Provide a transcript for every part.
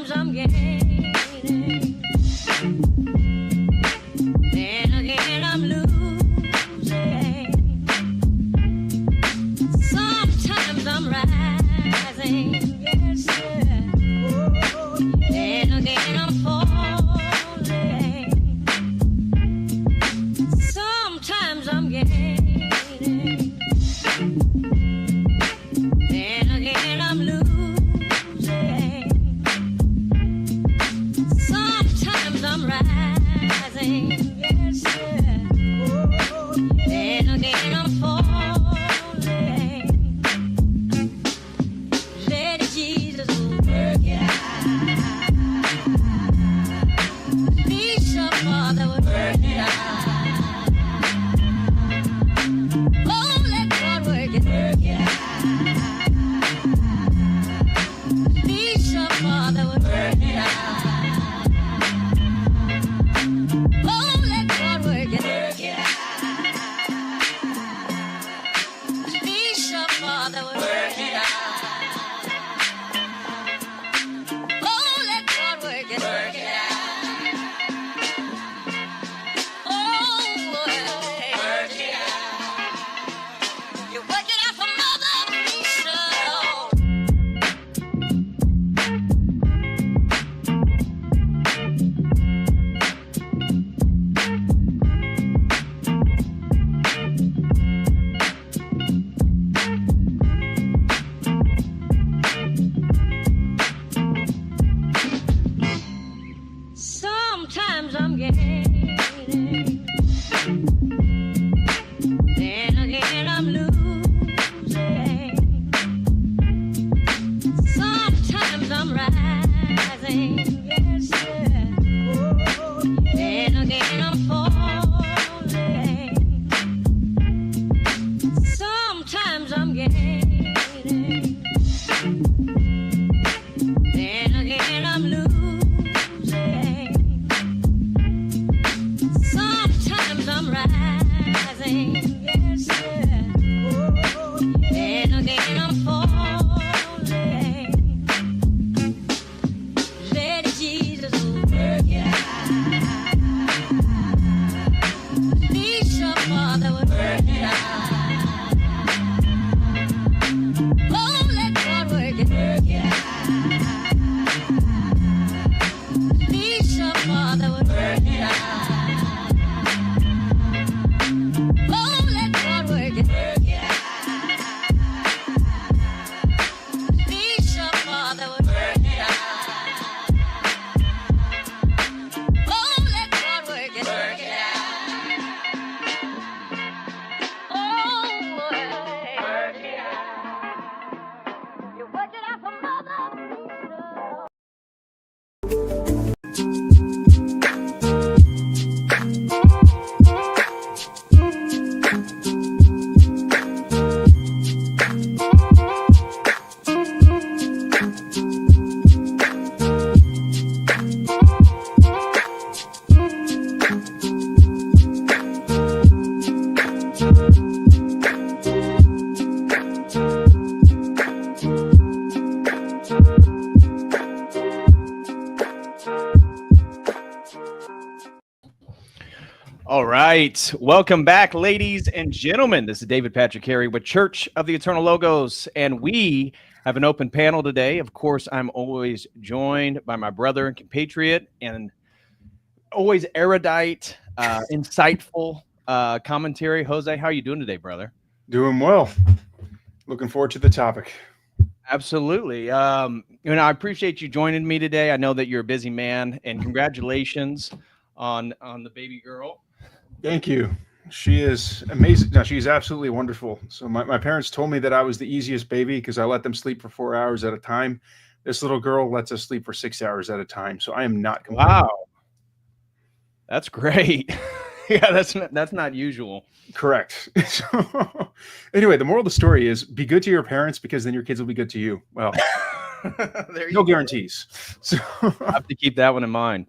Sometimes I'm gaining, then again I'm losing. Sometimes I'm rising, yes, sir. Then again I'm falling. Sometimes I'm gaining, then again I'm losing. Sometimes I'm rising, yes, sir. Then again I'm falling. Let Jesus work it out. Please, your Father would work it out. Oh, let God work it out. Please, your Father would work it out. Oh, let God work it out. Please, your Father would work it out. Oh, let God work it out. Oh, work it out. You work it out for Mother Lisa. Sometimes I'm gaining, then again I'm losing. Sometimes I'm rising, yes, sir. Then again I'm falling. Sometimes I'm gaining, then again I'm losing. Sometimes I'm rising, yes, sir. Then again I'm falling. Let Jesus work it out. Please, your Father would work it out. Oh, let God work it out. Please, your Father would work it out. Oh, let God work it out. Please, your Father would work it out. Oh, let God work it out. Oh, work it out. You work it out for Mother Lisa. All right. Welcome back, ladies and gentlemen. This is David Patrick Harry with Church of the Eternal Logos, and we have an open panel today. Of course, I'm always joined by my brother and compatriot and always erudite, insightful commentary. Jose, how are you doing today, brother? Doing well. Looking forward to the topic. Absolutely. I appreciate you joining me today. I know that you're a busy man, and congratulations on the baby girl. Thank you. She is amazing. No, she's absolutely wonderful. So my parents told me that I was the easiest baby because I let them sleep for 4 hours at a time. This little girl lets us sleep for 6 hours at a time. So I am not complaining. Wow. That's great. Yeah, that's not usual. Correct. So, anyway, the moral of the story is be good to your parents because then your kids will be good to you. Well, no guarantees. So I have to keep that one in mind.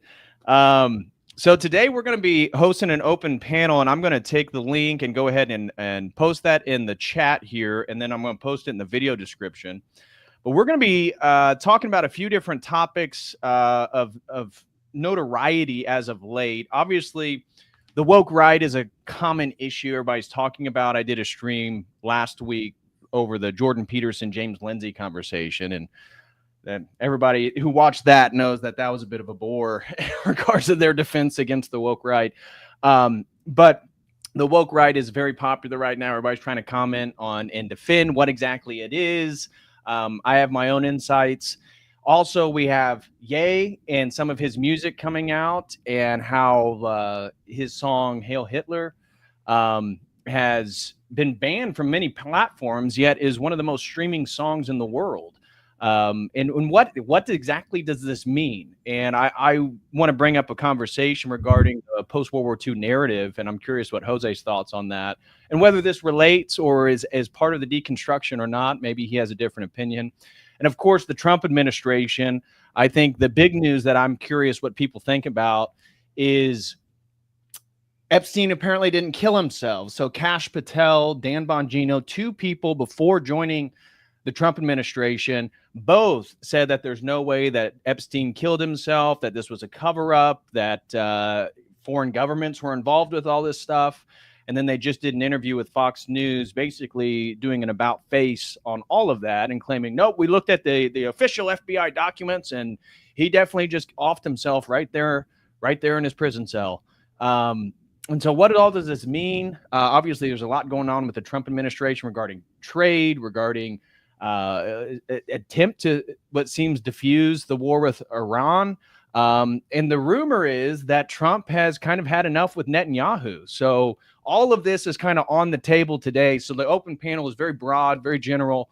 So today we're going to be hosting an open panel, and I'm going to take the link and go ahead and post that in the chat here, and then I'm going to post it in the video description. But we're going to be talking about a few different topics of notoriety as of late. Obviously, the woke right is a common issue everybody's talking about. I did a stream last week over the Jordan Peterson, James Lindsay conversation, and that everybody who watched that knows that that was a bit of a bore in regards to their defense against the woke right. But the woke right is very popular right now. Everybody's trying to comment on and defend what exactly it is. I have my own insights. Also, we have Ye and some of his music coming out, and how his song Hail Hitler has been banned from many platforms, yet is one of the most streaming songs in the world. And what exactly does this mean? And I want to bring up a conversation regarding the post-World War II narrative, and I'm curious what Jose's thoughts on that, and whether this relates or is as part of the deconstruction or not. Maybe he has a different opinion. And of course, the Trump administration. I think the big news that I'm curious what people think about is Epstein apparently didn't kill himself. So Kash Patel, Dan Bongino, two people before joining the Trump administration, both said that there's no way that Epstein killed himself, that this was a cover-up, that foreign governments were involved with all this stuff. And then they just did an interview with Fox News, basically doing an about face on all of that and claiming, nope, we looked at the official FBI documents and he definitely just offed himself right there in his prison cell. And so what all does this mean? Obviously, there's a lot going on with the Trump administration regarding trade, regarding attempt to what seems diffuse the war with Iran. And the rumor is that Trump has kind of had enough with Netanyahu. So all of this is kind of on the table today. So the open panel is very broad, very general,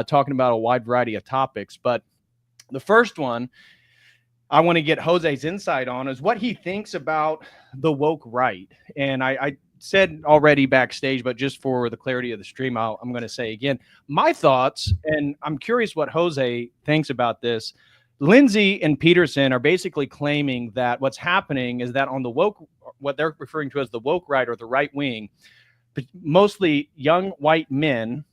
talking about a wide variety of topics. But the first one I want to get Jose's insight on is what he thinks about the woke right. And I said already backstage, but just for the clarity of the stream, I'm going to say again, my thoughts, and I'm curious what Jose thinks about this. Lindsay and Peterson are basically claiming that what's happening is that on the woke, what they're referring to as the woke right or the right wing, mostly young white men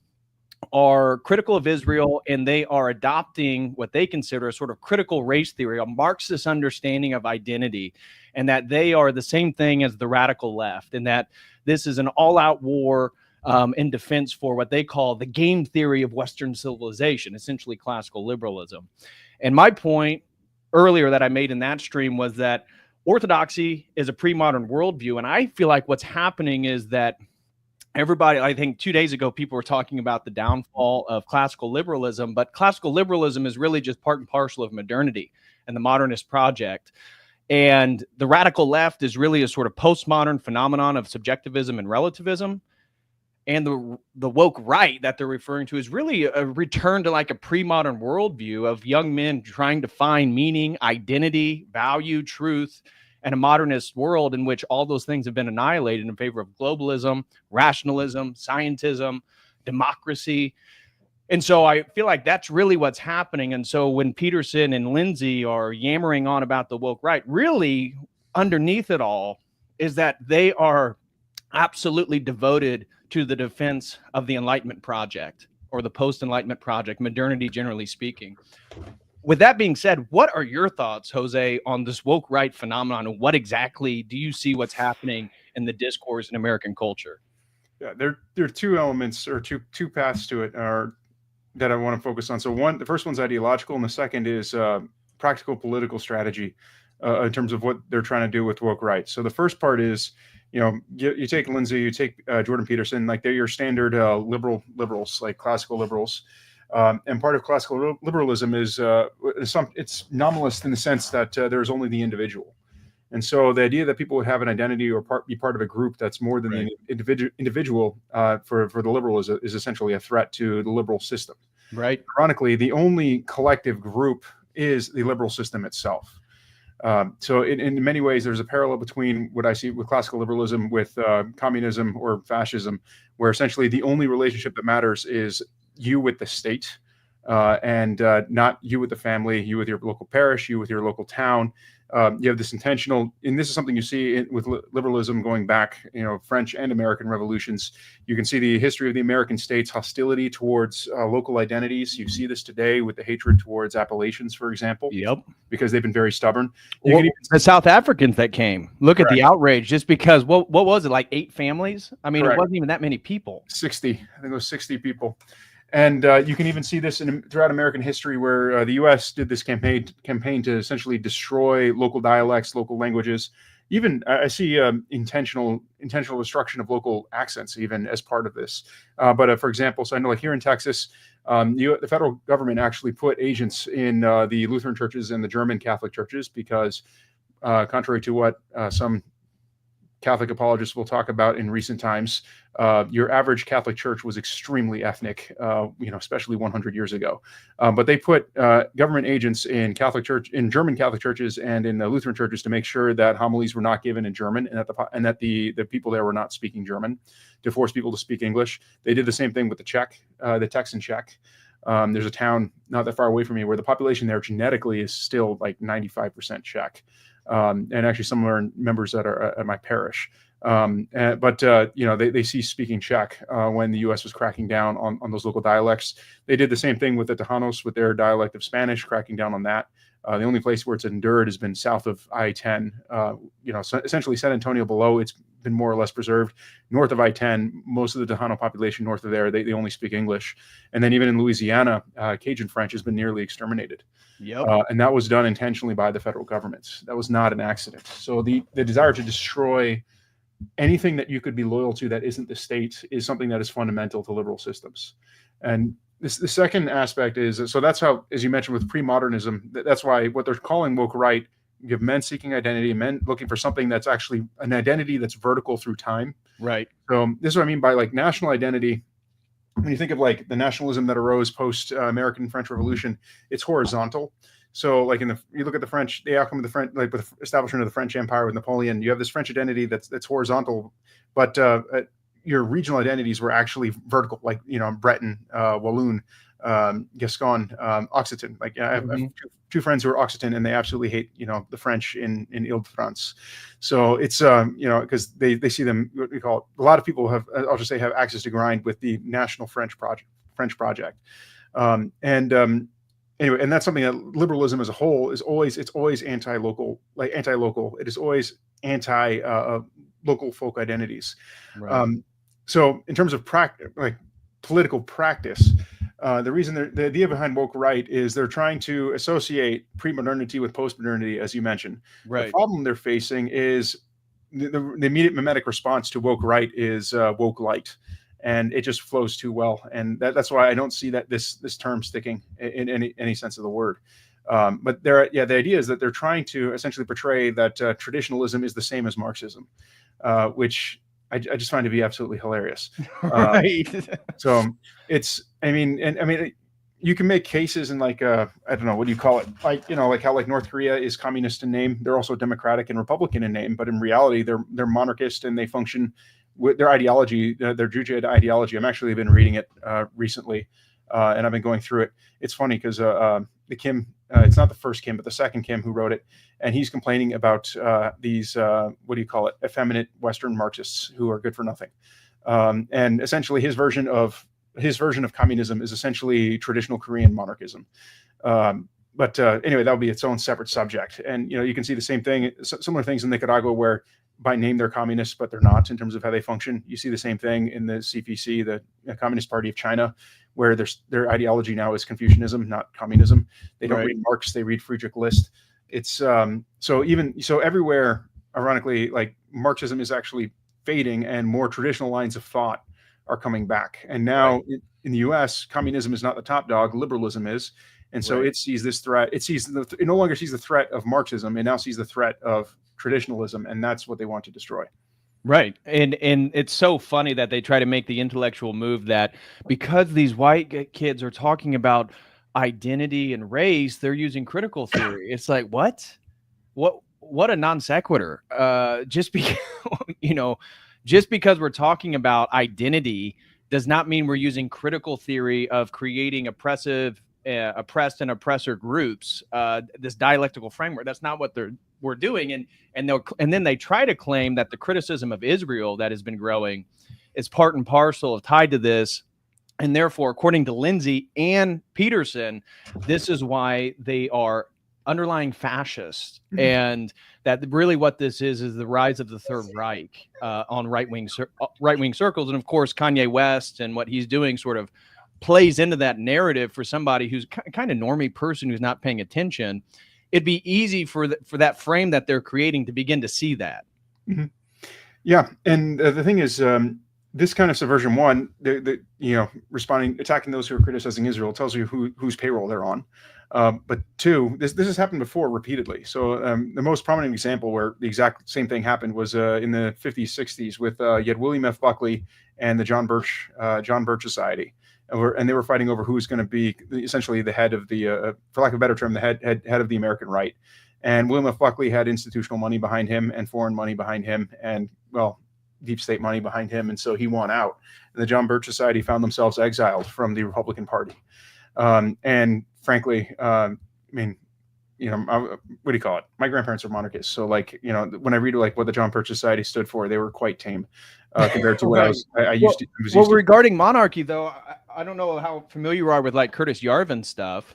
are critical of Israel, and they are adopting what they consider a sort of critical race theory, a Marxist understanding of identity, and that they are the same thing as the radical left, and that this is an all-out war in defense for what they call the game theory of Western civilization, essentially classical liberalism. And my point earlier that I made in that stream was that orthodoxy is a pre-modern worldview, and I feel like what's happening is that everybody, I think 2 days ago, people were talking about the downfall of classical liberalism, but classical liberalism is really just part and parcel of modernity and the modernist project. And the radical left is really a sort of postmodern phenomenon of subjectivism and relativism. And the woke right that they're referring to is really a return to like a pre-modern worldview of young men trying to find meaning, identity, value, truth, and a modernist world in which all those things have been annihilated in favor of globalism, rationalism, scientism, democracy. And so I feel like that's really what's happening. And so when Peterson and Lindsay are yammering on about the woke right, really underneath it all is that they are absolutely devoted to the defense of the Enlightenment project or the post-Enlightenment project, modernity generally speaking. With that being said, what are your thoughts, Jose, on this woke right phenomenon, and what exactly do you see what's happening in the discourse in American culture? Yeah, there are two elements or two paths to it that I want to focus on. So the first one's ideological, and the second is practical political strategy in terms of what they're trying to do with woke right. So the first part is, you take Lindsay, you take Jordan Peterson, like they're your standard liberals, like classical liberals. And part of classical liberalism is it's nominalist in the sense that there's only the individual. And so the idea that people would have an identity or be part of a group that's more than the individual for the liberal is essentially a threat to the liberal system. Right. Ironically, the only collective group is the liberal system itself. So in many ways, there's a parallel between what I see with classical liberalism with communism or fascism, where essentially the only relationship that matters is you with the state. and not you with the family, you with your local parish, you with your local town. You have this intentional, and this is something you see with liberalism going back, French and American revolutions. You can see the history of the American states' hostility towards local identities. You see this today with the hatred towards Appalachians, for example. Yep. Because they've been very stubborn. The South Africans that came, look Correct. at the outrage just because, what was it, like 8 families? I mean, Correct. It wasn't even that many people. 60. I think it was 60 people. And you can even see this throughout American history, where the U.S. did this campaign to essentially destroy local dialects, local languages. Even I see intentional destruction of local accents, even as part of this. But for example, so I know, like here in Texas, the federal government actually put agents in the Lutheran churches and the German Catholic churches because, contrary to what some Catholic apologists will talk about in recent times, your average Catholic church was extremely ethnic, especially 100 years ago. But they put government agents in German Catholic churches and in the Lutheran churches to make sure that homilies were not given in German, and that the people there were not speaking German, to force people to speak English. They did the same thing with the Texan Czech. There's a town not that far away from me where the population there genetically is still like 95% Czech. And actually some are members that are at my parish. But they ceased speaking Czech when the U.S. was cracking down on those local dialects. They did the same thing with the Tejanos with their dialect of Spanish, cracking down on that. The only place where it's endured has been south of I-10, so essentially San Antonio below. It's been more or less preserved. North of I-10, most of the Tejano population north of there, they only speak English. And then even in Louisiana, Cajun French has been nearly exterminated. Yep. And that was done intentionally by the federal government. That was not an accident. So the desire to destroy anything that you could be loyal to that isn't the state is something that is fundamental to liberal systems. And the second aspect is, so that's how, as you mentioned with pre-modernism, that's why what they're calling woke right, you have men seeking identity, men looking for something that's actually an identity that's vertical through time. Right. So this is what I mean by like national identity. When you think of like the nationalism that arose post American French Revolution, it's horizontal. So like you look at the French, the outcome of the French, like with the establishment of the French Empire with Napoleon, you have this French identity that's horizontal, but your regional identities were actually vertical, like, Breton, Walloon, Gascon, Occitan. Like I have two friends who are Occitan, and they absolutely hate, the French in Ile-de-France. So it's, because they see them, what we call it, a lot of people have, I'll just say, have access to grind with the national French project. Anyway, and that's something that liberalism as a whole is always anti-local. It is always anti-local folk identities. Right. So in terms of political practice, the reason the idea behind woke right is they're trying to associate pre-modernity with post-modernity, as you mentioned. Right. The problem they're facing is the immediate mimetic response to woke right is woke light. And it just flows too well, and that's why I don't see that this term sticking in any sense of the word. But the idea is that they're trying to essentially portray that traditionalism is the same as Marxism, which I just find to be absolutely hilarious. Right. So you can make cases in I don't know, what do you call it? Like how like North Korea is communist in name, they're also democratic and Republican in name, but in reality they're monarchist and they function with their ideology, their Juche ideology. I'm actually been reading it recently, and I've been going through it. It's funny because the Kim, it's not the first Kim, but the second Kim who wrote it, and he's complaining about these what do you call it, effeminate Western Marxists who are good for nothing. And essentially his version of communism is essentially traditional Korean monarchism. But anyway, that'll be its own separate subject. And you can see the same thing, similar things in Nicaragua, where by name they're communists, but they're not in terms of how they function. You see the same thing in the CPC, the Communist Party of China, where their ideology now is Confucianism, not communism. They don't read Marx, they read Friedrich List. It's so everywhere, ironically, like Marxism is actually fading and more traditional lines of thought are coming back. And now in the US, communism is not the top dog, liberalism is. And so it sees this threat. It no longer sees the threat of Marxism. It now sees the threat of traditionalism, and that's what they want to destroy. Right. And it's so funny that they try to make the intellectual move that because these white kids are talking about identity and race, they're using critical theory. It's like, what a non sequitur. Just because we're talking about identity does not mean we're using critical theory of creating oppressive oppressed and oppressor groups, this dialectical framework. That's not what we're doing. And then they try to claim that the criticism of Israel that has been growing is part and parcel of tied to this. And therefore, according to Lindsay and Peterson, this is why they are underlying fascists, and that really what this is the rise of the Third Reich on right-wing circles. And of course, Kanye West and what he's doing sort of plays into that narrative for somebody who's kind of normie person who's not paying attention. It'd be easy for that frame that they're creating to begin to see that. Mm-hmm. Yeah, and the thing is, this kind of subversion, one, attacking those who are criticizing Israel tells you whose payroll they're on. But two, this has happened before repeatedly. So the most prominent example where the exact same thing happened was in the 50s, 60s with you had William F. Buckley and the John Birch Society. And they were fighting over who was going to be essentially the head of the, for lack of a better term, the head of the American right. And William F. Buckley had institutional money behind him and foreign money behind him and, well, deep state money behind him. And so he won out. And the John Birch Society found themselves exiled from the Republican Party. And frankly, what do you call it? My grandparents are monarchists. So when I read what the John Birch Society stood for, they were quite tame compared to what I used to. Regarding monarchy, though, I don't know how familiar you are with Curtis Yarvin stuff,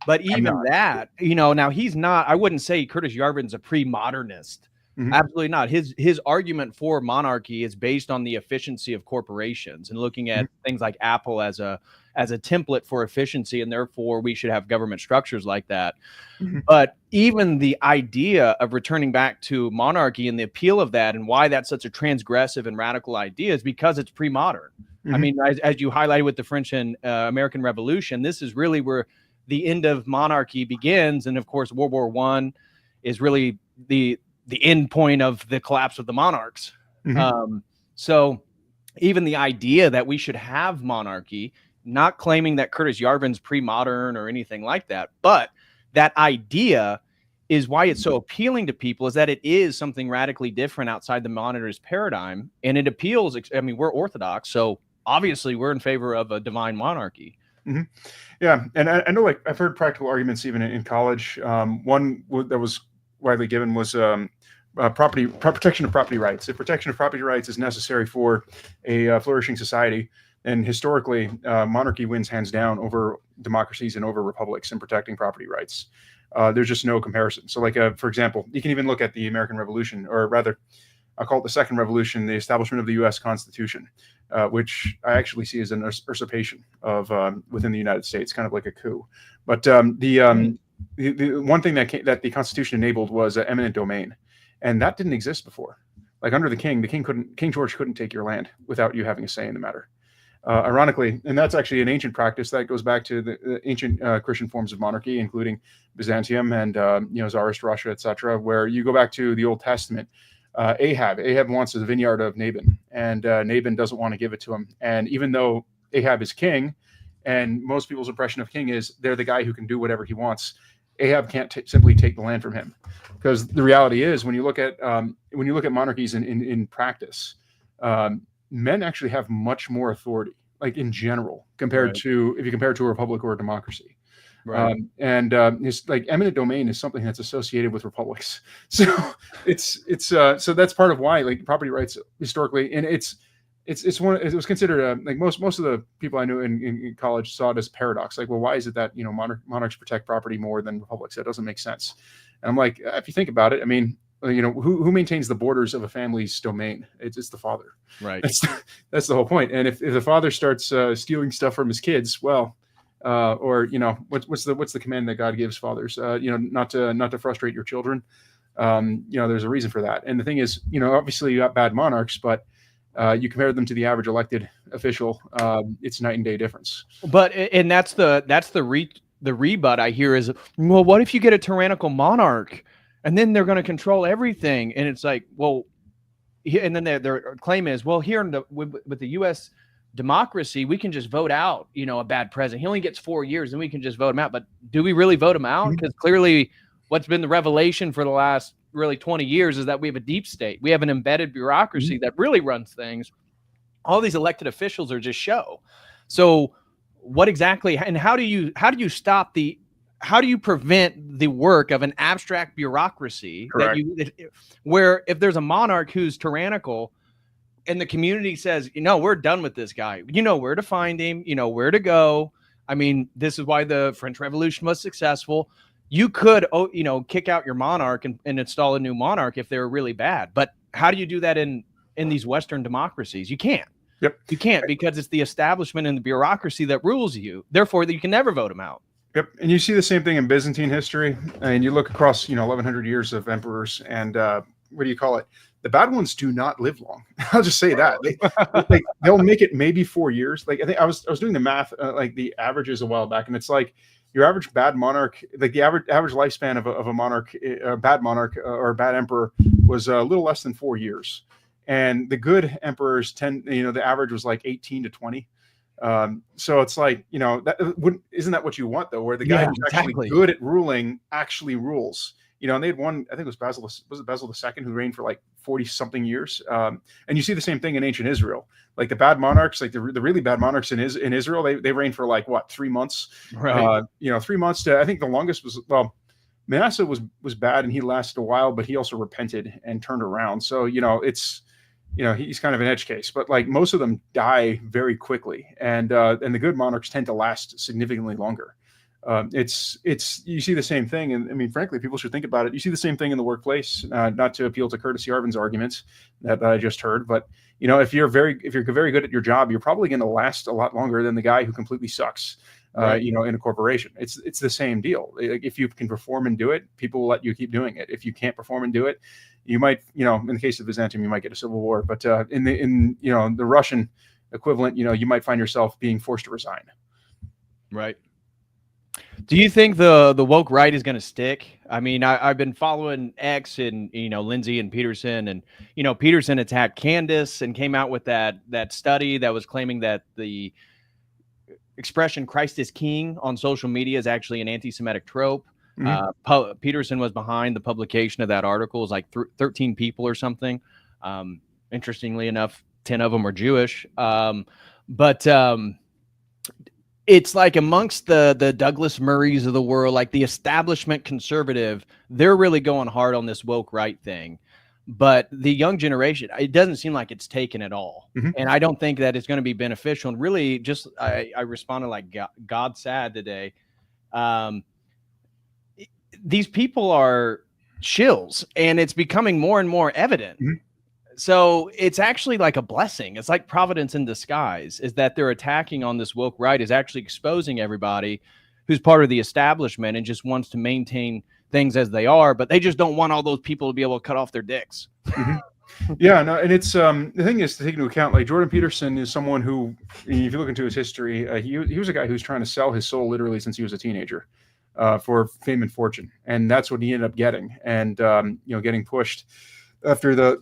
but even that, now he's not, I wouldn't say Curtis Yarvin's a pre-modernist. Mm-hmm. Absolutely not. His argument for monarchy is based on the efficiency of corporations and looking at things like Apple as a template for efficiency, and therefore we should have government structures like that. Mm-hmm. But even the idea of returning back to monarchy and the appeal of that and why that's such a transgressive and radical idea is because it's pre-modern. Mm-hmm. I mean, as you highlighted with the French and American Revolution, this is really where the end of monarchy begins. And of course, World War I is really the end point of the collapse of the monarchs. Mm-hmm. So even the idea that we should have monarchy, not claiming that Curtis Yarvin's pre-modern or anything like that, but that idea is why it's so appealing to people, is that it is something radically different outside the monetarist paradigm. And it appeals, I mean, we're Orthodox, so obviously we're in favor of a divine monarchy. Mm-hmm. Yeah. And I know, I've heard practical arguments even in college. One that was widely given was protection of property rights. If protection of property rights is necessary for a flourishing society, and historically, monarchy wins hands down over democracies and over republics in protecting property rights. There's just no comparison. So for example, you can even look at the American Revolution, or rather, I'll call it the Second Revolution, the establishment of the U.S. Constitution, which I actually see as an usurpation of within the United States, kind of like a coup. But the one thing that the Constitution enabled was eminent domain, and that didn't exist before. Under the King George couldn't take your land without you having a say in the matter. Ironically, and that's actually an ancient practice that goes back to the ancient Christian forms of monarchy, including Byzantium and Tsarist Russia, etc., where you go back to the Old Testament. Ahab wants the vineyard of Nabon, and Nabon doesn't want to give it to him. And even though Ahab is king, and most people's impression of king is they're the guy who can do whatever he wants, Ahab can't simply take the land from him, because the reality is when you look at monarchies in practice, men actually have much more authority, in general, compared to if you compare it to a republic or a democracy. Right. It's eminent domain is something that's associated with republics. So so that's part of why property rights historically, and it was considered most of the people I knew in college saw it as a paradox. Why is it that monarchs protect property more than republics? That doesn't make sense. And I'm like, if you think about it, I mean, who maintains the borders of a family's domain? It's the father. Right. That's the whole point. And if the father starts stealing stuff from his kids, well, what's the command that God gives fathers? Not to frustrate your children. There's a reason for that. And the thing is, obviously you got bad monarchs, but you compare them to the average elected official, it's night and day difference. But and that's the rebut I hear is, well, what if you get a tyrannical monarch? And then they're going to control everything. And it's and then their claim is, well, here with the U.S. democracy, we can just vote out, a bad president. He only gets 4 years and we can just vote him out. But do we really vote him out? Because clearly what's been the revelation for the last really 20 years is that we have a deep state. We have an embedded bureaucracy that really runs things. All these elected officials are just show. So what exactly, and how do you prevent the work of an abstract bureaucracy Correct. where if there's a monarch who's tyrannical and the community says, we're done with this guy, you know where to find him, you know where to go. I mean, this is why the French Revolution was successful. You could, kick out your monarch and install a new monarch if they were really bad. But how do you do that in these Western democracies? You can't. Yep. You can't, because it's the establishment and the bureaucracy that rules you. Therefore, you can never vote them out. Yep. And you see the same thing in Byzantine history. And you look across, 1100 years of emperors, and the bad ones do not live long. I'll just say that they'll make it maybe 4 years. Like, I think I was doing the math, like the averages a while back, and it's like your average bad monarch, like the average lifespan of a monarch, a bad monarch or a bad emperor was a little less than 4 years. And the good emperors the average was like 18 to 20. So it's like, isn't that what you want though? Where the guy who's actually good at ruling actually rules. And they had one, I think it was Basil II, who reigned for like 40 something years. And you see the same thing in ancient Israel. Like the bad monarchs, like the really bad monarchs in Israel, they reigned for like 3 months, right? 3 months to, I think the longest was, Manasseh was bad and he lasted a while, but he also repented and turned around. So, it's, he's kind of an edge case, but like most of them die very quickly. And the good monarchs tend to last significantly longer. You see the same thing. And I mean, frankly, people should think about it. You see the same thing in the workplace, not to appeal to Curtis Yarvin's arguments that I just heard, but if you're very good at your job, you're probably going to last a lot longer than the guy who completely sucks, right. In a corporation. It's the same deal. If you can perform and do it, people will let you keep doing it. If you can't perform and do it, you might, in the case of Byzantium, you might get a civil war, but in the Russian equivalent, you might find yourself being forced to resign. Right. Do you think the woke right is going to stick? I mean, I've been following X and, Lindsay and Peterson, and, Peterson attacked Candace and came out with that study that was claiming that the expression Christ is King on social media is actually an anti-Semitic trope. Mm-hmm. Peterson was behind the publication of that article. It was like 13 people or something. Interestingly enough, 10 of them were Jewish. But it's like amongst the Douglas Murrays of the world, like the establishment conservative, they're really going hard on this woke right thing. But the young generation, it doesn't seem like it's taken at all. Mm-hmm. And I don't think that it's going to be beneficial. And really, just I responded like God sad today. These people are shills, and it's becoming more and more evident. Mm-hmm. So it's actually like a blessing. It's like providence in disguise, is that they're attacking on this woke right is actually exposing everybody who's part of the establishment and just wants to maintain things as they are, but they just don't want all those people to be able to cut off their dicks. Mm-hmm. Yeah, no, and it's the thing is to take into account, like Jordan Peterson is someone who, if you look into his history, he was a guy who's trying to sell his soul literally since he was a teenager for fame and fortune, and that's what he ended up getting, and getting pushed after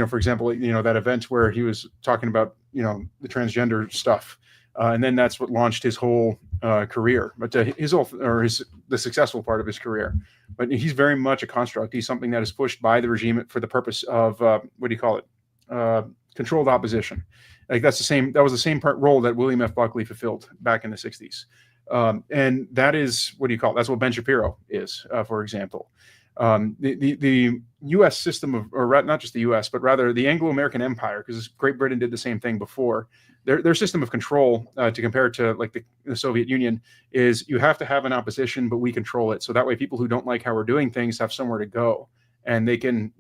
for example, that event where he was talking about, the transgender stuff. And then that's what launched his whole career, but the successful part of his career. But he's very much a construct. He's something that is pushed by the regime for the purpose of, controlled opposition. Like that was the same role that William F. Buckley fulfilled back in the 60s. And that is, that's what Ben Shapiro is, for example. The U.S. system or not just the U.S., but rather the Anglo-American Empire, because Great Britain did the same thing before. Their system of control, to compare it to like the Soviet Union, is you have to have an opposition, but we control it. So that way, people who don't like how we're doing things have somewhere to go, and they can,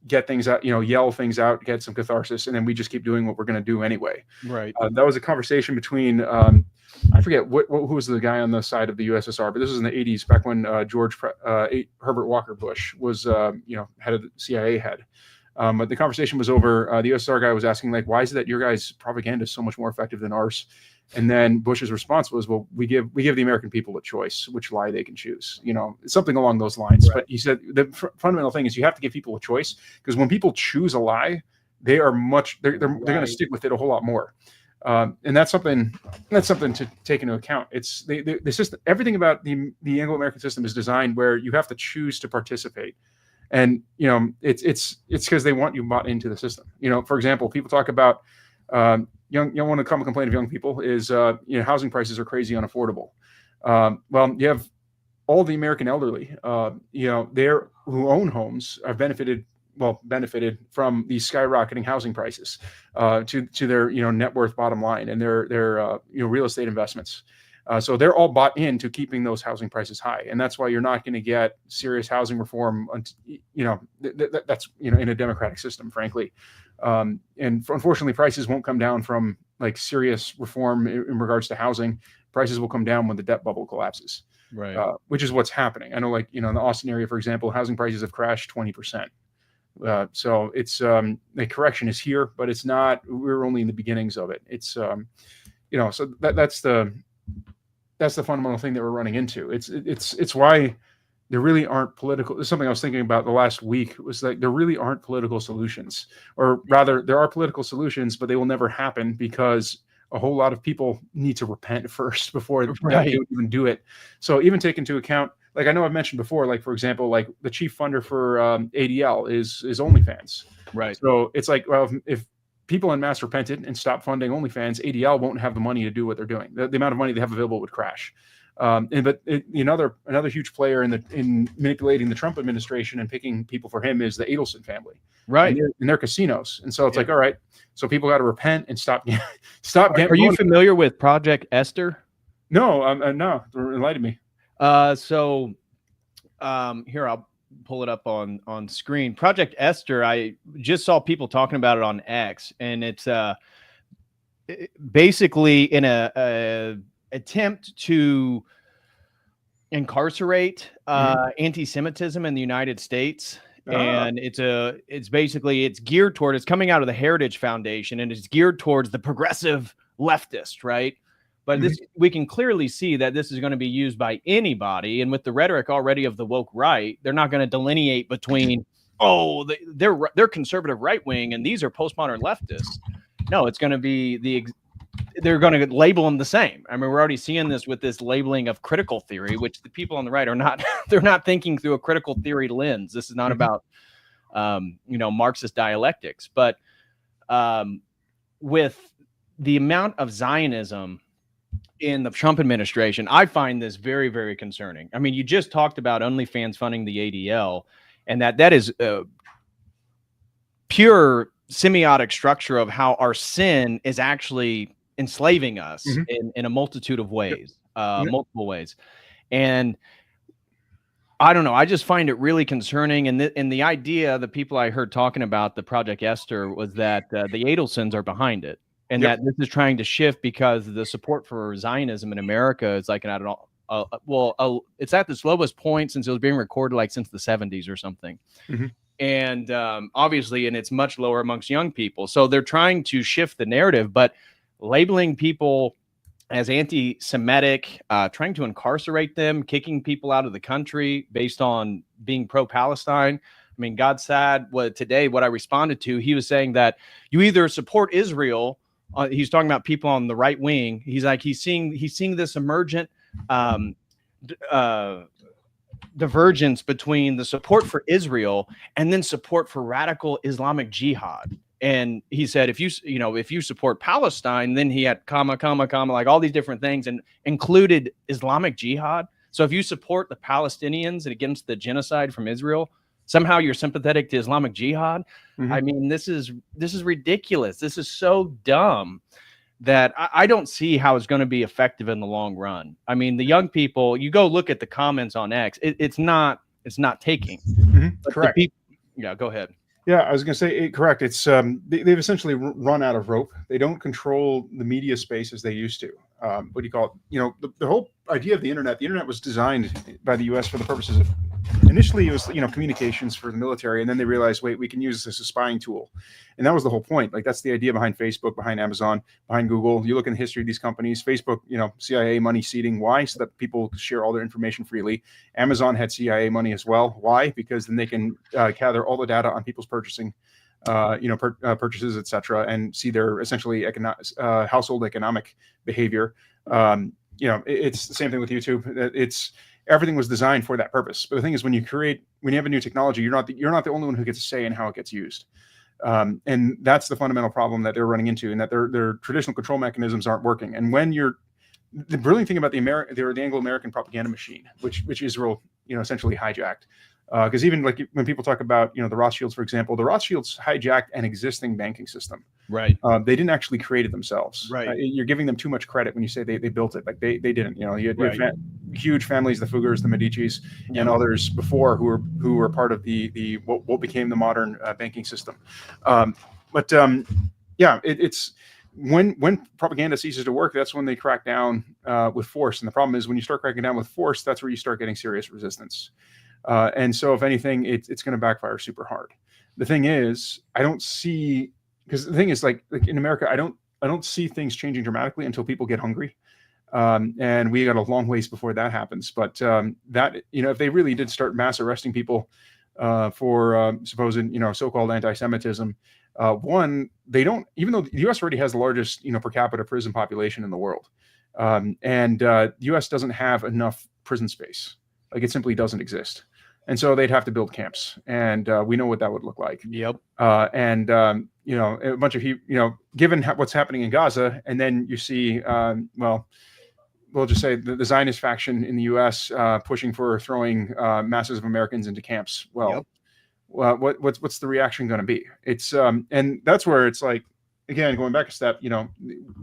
get things out, yell things out, get some catharsis, and then we just keep doing what we're going to do anyway. Right. That was a conversation between. I forget who was the guy on the side of the USSR, but this was in the 80s, back when Herbert Walker Bush was, head of the CIA head. But the conversation was over. The USSR guy was asking, like, why is it that your guys' propaganda is so much more effective than ours? And then Bush's response was, well, we give the American people a choice, which lie they can choose, something along those lines. Right. But he said the fundamental thing is you have to give people a choice, because when people choose a lie, they're going to stick with it a whole lot more. And that's something to take into account. It's the system. Everything about the Anglo-American system is designed where you have to choose to participate, and it's because they want you bought into the system. For example, people talk about One of the common complaint of young people is, housing prices are crazy unaffordable. Well, you have all the American elderly, who own homes are benefited from these skyrocketing housing prices to their net worth bottom line and their real estate investments. So they're all bought into keeping those housing prices high, and that's why you're not going to get serious housing reform. That's in a democratic system, frankly. And unfortunately, prices won't come down from like serious reform in regards to housing. Prices will come down when the debt bubble collapses, Right. Which is what's happening. I know, in the Austin area, for example, housing prices have crashed 20%. So it's the correction is here, but it's not. We're only in the beginnings of it. It's so that's the fundamental thing that we're running into. It's why there really aren't political. There's something I was thinking about the last week was like there really aren't political solutions, or rather, there are political solutions, but they will never happen because a whole lot of people need to repent first before they even do it. So even take into account, like I know I've mentioned before, like for example, like the chief funder for ADL is OnlyFans. Right. So it's like, well, if people en masse repented and stopped funding OnlyFans, ADL won't have the money to do what they're doing. The amount of money they have available would crash. Another huge player in manipulating the Trump administration and picking people for him is the Adelson family, right? And their casinos. And so it's like, all right, so people got to repent and stop. Are you familiar with Project Esther? No, no. Enlighten me. So here, I'll pull it up on screen. Project Esther. I just saw people talking about it on X, and it's basically in a attempt to incarcerate anti-Semitism in the United States. And it's geared toward, it's coming out of the Heritage Foundation, and it's geared towards the progressive leftist, right? But we can clearly see that this is going to be used by anybody. And with the rhetoric already of the woke right, they're not going to delineate between, they're conservative right wing and these are postmodern leftists. No, it's going to be they're going to label them the same. I mean, we're already seeing this with this labeling of critical theory, which the people on the right are not, they're not thinking through a critical theory lens. This is not about, Marxist dialectics, but with the amount of Zionism in the Trump administration, I find this very, very concerning. I mean, you just talked about OnlyFans funding the ADL, and that is pure semiotic structure of how our sin is actually enslaving us in a multitude of ways, multiple ways. And I don't know, I just find it really concerning. And the idea, the people I heard talking about the Project Esther was that the Adelsons are behind it. And that this is trying to shift because the support for Zionism in America is like, it's at its lowest point since it was being recorded, like since the 70s or something. And obviously, and it's much lower amongst young people. So they're trying to shift the narrative, but labeling people as anti-Semitic, trying to incarcerate them, kicking people out of the country based on being pro-Palestine. I mean, God said what I responded to, he was saying that you either support Israel. He's talking about people on the right wing. He's like, he's seeing this emergent divergence between the support for Israel and then support for radical Islamic jihad. And he said, if you support Palestine, then he had comma, like all these different things and included Islamic jihad. So if you support the Palestinians against the genocide from Israel, somehow you're sympathetic to Islamic jihad. I mean, this is ridiculous. This is so dumb that I don't see how it's going to be effective in the long run. I mean, the young people, you go look at the comments on X, it's not taking. Correct. Go ahead. Yeah, I was going to say, correct. It's they've essentially run out of rope. They don't control the media space as they used to. What do you call it? The whole idea of the internet. The internet was designed by the U.S. for the purposes of, initially it was communications for the military, and then they realized, wait, we can use this as a spying tool, and that was the whole point. Like that's the idea behind Facebook, behind Amazon, behind Google. You look in the history of these companies. Facebook, CIA money seeding. Why? So that people share all their information freely. Amazon had CIA money as well. Why? Because then they can gather all the data on people's purchasing, purchases, etc., and see their essentially household economic behavior. It's the same thing with YouTube. Everything was designed for that purpose. But the thing is, when you have a new technology, you're not the only one who gets a say in how it gets used. And that's the fundamental problem that they're running into, and that their traditional control mechanisms aren't working. And when the brilliant thing about the Anglo-American propaganda machine, which Israel, essentially hijacked, because even like when people talk about, the Rothschilds, for example, the Rothschilds hijacked an existing banking system. Right. They didn't actually create it themselves. Right. You're giving them too much credit when you say they built it. Like they didn't. You had huge families, the Fuggers, the Medicis, and others before who were part of the what became the modern banking system. It's when propaganda ceases to work, that's when they crack down with force. And the problem is when you start cracking down with force, that's where you start getting serious resistance. And so if anything, it's going to backfire super hard. The thing is, I don't see, because the thing is like in America, I don't see things changing dramatically until people get hungry. And we got a long ways before that happens. But that, if they really did start mass arresting people for supposed, so-called anti-Semitism, one, they don't, even though the U.S. already has the largest, per capita prison population in the world. And the U.S. doesn't have enough prison space. Like it simply doesn't exist. And so they'd have to build camps. And we know what that would look like. Yep. A bunch of, given what's happening in Gaza, and then you see, we'll just say the Zionist faction in the U.S. Pushing for throwing masses of Americans into camps. Well, what's the reaction going to be? It's and that's where it's like, again, going back a step,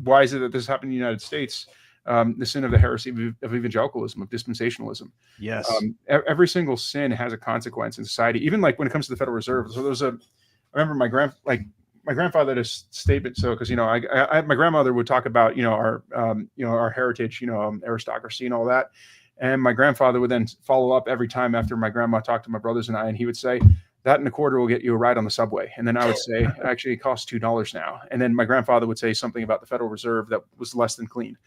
why is it that this happened in the United States? The sin of the heresy of evangelicalism, of dispensationalism. Yes. Every single sin has a consequence in society, even like when it comes to the Federal Reserve. So I remember my grandfather had a statement. So, because my grandmother would talk about our heritage, aristocracy and all that, and my grandfather would then follow up every time after my grandma talked to my brothers and I, and he would say, that and a quarter will get you a ride on the subway. And then I would say, actually, it costs $2 now. And then my grandfather would say something about the Federal Reserve that was less than clean.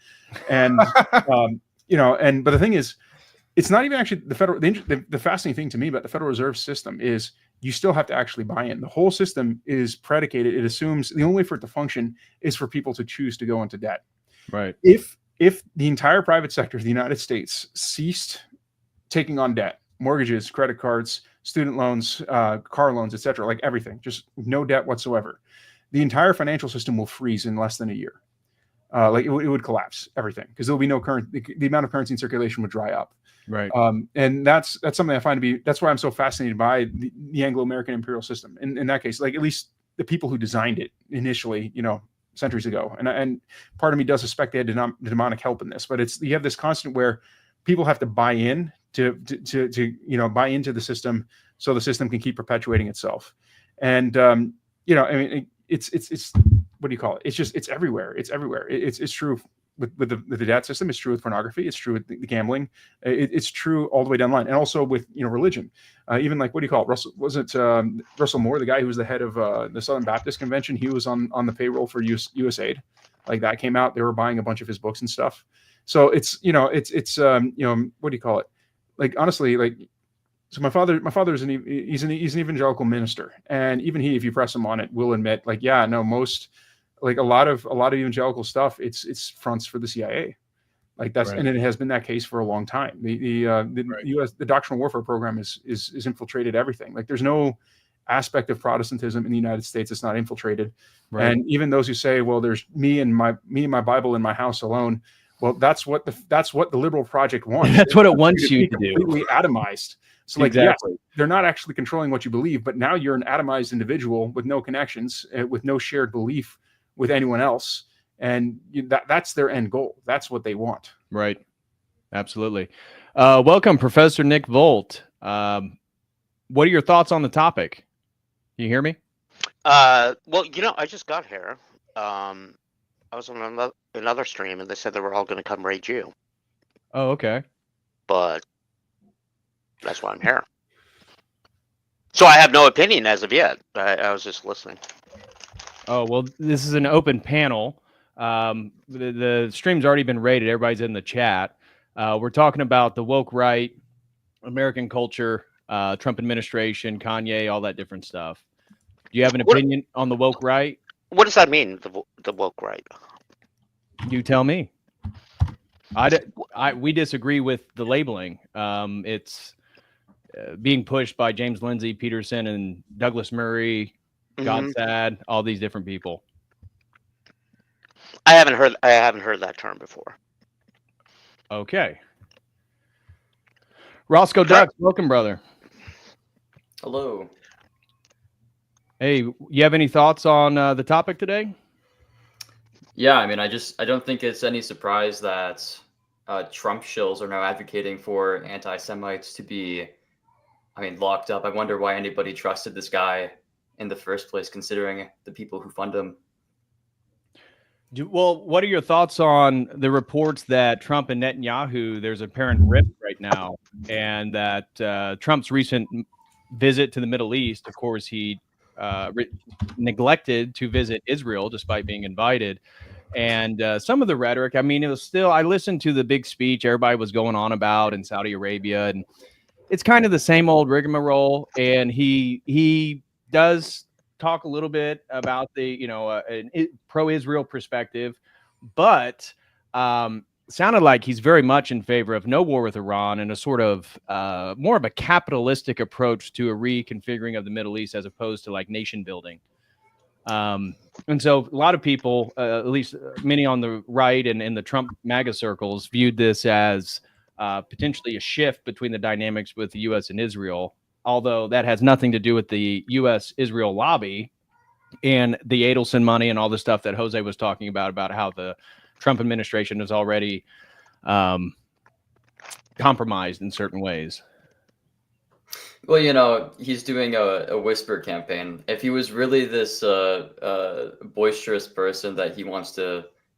And but the thing is, it's not even actually the fascinating thing to me about the Federal Reserve System is you still have to actually buy in. The whole system is predicated. It assumes the only way for it to function is for people to choose to go into debt. Right. If the entire private sector of the United States ceased taking on debt, mortgages, credit cards, student loans, car loans, etc., like everything, just no debt whatsoever, the entire financial system will freeze in less than a year. It would collapse everything because there'll be no the amount of currency in circulation would dry up. Right. And that's something I find to be, that's why I'm so fascinated by the Anglo-American imperial system. In that case, like at least the people who designed it initially, centuries ago. And part of me does suspect they had demonic help in this, but you have this constant where people have to buy in to buy into the system so the system can keep perpetuating itself. And it's what do you call it? It's everywhere. It's everywhere. It's true with the debt system. It's true with pornography. It's true with the gambling. It's true all the way down the line, and also with religion. Even like, what do you call it? Russell Moore, the guy who was the head of the Southern Baptist Convention? He was on the payroll for USAID. Like that came out. They were buying a bunch of his books and stuff. So it's what do you call it? Like honestly, like, so my father's he's an evangelical minister, and even he, if you press him on it, will admit, like, yeah, no, most, like a lot of evangelical stuff, it's fronts for the CIA, like that's, right. And it has been that case for a long time. The right. U.S. the doctrinal warfare program is infiltrated everything. Like there's no aspect of Protestantism in the United States that's not infiltrated, right. And even those who say, well, there's me and my Bible in my house alone. Well, that's what the liberal project wants. That's what it wants you to do. Completely atomized. So, like, exactly. Yes, they're not actually controlling what you believe, but now you're an atomized individual with no connections, with no shared belief with anyone else, and that's their end goal. That's what they want. Right. Absolutely. Welcome, Professor Nick Volt. What are your thoughts on the topic? Can you hear me? Well, I just got here. I was on another stream, and they said they were all going to come raid you. Oh, okay. But that's why I'm here. So I have no opinion as of yet. I was just listening. Oh, well, this is an open panel. The stream's already been rated. Everybody's in the chat. We're talking about the woke right, American culture, Trump administration, Kanye, all that different stuff. Do you have an opinion on the woke right? What does that mean, the woke right? You tell me. We disagree with the labeling. It's being pushed by James Lindsay, Peterson, and Douglas Murray, God Sad, all these different people. I haven't heard that term before. Okay. Roscoe Duck, welcome, brother. Hello. Hey, you have any thoughts on the topic today? Yeah, I mean, I don't think it's any surprise that Trump shills are now advocating for anti-Semites to be, locked up. I wonder why anybody trusted this guy in the first place, considering the people who fund him. Well, what are your thoughts on the reports that Trump and Netanyahu, there's apparent rift right now, and that Trump's recent visit to the Middle East, of course, he neglected to visit Israel despite being invited. And some of the rhetoric, I mean, it was still, I listened to the big speech everybody was going on about in Saudi Arabia, and it's kind of the same old rigmarole. And he does talk a little bit about the, pro-Israel perspective, but sounded like he's very much in favor of no war with Iran and a sort of more of a capitalistic approach to a reconfiguring of the Middle East as opposed to like nation building. And so a lot of people, at least many on the right and in the Trump MAGA circles, viewed this as potentially a shift between the dynamics with the U.S. and Israel, although that has nothing to do with the U.S.-Israel lobby and the Adelson money and all the stuff that Jose was talking about how the Trump administration is already compromised in certain ways. Well, he's doing a whisper campaign. If he was really this boisterous person that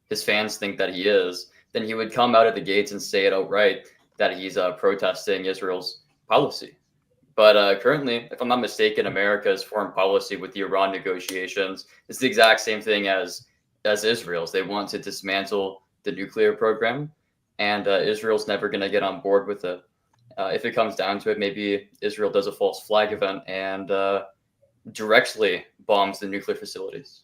his fans think that he is, then he would come out of the gates and say it outright that he's protesting Israel's policy. But currently, if I'm not mistaken, America's foreign policy with the Iran negotiations is the exact same thing as Israel's. They want to dismantle the nuclear program, and Israel's never going to get on board with it. If it comes down to it, maybe Israel does a false flag event and directly bombs the nuclear facilities.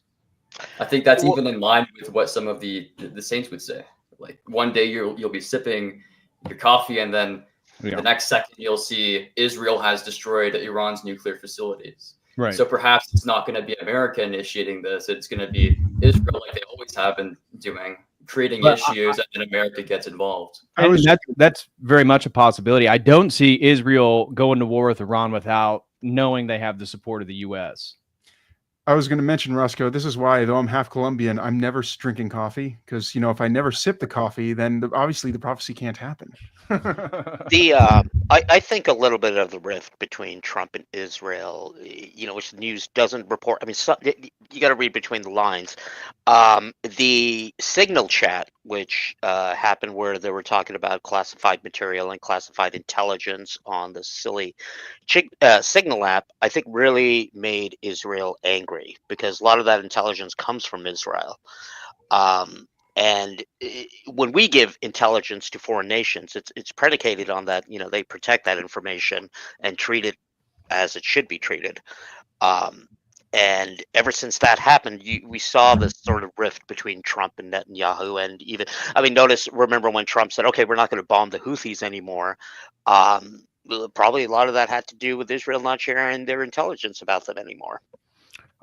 I think that's even in line with what some of the saints would say. Like one day you'll be sipping your coffee, and then the next second you'll see Israel has destroyed Iran's nuclear facilities. Right. So perhaps it's not going to be America initiating this. It's going to be Israel, like they always have been doing, creating issues, and then America gets involved. That's very much a possibility. I don't see Israel going to war with Iran without knowing they have the support of the U.S. I was going to mention, Roscoe, this is why, though I'm half Colombian, I'm never drinking coffee, because, if I never sip the coffee, then obviously the prophecy can't happen. I think a little bit of the rift between Trump and Israel, which the news doesn't report. I mean, you got to read between the lines. The Signal chat, which happened where they were talking about classified material and classified intelligence on the silly Signal app, I think really made Israel angry because a lot of that intelligence comes from Israel. And when we give intelligence to foreign nations, it's predicated on that, they protect that information and treat it as it should be treated. And ever since that happened, we saw this sort of rift between Trump and Netanyahu. And even, remember when Trump said, okay, we're not going to bomb the Houthis anymore. Probably a lot of that had to do with Israel not sharing their intelligence about them anymore.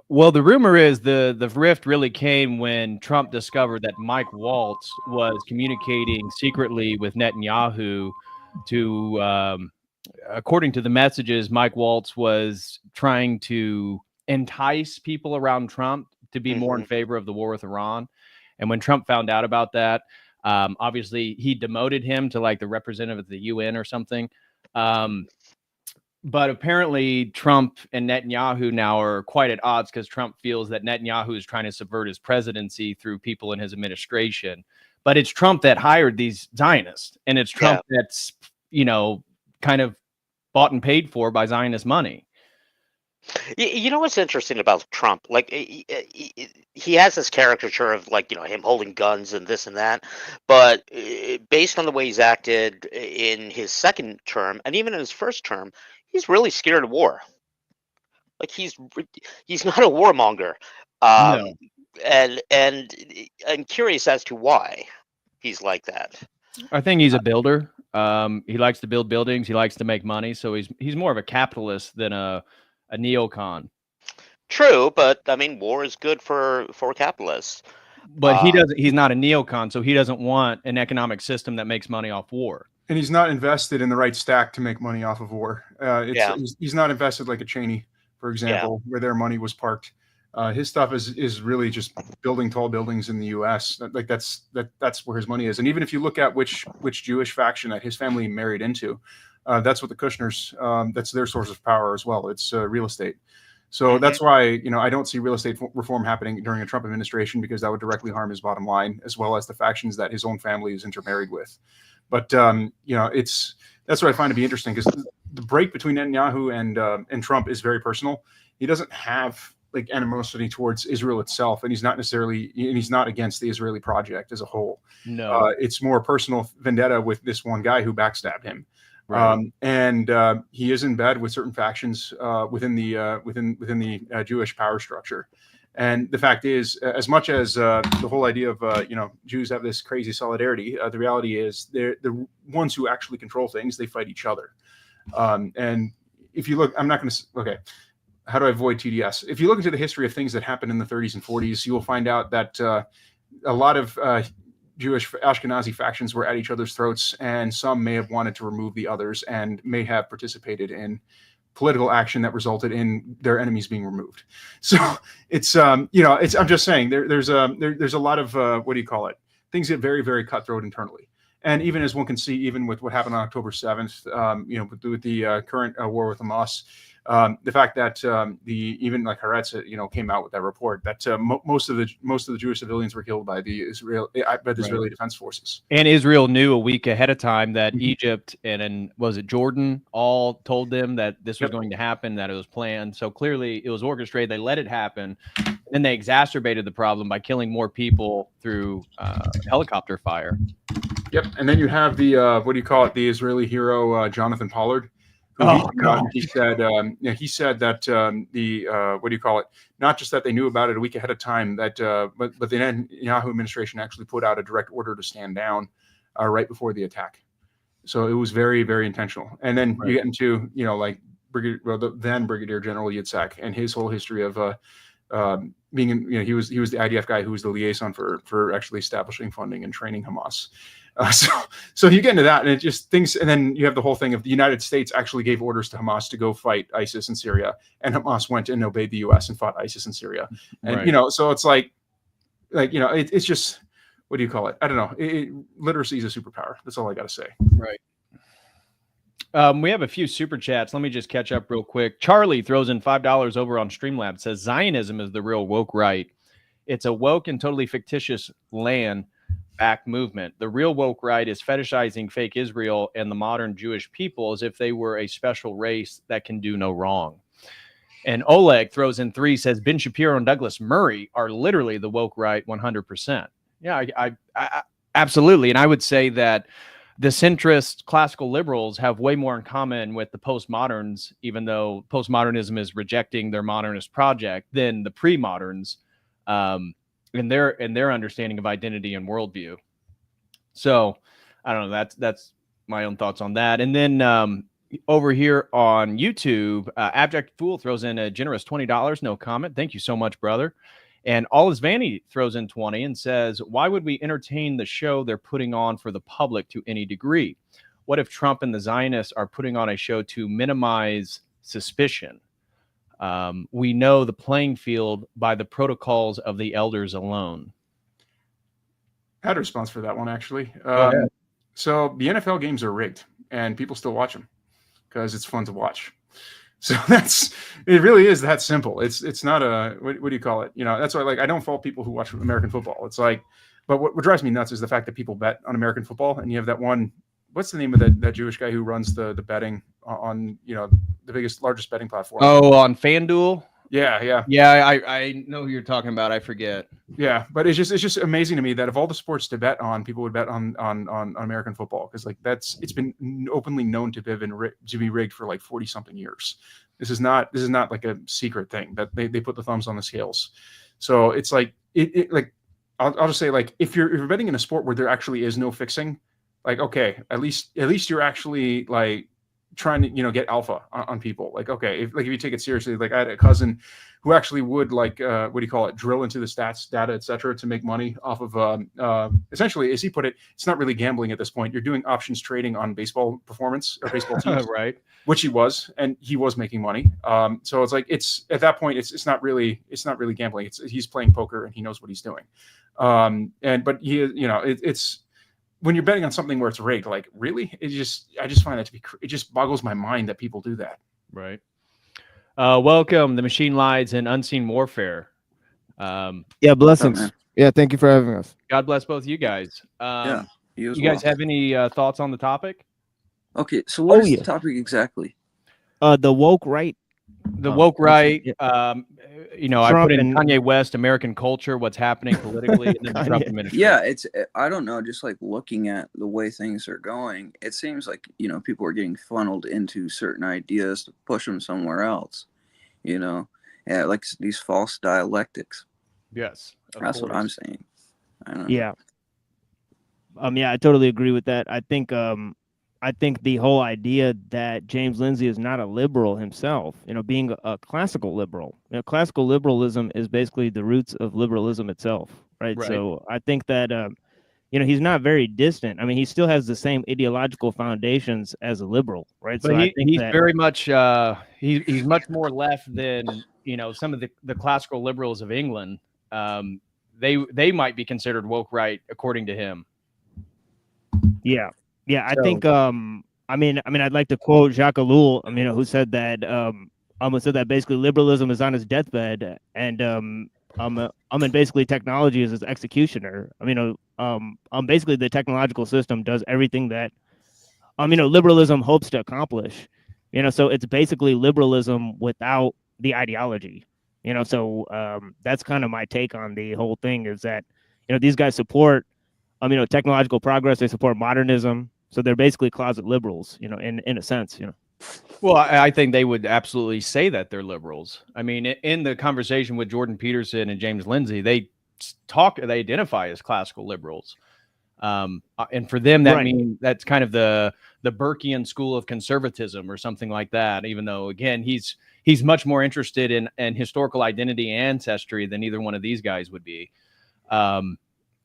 Well, the rumor is the rift really came when Trump discovered that Mike Waltz was communicating secretly with Netanyahu to, according to the messages, Mike Waltz was trying to entice people around Trump to be more in favor of the war with Iran. And when Trump found out about that, obviously he demoted him to like the representative of the UN or something. But apparently Trump and Netanyahu now are quite at odds because Trump feels that Netanyahu is trying to subvert his presidency through people in his administration. But it's Trump that hired these Zionists, and it's Trump that's, kind of bought and paid for by Zionist money. You know what's interesting about Trump? Like he has this caricature of him holding guns and this and that, but based on the way he's acted in his second term and even in his first term, he's really scared of war. Like he's not a warmonger, No. and I'm curious as to why he's like that. I think he's a builder. He likes to build buildings. He likes to make money. So he's more of a capitalist than a neocon. True, but I mean, war is good for capitalists. But he doesn't. He's not a neocon, so he doesn't want an economic system that makes money off war. And he's not invested in the right stack to make money off of war. Yeah. He's not invested like a Cheney, for example, where their money was parked. His stuff is really just building tall buildings in the U.S. Like that's where his money is. And even if you look at which Jewish faction that his family married into, that's what the Kushners. That's their source of power as well. It's real estate. So that's why I don't see real estate reform happening during a Trump administration, because that would directly harm his bottom line, as well as the factions that his own family is intermarried with. But that's what I find to be interesting, because the break between Netanyahu and Trump is very personal. He doesn't have like animosity towards Israel itself, and he's not against the Israeli project as a whole. No, it's more personal vendetta with this one guy who backstabbed him. right. And he is in bed with certain factions within the Jewish power structure. And the fact is, as much as the whole idea of Jews have this crazy solidarity, the reality is they're the ones who actually control things. They fight each other. And if you look, I'm not going to. Okay, how do I avoid TDS? If you look into the history of things that happened in the 30s and 40s, you will find out that a lot of Jewish Ashkenazi factions were at each other's throats, and some may have wanted to remove the others and may have participated in political action that resulted in their enemies being removed. So it's I'm just saying there's a lot of things get very, very cutthroat internally. And even as one can see, even with what happened on October 7th, with the current war with Hamas, the fact that even like Haaretz, came out with that report that most of the Jewish civilians were killed by the Israeli Defense Forces. And Israel knew a week ahead of time that Egypt and was it Jordan all told them that this was going to happen, that it was planned. So clearly it was orchestrated. They let it happen. And they exacerbated the problem by killing more people through helicopter fire. Yep. And then you have the the Israeli hero Jonathan Pollard. He said that not just that they knew about it a week ahead of time, that but the Netanyahu administration actually put out a direct order to stand down right before the attack. So it was very, very intentional. And then you get into the then Brigadier General Yitzhak and his whole history of being in, he was the IDF guy who was the liaison for actually establishing, funding, and training Hamas. So you get into that, and it just things, and then you have the whole thing of the United States actually gave orders to Hamas to go fight ISIS in Syria, and Hamas went and obeyed the U.S. and fought ISIS in Syria, and so it's it's just I don't know. Literacy is a superpower. That's all I got to say. Right. We have a few super chats. Let me just catch up real quick. Charlie throws in $5 over on Streamlabs. Says Zionism is the real woke right. It's a woke and totally fictitious land back movement. The real woke right is fetishizing fake Israel and the modern Jewish people as if they were a special race that can do no wrong. And Oleg throws in 3, says Ben Shapiro and Douglas Murray are literally the woke right 100%. Yeah, I absolutely. And I would say that the centrist classical liberals have way more in common with the postmoderns, even though postmodernism is rejecting their modernist project, than the pre-moderns in their understanding of identity and worldview. So I don't know. That's my own thoughts on that. And then over here on YouTube, Abject Fool throws in a generous $20. No comment. Thank you so much, brother. And All Is Vanity throws in 20 and says, why would we entertain the show they're putting on for the public to any degree? What if Trump and the Zionists are putting on a show to minimize suspicion? We know the playing field by the protocols of the elders alone. I had a response for that one, actually. So the NFL games are rigged, and people still watch them because it's fun to watch. So it really is that simple. It's not a, what do you call it? That's why I don't fault people who watch American football. It's like, but what drives me nuts is the fact that people bet on American football, and you have that one, what's the name of that Jewish guy who runs the betting on, the largest betting platform? Oh, on FanDuel? Yeah. I know who you're talking about. I forget. Yeah, but it's just amazing to me that of all the sports to bet on, people would bet on American football, because it's been openly known to be rigged for like 40 something years. This is not like a secret thing that they put the thumbs on the scales. So it's like I'll just say, like, if you're betting in a sport where there actually is no fixing, like, okay, at least you're actually like trying to, get alpha on people. Like, okay, if you take it seriously, like I had a cousin who actually would what do you call it, drill into the stats data, etc., to make money off of essentially, as he put it, it's not really gambling at this point. You're doing options trading on baseball performance or baseball teams, Right. which he was, and he was making money. So it's like, it's at that point, it's not really gambling. He's playing poker and he knows what he's doing. But he, it's when you're betting on something where it's rigged, like, really, I just find that it just boggles my mind that people do that. Right. Welcome, the Machine Lies and Unseen Warfare. Yeah, blessings. Yeah, thank you for having us. God bless both you guys. You guys have any thoughts on the topic? Okay, so what is the topic exactly? The woke right. The woke right. Yeah. I put in Kanye West, American culture, what's happening politically, and then the Trump administration. Yeah, I don't know, just like looking at the way things are going, it seems like, people are getting funneled into certain ideas to push them somewhere else, like these false dialectics. Yes. That's what I'm saying. I don't know. Yeah. Yeah, I totally agree with that. I think the whole idea that James Lindsay is not a liberal himself, being a classical liberal, classical liberalism is basically the roots of liberalism itself, right? So I think that, he's not very distant. I mean, he still has the same ideological foundations as a liberal, right? But so he's very much, he's much more left than, some of the classical liberals of England. They might be considered woke right, according to him. Yeah. Yeah, I think I'd like to quote Jacques Ellul, who said that basically liberalism is on his deathbed, and basically technology is his executioner. Basically the technological system does everything that liberalism hopes to accomplish. So it's basically liberalism without the ideology. So that's kind of my take on the whole thing, is that these guys support technological progress, they support modernism. So they're basically closet liberals, in a sense, Well, I think they would absolutely say that they're liberals. I mean, in the conversation with Jordan Peterson and James Lindsay, they identify as classical liberals. And for them, that means that's kind of the Burkean school of conservatism or something like that, even though, again, he's much more interested in historical identity and ancestry than either one of these guys would be.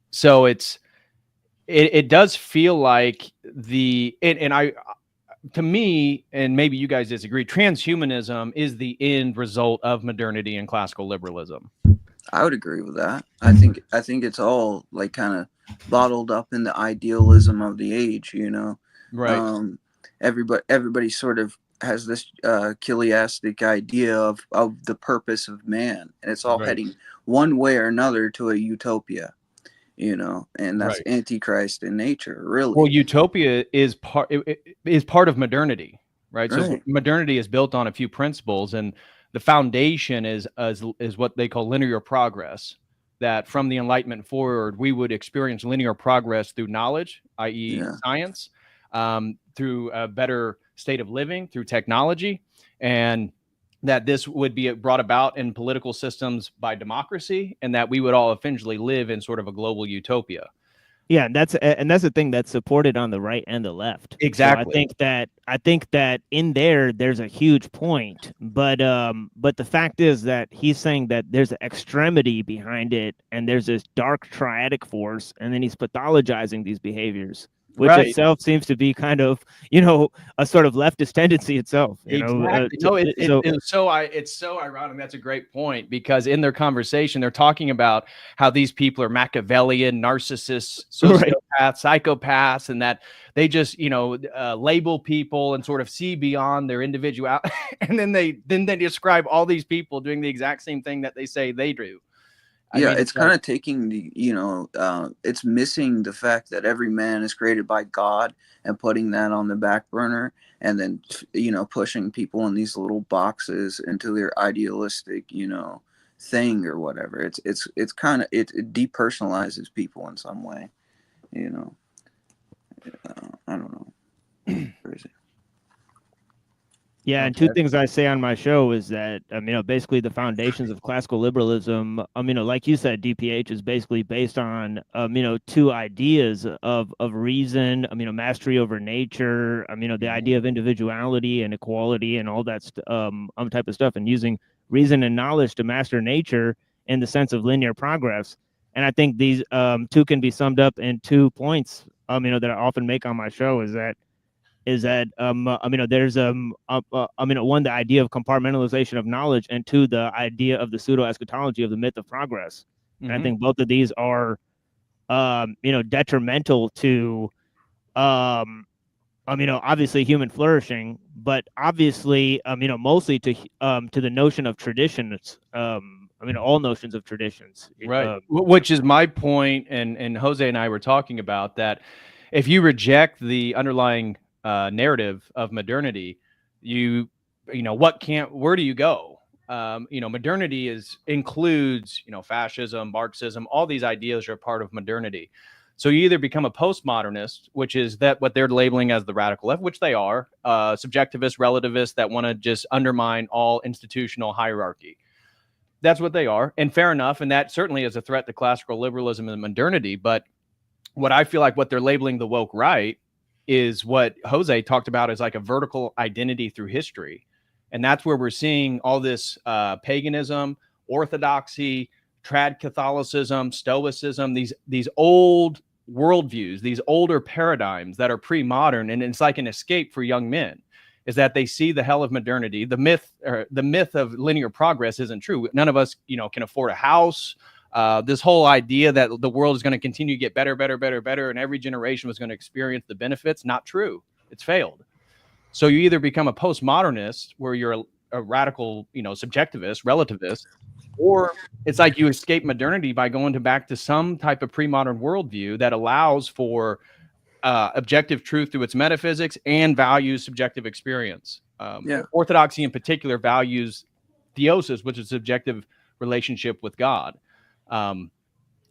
So it does feel like to me, and maybe you guys disagree, transhumanism is the end result of modernity and classical liberalism. I would agree with that. I think it's all like kind of bottled up in the idealism of the age, Right. Everybody sort of has this chiliastic idea of the purpose of man, and it's all heading one way or another to a utopia. And that's antichrist in nature, really. Well, utopia is part of modernity, right? So modernity is built on a few principles, and the foundation is what they call linear progress. That from the Enlightenment forward, we would experience linear progress through knowledge, i.e., science, through a better state of living, through technology, and that this would be brought about in political systems by democracy, and that we would all eventually live in sort of a global utopia. Yeah, and that's the thing that's supported on the right and the left. Exactly. So I think that in there's a huge point, but the fact is that he's saying that there's an extremity behind it, and there's this dark triadic force, and then he's pathologizing these behaviors, which itself seems to be kind of, a sort of leftist tendency itself. It's so ironic. That's a great point, because in their conversation, they're talking about how these people are Machiavellian, narcissists, sociopaths, psychopaths, and that they just, label people and sort of see beyond their individuality. And then they describe all these people doing the exact same thing that they say they do. It's kind of taking the, it's missing the fact that every man is created by God and putting that on the back burner, and then, pushing people in these little boxes into their idealistic, thing or whatever. It's kind of, it depersonalizes people in some way, I don't know. Crazy. Yeah, and Okay. two things I say on my show is that basically the foundations of classical liberalism, like you said, DPH is basically based on two ideas of reason, mastery over nature, the idea of individuality and equality and all that type of stuff, and using reason and knowledge to master nature in the sense of linear progress. And I think these two can be summed up in 2 points, that I often make on my show is that there's one, the idea of compartmentalization of knowledge, and two, the idea of the pseudo eschatology of the myth of progress. And I think both of these are detrimental to obviously human flourishing, but obviously mostly to the notion of traditions, all notions of traditions, Right. Which is my point, and Jose and I were talking about that. If you reject the underlying narrative of modernity, where do you go? Modernity includes fascism, Marxism, all these ideas are part of modernity. So you either become a postmodernist, which is what they're labeling as the radical left, which they are, subjectivist, relativist that want to just undermine all institutional hierarchy. That's what they are, and fair enough. And that certainly is a threat to classical liberalism and modernity. But what I feel like what they're labeling the woke right is what Jose talked about as like a vertical identity through history. And that's where we're seeing all this paganism, orthodoxy, trad Catholicism, Stoicism, these old worldviews, these older paradigms that are pre-modern. And it's like an escape for young men, is that they see the hell of modernity. The myth of linear progress isn't true. None of us, can afford a house. This whole idea that the world is going to continue to get better, and every generation was going to experience the benefits, not true. It's failed. So you either become a postmodernist, where you're a radical, subjectivist, relativist, or it's like you escape modernity by going back to some type of pre-modern worldview that allows for objective truth through its metaphysics and values subjective experience. Orthodoxy in particular values theosis, which is subjective relationship with God.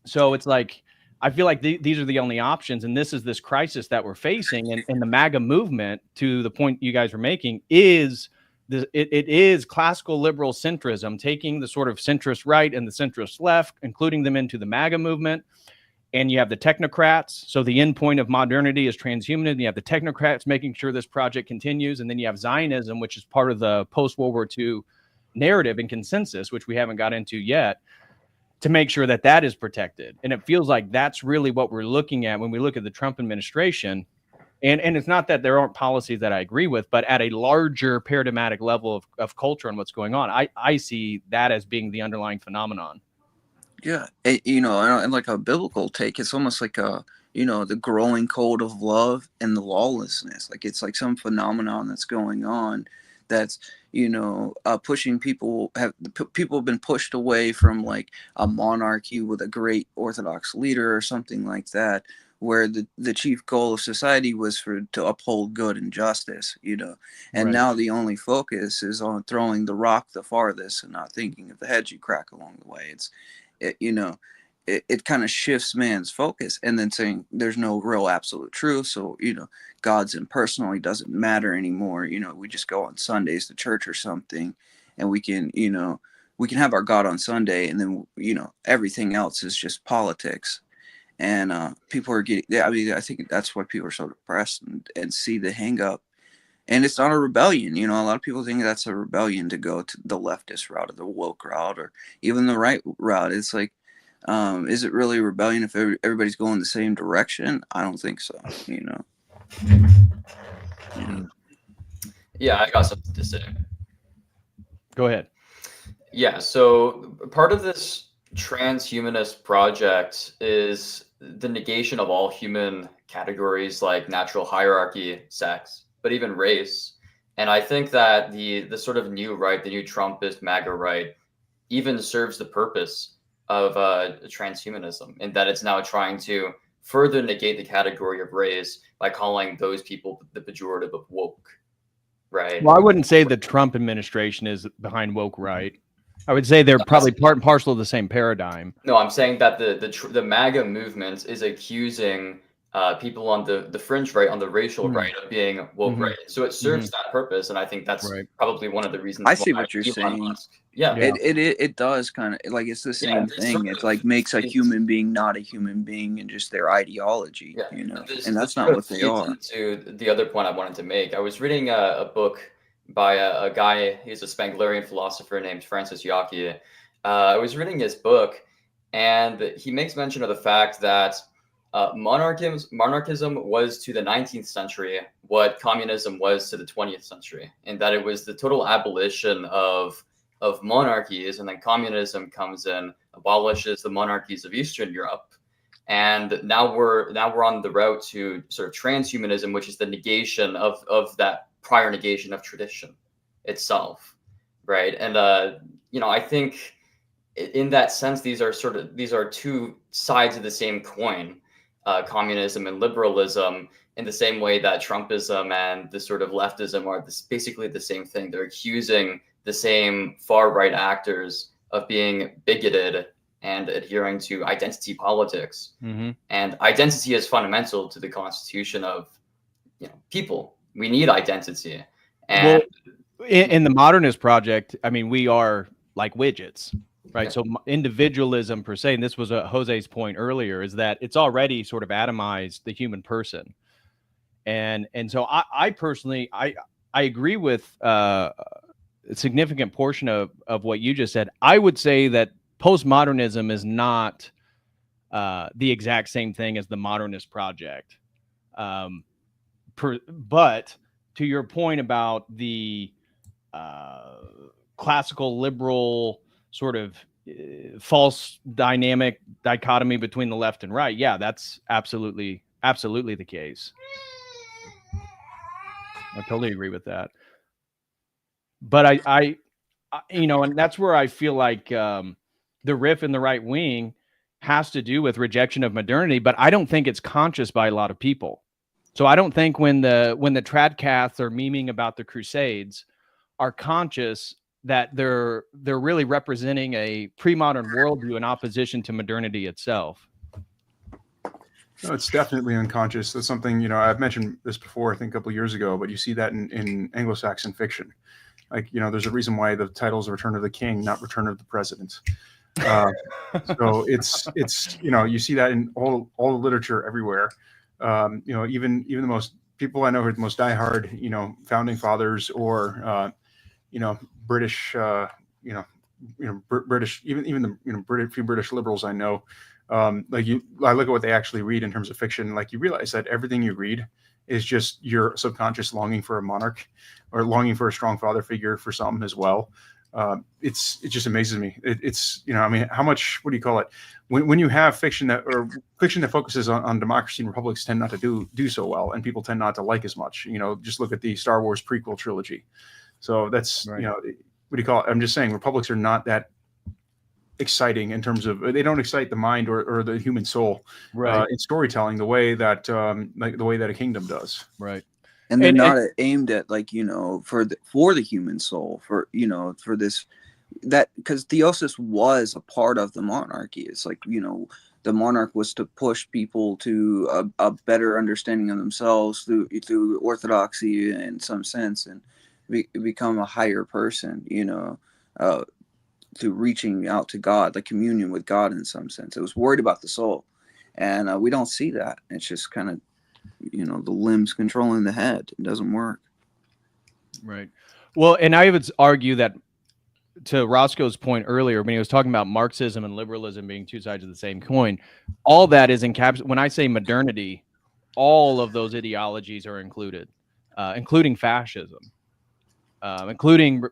So it's like, I feel like these are the only options. And this crisis that we're facing, and the MAGA movement, to the point you guys were making, is it is classical liberal centrism, taking the sort of centrist right and the centrist left, including them into the MAGA movement. And you have the technocrats. So the end point of modernity is transhumanism. You have the technocrats making sure this project continues. And then you have Zionism, which is part of the post-World War II narrative and consensus, which we haven't got into yet, to make sure that is protected. And it feels like that's really what we're looking at when we look at the Trump administration. And it's not that there aren't policies that I agree with, but at a larger paradigmatic level of culture and what's going on, I see that as being the underlying phenomenon. Yeah, and like a biblical take, it's almost like the growing code of love and the lawlessness. Like it's like some phenomenon that's going on that's, pushing people have been pushed away from like a monarchy with a great Orthodox leader or something like that, where the chief goal of society was to uphold good and justice, and right. Now the only focus is on throwing the rock the farthest and not thinking of the hedge you crack along the way. It kind of shifts man's focus, and then saying there's no real absolute truth. So, God's impersonal. He doesn't matter anymore. We just go on Sundays to church or something, and we can have our God on Sunday, and then, everything else is just politics. And people are getting, I think that's why people are so depressed and see the hang up. And it's not a rebellion. A lot of people think that's a rebellion to go to the leftist route or the woke route or even the right route. It's like, is it really a rebellion if everybody's going the same direction? I don't think so, Yeah, I got something to say. Go ahead. Yeah, so part of this transhumanist project is the negation of all human categories like natural hierarchy, sex, but even race. And I think that the sort of new right, the new Trumpist MAGA right, even serves the purpose of transhumanism, in that it's now trying to further negate the category of race by calling those people the pejorative of woke, right? Well, I wouldn't say the Trump administration is behind woke right. I would say they're probably part and parcel of the same paradigm. No, I'm saying that the MAGA movement is accusing people on the fringe right, on the racial Mm. right of being woke Mhm. right. So it serves that purpose, and I think that's Right. probably one of the reasons I why see what you're Elon saying. Musk. Yeah. Yeah. It does kind of like it's the same this thing. sort It's of- like makes a it's- human being not a human being and just their ideology, Yeah, you know. this And that's sort not of what they feeds are. into the other point I wanted to make. I was reading a book by a guy. He's a Spenglerian philosopher named Francis Yockey. I was reading his book, and he makes mention of the fact that monarchism was to the 19th century what communism was to the 20th century, and that it was the total abolition of monarchies, and then communism comes in, abolishes the monarchies of Eastern Europe. And now we're on the route to sort of transhumanism, which is the negation of that prior negation of tradition itself, right? And I think in that sense, these are two sides of the same coin, communism and liberalism, in the same way that Trumpism and the sort of leftism are basically the same thing. They're accusing the same far right actors of being bigoted and adhering to identity politics. Mhm. And identity is fundamental to the constitution of people. We need identity. And In the modernist project, I mean, we are like widgets, right? Yeah. So individualism per se, and this was Jose's point earlier, is that it's already sort of atomized the human person. And so I personally, I agree with a significant portion of what you just said. I would say that postmodernism is not the exact same thing as the modernist project. But to your point about the classical liberal sort of false dynamic dichotomy between the left and right, yeah, that's absolutely the case. I totally agree with that. But I and that's where I feel like the riff in the right wing has to do with rejection of modernity, but I don't think it's conscious by a lot of people. So I don't think when the tradcasts are memeing about the Crusades are conscious that they're really representing a pre-modern worldview in opposition to modernity itself. No, it's definitely unconscious. That's something, I've mentioned this before, I think a couple of years ago, but you see that in Anglo-Saxon fiction. Like, there's a reason why the title is Return of the King, not Return of the President. So it's you see that in all the literature everywhere. Even the most people I know who are the most diehard, founding fathers or British, British, even the few British liberals I know. I look at what they actually read in terms of fiction. Like, you realize that everything you read is just your subconscious longing for a monarch or longing for a strong father figure for something as well. It just amazes me. It's how much, what do you call it? When you have fiction that focuses on democracy, and republics tend not to do so well, and people tend not to like as much. Just look at the Star Wars prequel trilogy. So that's right. What do you call it? I'm just saying republics are not that exciting in terms of, they don't excite the mind or the human soul in storytelling the way that a kingdom does. Right. And they're not aimed at for the human soul, for this, that, because theosis was a part of the monarchy. It's like, the monarch was to push people to a better understanding of themselves through orthodoxy in some sense, and become a higher person, through reaching out to God, like communion with God in some sense. It was worried about the soul. And we don't see that. It's just kind of, the limbs controlling the head. It doesn't work. Right. Well, and I would argue that, to Roscoe's point earlier, when he was talking about Marxism and liberalism being two sides of the same coin, all that is encapsulated. When I say modernity, all of those ideologies are included, including fascism, including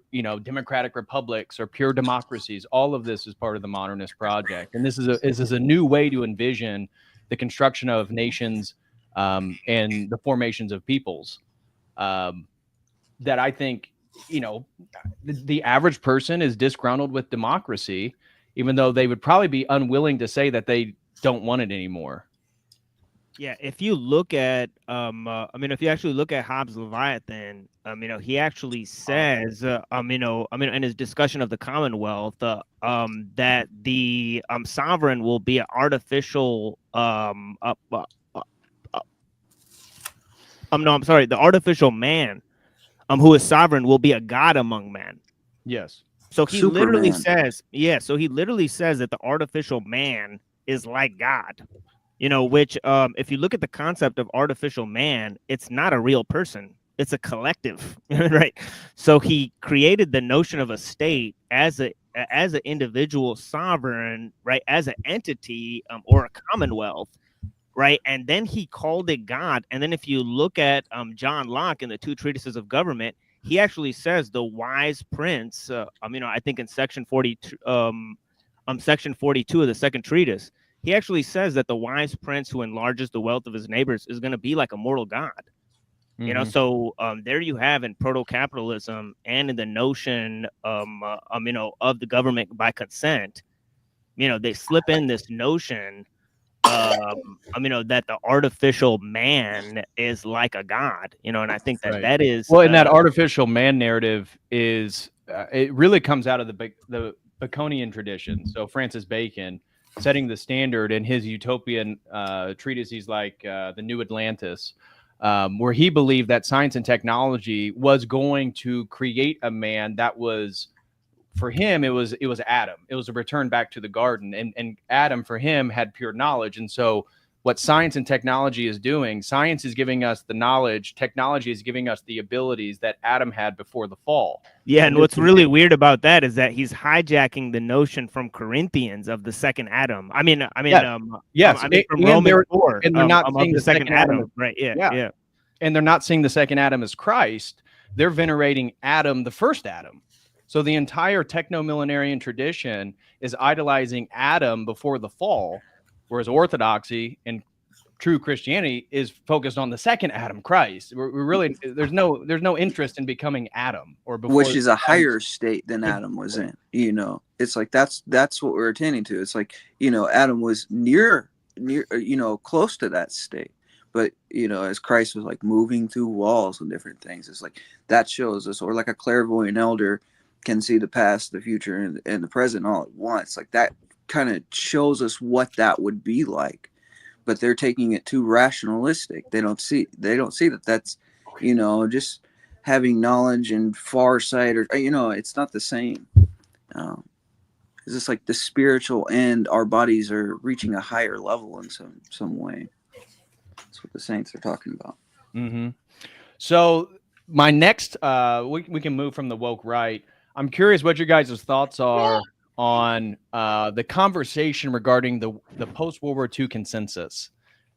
democratic republics or pure democracies. All of this is part of the modernist project, and this is a new way to envision the construction of nations and the formations of peoples. That I think the average person is disgruntled with democracy, even though they would probably be unwilling to say that they don't want it anymore. Yeah, if you look at, if you actually look at Hobbes' Leviathan, he actually says, in his discussion of the Commonwealth, that the sovereign will be an artificial No, I'm sorry. The artificial man, who is sovereign, will be a god among men. Yes. So he literally Superman. says, So he literally says that the artificial man is like God. Which if you look at the concept of artificial man, it's not a real person. It's a collective, right? So he created the notion of a state as an individual sovereign, right, as an entity or a commonwealth, right? And then he called it God. And then if you look at John Locke in the Two Treatises of Government, he actually says the wise prince. I think in section 42, section 42 of the second treatise, he actually says that the wise prince who enlarges the wealth of his neighbors is going to be like a mortal god. So there you have in proto-capitalism and in the notion of the government by consent, they slip in this notion that the artificial man is like a god, and I think that Right. that is Well, and that artificial man narrative is it really comes out of the Baconian tradition. So Francis Bacon setting the standard in his utopian treatises like the New Atlantis, where he believed that science and technology was going to create a man that was, for him, it was Adam. It was a return back to the garden, and Adam for him had pure knowledge. And so what science and technology is doing, science is giving us the knowledge, technology is giving us the abilities that Adam had before the fall. Yeah, and what's really weird about that is that he's hijacking the notion from Corinthians of the second Adam. Yes. From Romans 4, and they're not seeing the second Adam, right? Yeah. And they're not seeing the second Adam as Christ. They're venerating Adam, the first Adam. So the entire techno-millenarian tradition is idolizing Adam before the fall, whereas orthodoxy and true Christianity is focused on the second Adam, Christ. We're really there's no interest in becoming Adam or before, which is a higher state than Adam was in. It's like that's what we're attaining to. It's like Adam was near close to that state, but as Christ was like moving through walls and different things, it's like that shows us, or like a clairvoyant elder can see the past, the future, and the present all at once. Like that kind of shows us what that would be like. But they're taking it too rationalistic. They don't see that that's just having knowledge and farsight, or it's not the same. It's just like the spiritual end. Our bodies are reaching a higher level in some way. That's what the saints are talking about. Mm-hmm. So my next, we can move from the woke right. I'm curious what your guys' thoughts are on the conversation regarding the post-World War II consensus.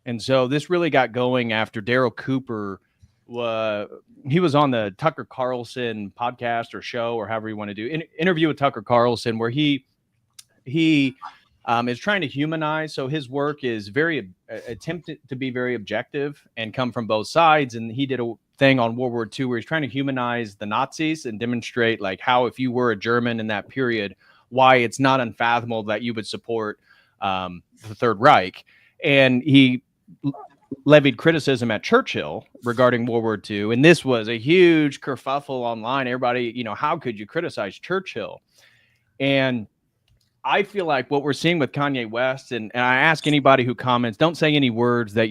And so this really got going after Daryl Cooper, he was on the Tucker Carlson podcast or show, or however you want to do, interview with Tucker Carlson, where he is trying to humanize. So his work is very attempted to be very objective and come from both sides. And he did a thing on World War II where he's trying to humanize the Nazis and demonstrate like how, if you were a German in that period, why it's not unfathomable that you would support the Third Reich. And he levied criticism at Churchill regarding World War II. And this was a huge kerfuffle online. Everybody, how could you criticize Churchill? And I feel like what we're seeing with Kanye West, and I ask anybody who comments, don't say any words that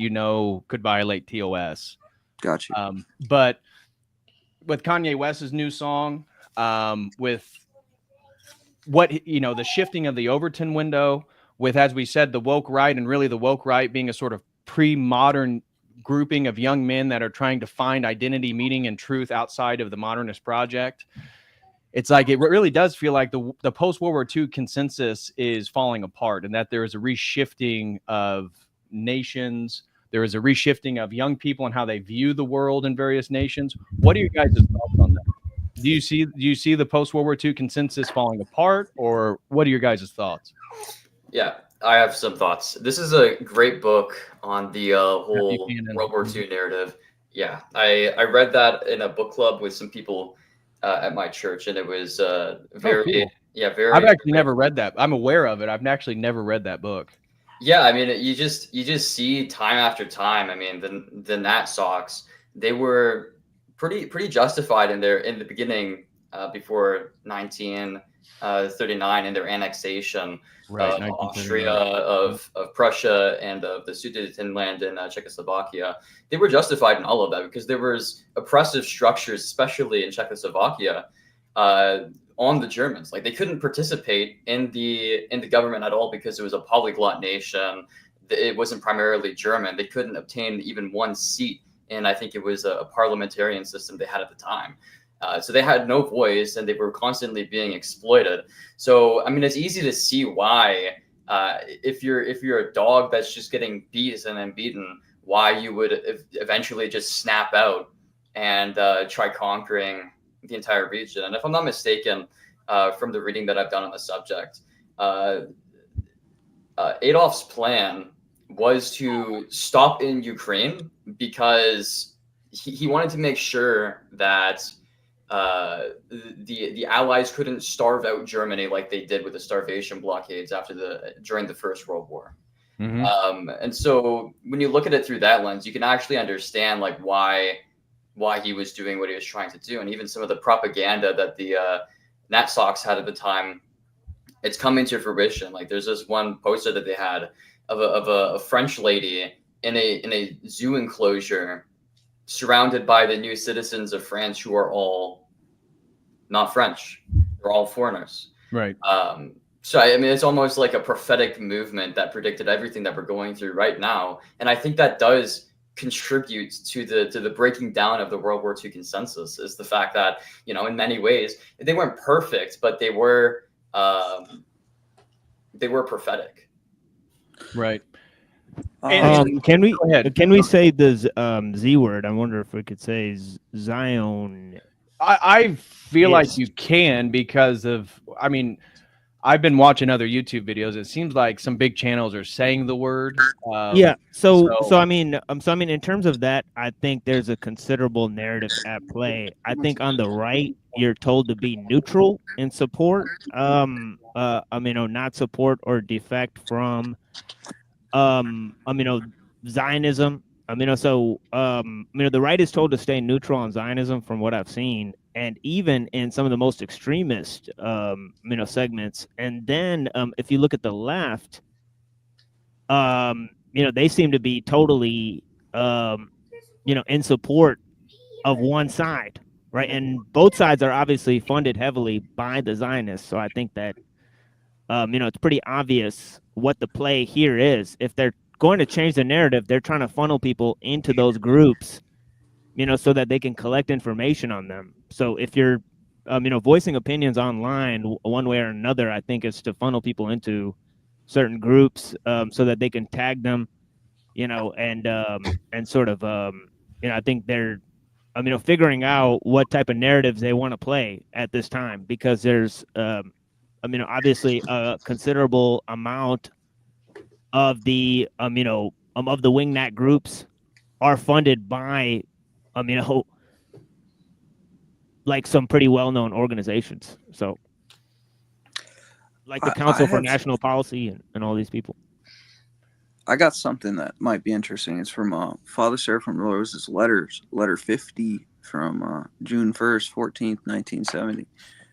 could violate TOS. Gotcha. But with Kanye West's new song, with what, the shifting of the Overton window, with, as we said, the woke right, and really the woke right being a sort of pre-modern grouping of young men that are trying to find identity, meaning, and truth outside of the modernist project. It's like, it really does feel like the post-World War II consensus is falling apart, and that there is a reshifting of nations. There is a reshifting of young people and how they view the world in various nations. What are your guys' thoughts on that? Do you see the post-World War II consensus falling apart, or what are your guys' thoughts? Yeah, I have some thoughts. This is a great book on the whole World War II narrative. Yeah, I read that in a book club with some people at my church, and it was very. I've actually never read that. I'm aware of it. I've actually never read that book. Yeah, I mean, you just see time after time. I mean, the Nat Sox, they were pretty justified in the beginning before 1939 and their annexation Right, of 1939. Austria, of Prussia, and of the Sudetenland in Czechoslovakia. They were justified in all of that because there was oppressive structures, especially in Czechoslovakia, on the Germans. Like they couldn't participate in the government at all because it was a polyglot nation. It wasn't primarily German. They couldn't obtain even one seat, and I think it was a parliamentarian system they had at the time. So they had no voice, and they were constantly being exploited. So I mean, it's easy to see why, if you're a dog that's just getting beat and then beaten, why you would eventually just snap out and try conquering the entire region. And if I'm not mistaken, from the reading that I've done on the subject, Adolf's plan was to stop in Ukraine because he wanted to make sure that the Allies couldn't starve out Germany like they did with the starvation blockades during the First World War. And so when you look at it through that lens, you can actually understand like why he was doing what he was trying to do, and even some of the propaganda that the NatSocs had at the time. It's coming to fruition. Like there's this one poster that they had of a French lady in a zoo enclosure, surrounded by the new citizens of France who are all not French. They're all foreigners. Right. So I mean, it's almost like a prophetic movement that predicted everything that we're going through right now, and I think that does contribute to the breaking down of the World War II consensus. Is the fact that, you know, in many ways they weren't perfect, but they were prophetic. Right. Can we say the Z word? I wonder if we could say Zion. I feel like you can because of, I mean, I've been watching other YouTube videos. It seems like some big channels are saying the word. Yeah. So I mean, in terms of that, I think there's a considerable narrative at play. I think on the right, you're told to be neutral in support. Not support or defect from, Zionism. The right is told to stay neutral on Zionism from what I've seen, and even in some of the most extremist, segments. And then, if you look at the left, they seem to be totally, in support of one side, right? And both sides are obviously funded heavily by the Zionists. So I think that, it's pretty obvious what the play here is. If they're going to change the narrative, they're trying to funnel people into those groups, so that they can collect information on them. So if you're, voicing opinions online one way or another, I think is to funnel people into certain groups, so that they can tag them, and sort of, I think they're, figuring out what type of narratives they want to play at this time, because there's, obviously a considerable amount of the, of the wingnut groups are funded by, like some pretty well-known organizations. So like the Council for National Policy and all these people. I got something that might be interesting. It's from Father Seraphim Rose's letters, letter 50 from June 1st, 14th, 1970.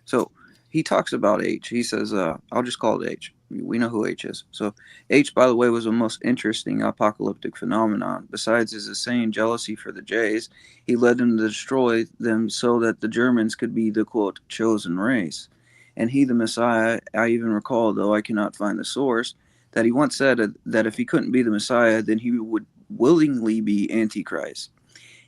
So he talks about H. He says, I'll just call it H. We know who H is. So H, by the way, was a most interesting apocalyptic phenomenon. Besides his insane jealousy for the Jays, he led them to destroy them so that the Germans could be the, quote, chosen race. And he, the Messiah, I even recall, though I cannot find the source, that he once said that if he couldn't be the Messiah, then he would willingly be Antichrist.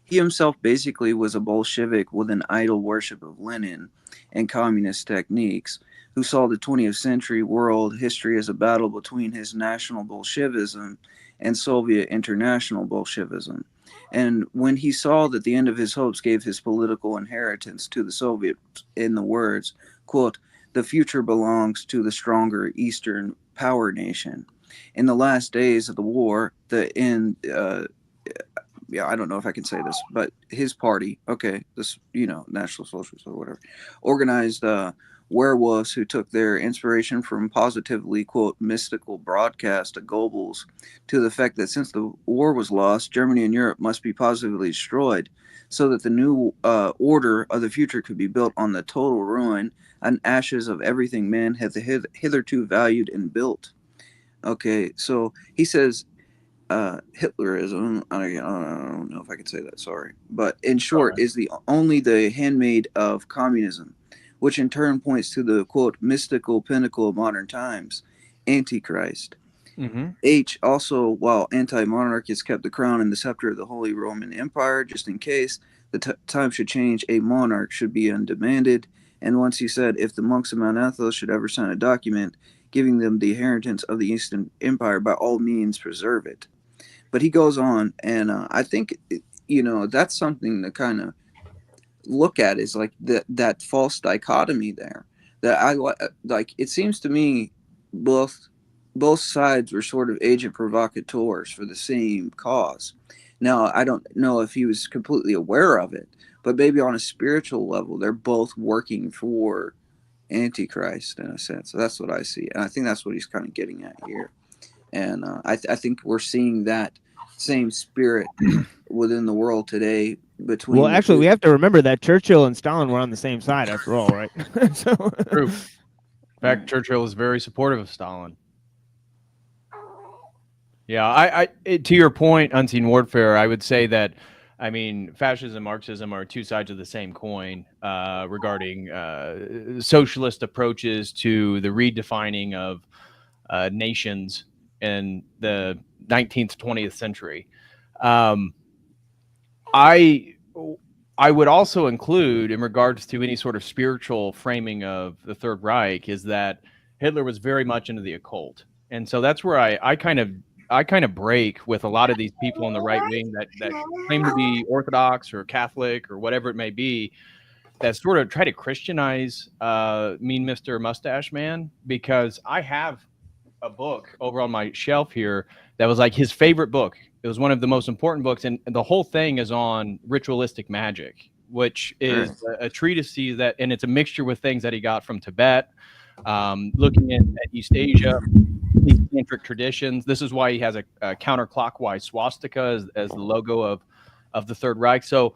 He himself basically was a Bolshevik with an idol worship of Lenin and communist techniques, who saw the 20th century world history as a battle between his national Bolshevism and Soviet international Bolshevism. And when he saw that the end of his hopes gave his political inheritance to the Soviets in the words, quote, the future belongs to the stronger Eastern power nation. In the last days of the war, I don't know if I can say this, but his party, National Socialists or whatever, organized werewolves who took their inspiration from positively, quote, mystical broadcast of Goebbels to the effect that since the war was lost, Germany and Europe must be positively destroyed so that the new order of the future could be built on the total ruin and ashes of everything man hath hitherto valued and built. Okay, so he says Hitlerism, I don't know if I could say that, sorry, but in short, is only the handmaid of communism, which in turn points to the, quote, mystical pinnacle of modern times, Antichrist. Mm-hmm. H, also, while anti-monarchists kept the crown and the scepter of the Holy Roman Empire, just in case the time should change, a monarch should be undemanded. And once he said, if the monks of Mount Athos should ever sign a document giving them the inheritance of the Eastern Empire, by all means preserve it. But he goes on, and I think, that's something to kind of look at, is like that false dichotomy there. That I like. It seems to me both sides were sort of agent provocateurs for the same cause. Now, I don't know if he was completely aware of it, but maybe on a spiritual level, they're both working for Antichrist in a sense. So that's what I see, and I think that's what he's kind of getting at here. And I think we're seeing that same spirit within the world today. Between we have to remember that Churchill and Stalin were on the same side after all, right? So, true. In fact, Churchill was very supportive of Stalin. Yeah, to your point, unseen warfare, I would say that, I mean, fascism and Marxism are two sides of the same coin regarding socialist approaches to the redefining of nations in the 19th, 20th century. I would also include, in regards to any sort of spiritual framing of the Third Reich, is that Hitler was very much into the occult. And so that's where I kind of break with a lot of these people on the right wing that claim to be Orthodox or Catholic or whatever it may be, that sort of try to Christianize Mean Mr. Mustache Man, because I have a book over on my shelf here that was like his favorite book. It was one of the most important books, and the whole thing is on ritualistic magic, which is a treatise that, and it's a mixture with things that he got from Tibet, looking at East Asia, these tantric traditions. This is why he has a counterclockwise swastika as the logo of the Third Reich. So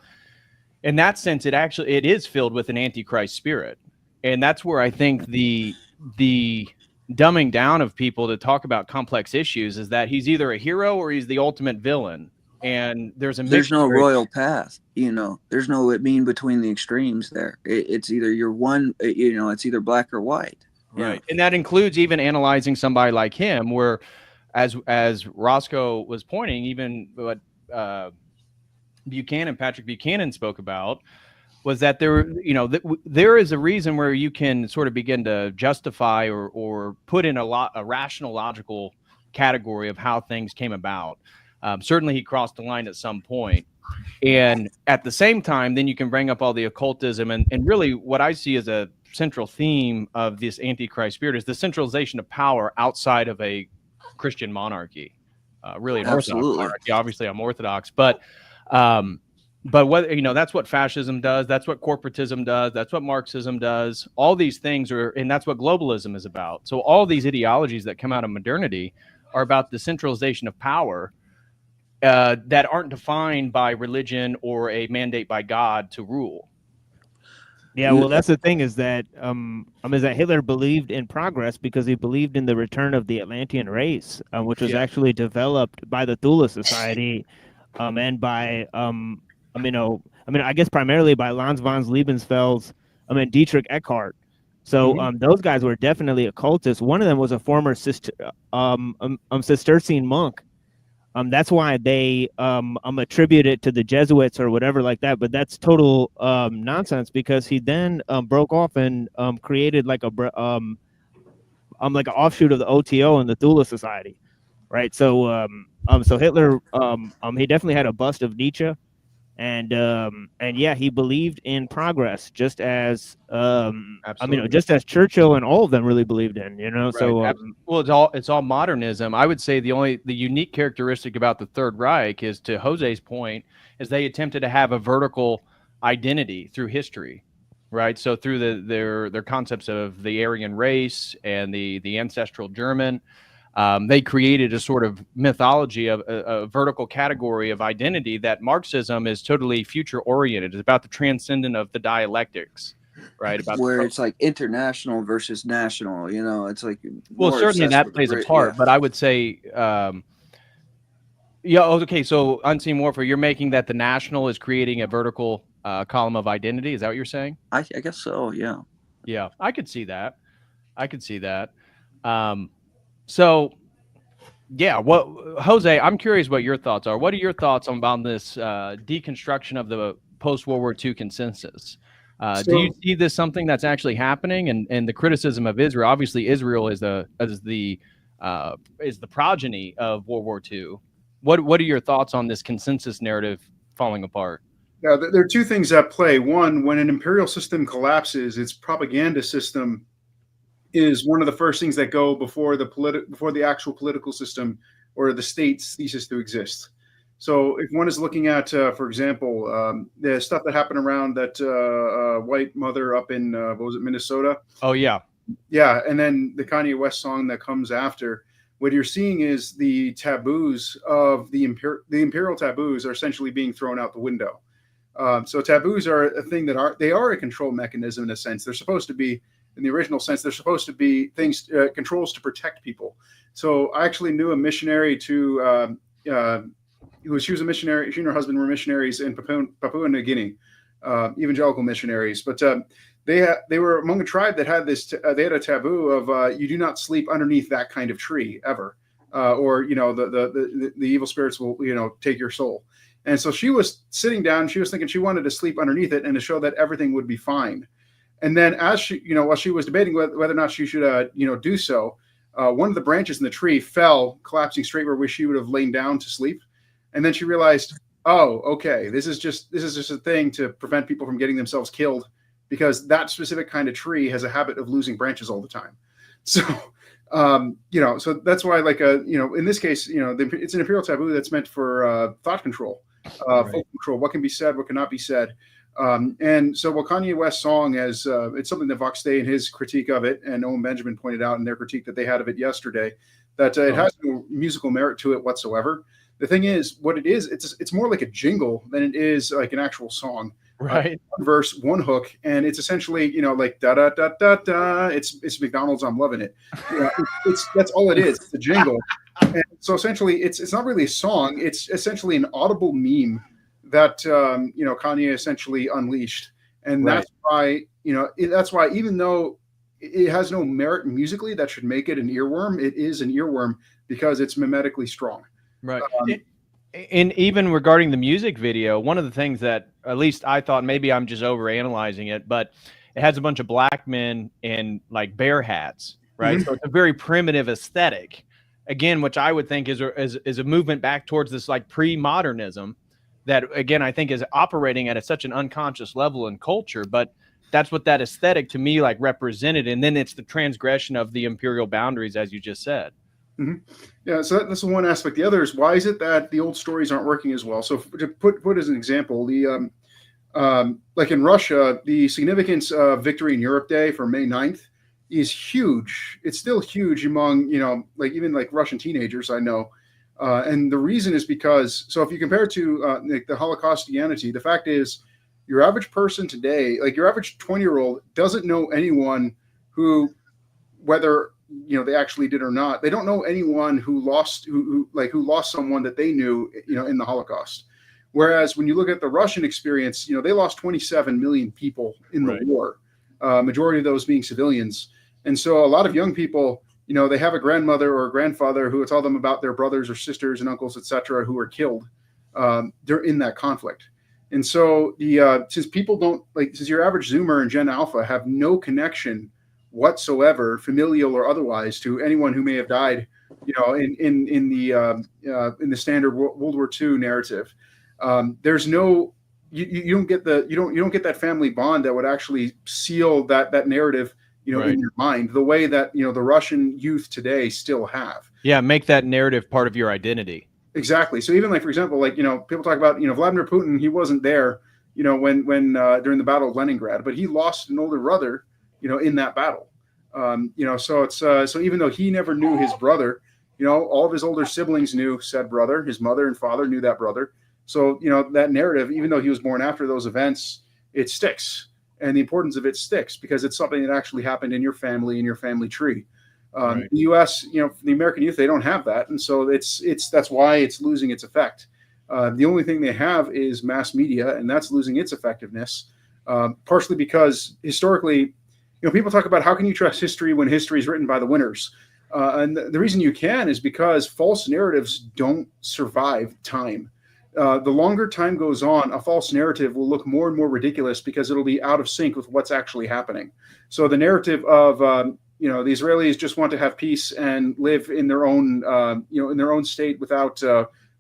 in that sense, it is filled with an Antichrist spirit. And that's where I think the dumbing down of people to talk about complex issues is that he's either a hero or he's the ultimate villain. And there's no royal path, there's no mean between the extremes there. It's either you're one, it's either black or white. Right. And that includes even analyzing somebody like him, where as Roscoe was pointing, even what Patrick Buchanan spoke about, was that there is a reason where you can sort of begin to justify or put in a rational, logical category of how things came about. Certainly he crossed the line at some point. And at the same time, then you can bring up all the occultism. And really what I see as a central theme of this Antichrist spirit is the centralization of power outside of a Christian monarchy. Really an Orthodox monarchy. Obviously I'm Orthodox, but what, that's what fascism does. That's what corporatism does. That's what Marxism does. All these things and that's what globalism is about. So all these ideologies that come out of modernity are about the centralization of power that aren't defined by religion or a mandate by God to rule. Yeah, well, that's the thing, is that that Hitler believed in progress because he believed in the return of the Atlantean race, which was actually developed by the Thule Society, and by I guess primarily by Lanz von Liebensfels, Dietrich Eckhart. So those guys were definitely occultists. One of them was a former Cistercian monk. That's why they attribute it to the Jesuits or whatever like that. But that's total nonsense, because he then broke off and created like an offshoot of the OTO and the Thule Society, right? So so Hitler he definitely had a bust of Nietzsche. And yeah, he believed in progress, just as just as Churchill and all of them really believed in, Right. So well, it's all modernism. I would say the unique characteristic about the Third Reich is, to Jose's point, is they attempted to have a vertical identity through history, right? So through their concepts of the Aryan race and the ancestral German. They created a sort of mythology of a vertical category of identity that Marxism is totally future oriented. It's about the transcendent of the dialectics. right? About where it's like international versus national. You know, it's like well, more certainly obsessed that with the plays a Brit- part, yeah. but I would say, yeah, okay. So Unseen Warfare, you're making that the national is creating a vertical column of identity. Is that what you're saying? I guess so. Yeah. Yeah, I could see that. I could see that. So yeah, what Jose, I'm curious what your thoughts are. What are your thoughts about this deconstruction of the post-World War II consensus? Do you see this something that's actually happening? And the criticism of Israel, obviously, Israel is the progeny of World War II. What are your thoughts on this consensus narrative falling apart? Yeah, there are two things at play. One, when an imperial system collapses, its propaganda system is one of the first things that go before the actual political system or the state's ceases to exist. So if one is looking at, for example, the stuff that happened around that white mother up in what was it, Minnesota? Oh yeah, yeah, and then the Kanye West song that comes after. What you're seeing is the taboos of the imperial taboos are essentially being thrown out the window. So taboos are a thing that are a control mechanism in a sense. They're supposed to be, in the original sense, they're supposed to be things, controls to protect people. So I actually knew a missionary she was a missionary. She and her husband were missionaries in Papua New Guinea, evangelical missionaries. But they were among a tribe that had this. They had a taboo of you do not sleep underneath that kind of tree ever, or the evil spirits will take your soul. And so she was sitting down. She was thinking she wanted to sleep underneath it and to show that everything would be fine. And then as she, while she was debating whether or not she should, do so, one of the branches in the tree fell, collapsing straight where she would have lain down to sleep. And then she realized, oh, okay, this is just a thing to prevent people from getting themselves killed, because that specific kind of tree has a habit of losing branches all the time. So, so that's why, like, in this case, it's an imperial taboo that's meant for thought control, right. folk control, what can be said, what cannot be said. And so what Kanye West song as it's something that Vox Day in his critique of it, and Owen Benjamin pointed out in their critique that they had of it yesterday, that it has no musical merit to it whatsoever. The thing is, what it is, it's more like a jingle than it is like an actual song. Right. One verse, one hook, and it's essentially, like da da da da da. It's McDonald's. I'm loving it. That's all it is. It's a jingle. And so essentially, it's not really a song. It's essentially an audible meme that Kanye essentially unleashed, and Right. that's why even though it has no merit musically that should make it an earworm, it is an earworm because it's mimetically strong. Right. And even regarding the music video, one of the things that at least I thought, maybe I'm just overanalyzing it, but it has a bunch of black men in like bear hats, right? Mm-hmm. So it's a very primitive aesthetic, again, which I would think is a movement back towards this like pre-modernism that, again, I think is operating at such an unconscious level in culture. But that's what that aesthetic to me like represented. And then it's the transgression of the imperial boundaries, as you just said. Mm-hmm. Yeah, so that's one aspect. The other is, why is it that the old stories aren't working as well? So to put as an example, the like in Russia, the significance of Victory in Europe Day for May 9th is huge. It's still huge among, like even like Russian teenagers I know. And the reason is because, so if you compare it to like the Holocaustianity, the fact is your average person today, like your average 20-year-old doesn't know anyone who, whether they actually did or not, they don't know anyone who lost someone that they knew, in the Holocaust. Whereas when you look at the Russian experience, they lost 27 million people in the war, majority of those being civilians. And so a lot of young people, they have a grandmother or a grandfather who will tell them about their brothers or sisters and uncles, etc., who were killed in that conflict. And so since people don't since your average Zoomer and Gen Alpha have no connection whatsoever, familial or otherwise, to anyone who may have died, in the standard World War II narrative, there's no, you don't get that family bond that would actually seal that narrative, in your mind, the way that the Russian youth today still have. Yeah, make that narrative part of your identity. Exactly. So even for example, people talk about Vladimir Putin. He wasn't there, when during the Battle of Leningrad, but he lost an older brother, in that battle. So it's so even though he never knew his brother, all of his older siblings knew said brother. His mother and father knew that brother. So that narrative, even though he was born after those events, it sticks. and the importance of it sticks because it's something that actually happened in your family, in your family tree. Right. The U.S., the American youth, they don't have that, and so that's why it's losing its effect. The only thing they have is mass media, and that's losing its effectiveness, partially because historically, people talk about how can you trust history when history is written by the winners, and the reason you can is because false narratives don't survive time. The longer time goes on, a false narrative will look more and more ridiculous because it'll be out of sync with what's actually happening. So the narrative of the Israelis just want to have peace and live in their own in their own state without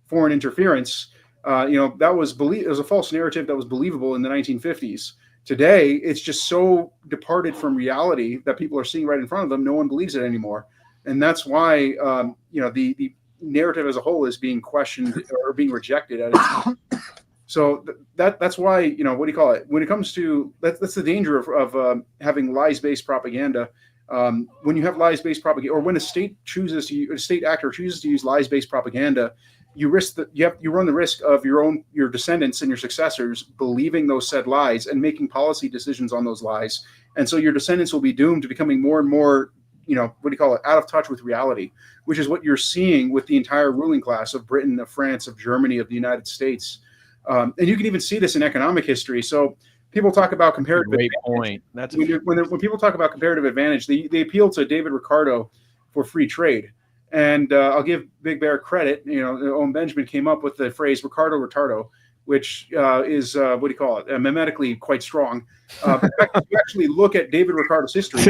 foreign interference. That was it was a false narrative that was believable in the 1950s. Today, it's just so departed from reality that people are seeing right in front of them. No one believes it anymore, and that's why the narrative as a whole is being questioned or being rejected at its so that's why what do you call it when it comes to that's the danger of having lies-based propaganda. When you have lies-based propaganda, or when a state actor chooses to use lies-based propaganda, you run the risk of your descendants and your successors believing those said lies and making policy decisions on those lies, and so your descendants will be doomed to becoming more and more out of touch with reality, which is what you're seeing with the entire ruling class of Britain, of France, of Germany, of the United States. And you can even see this in economic history. So people talk about comparative Great advantage. point. That's When people talk about comparative advantage, they appeal to David Ricardo for free trade. And I'll give Big Bear credit. Owen Benjamin came up with the phrase Ricardo Retardo, which is mimetically quite strong. In fact, if you actually look at David Ricardo's history,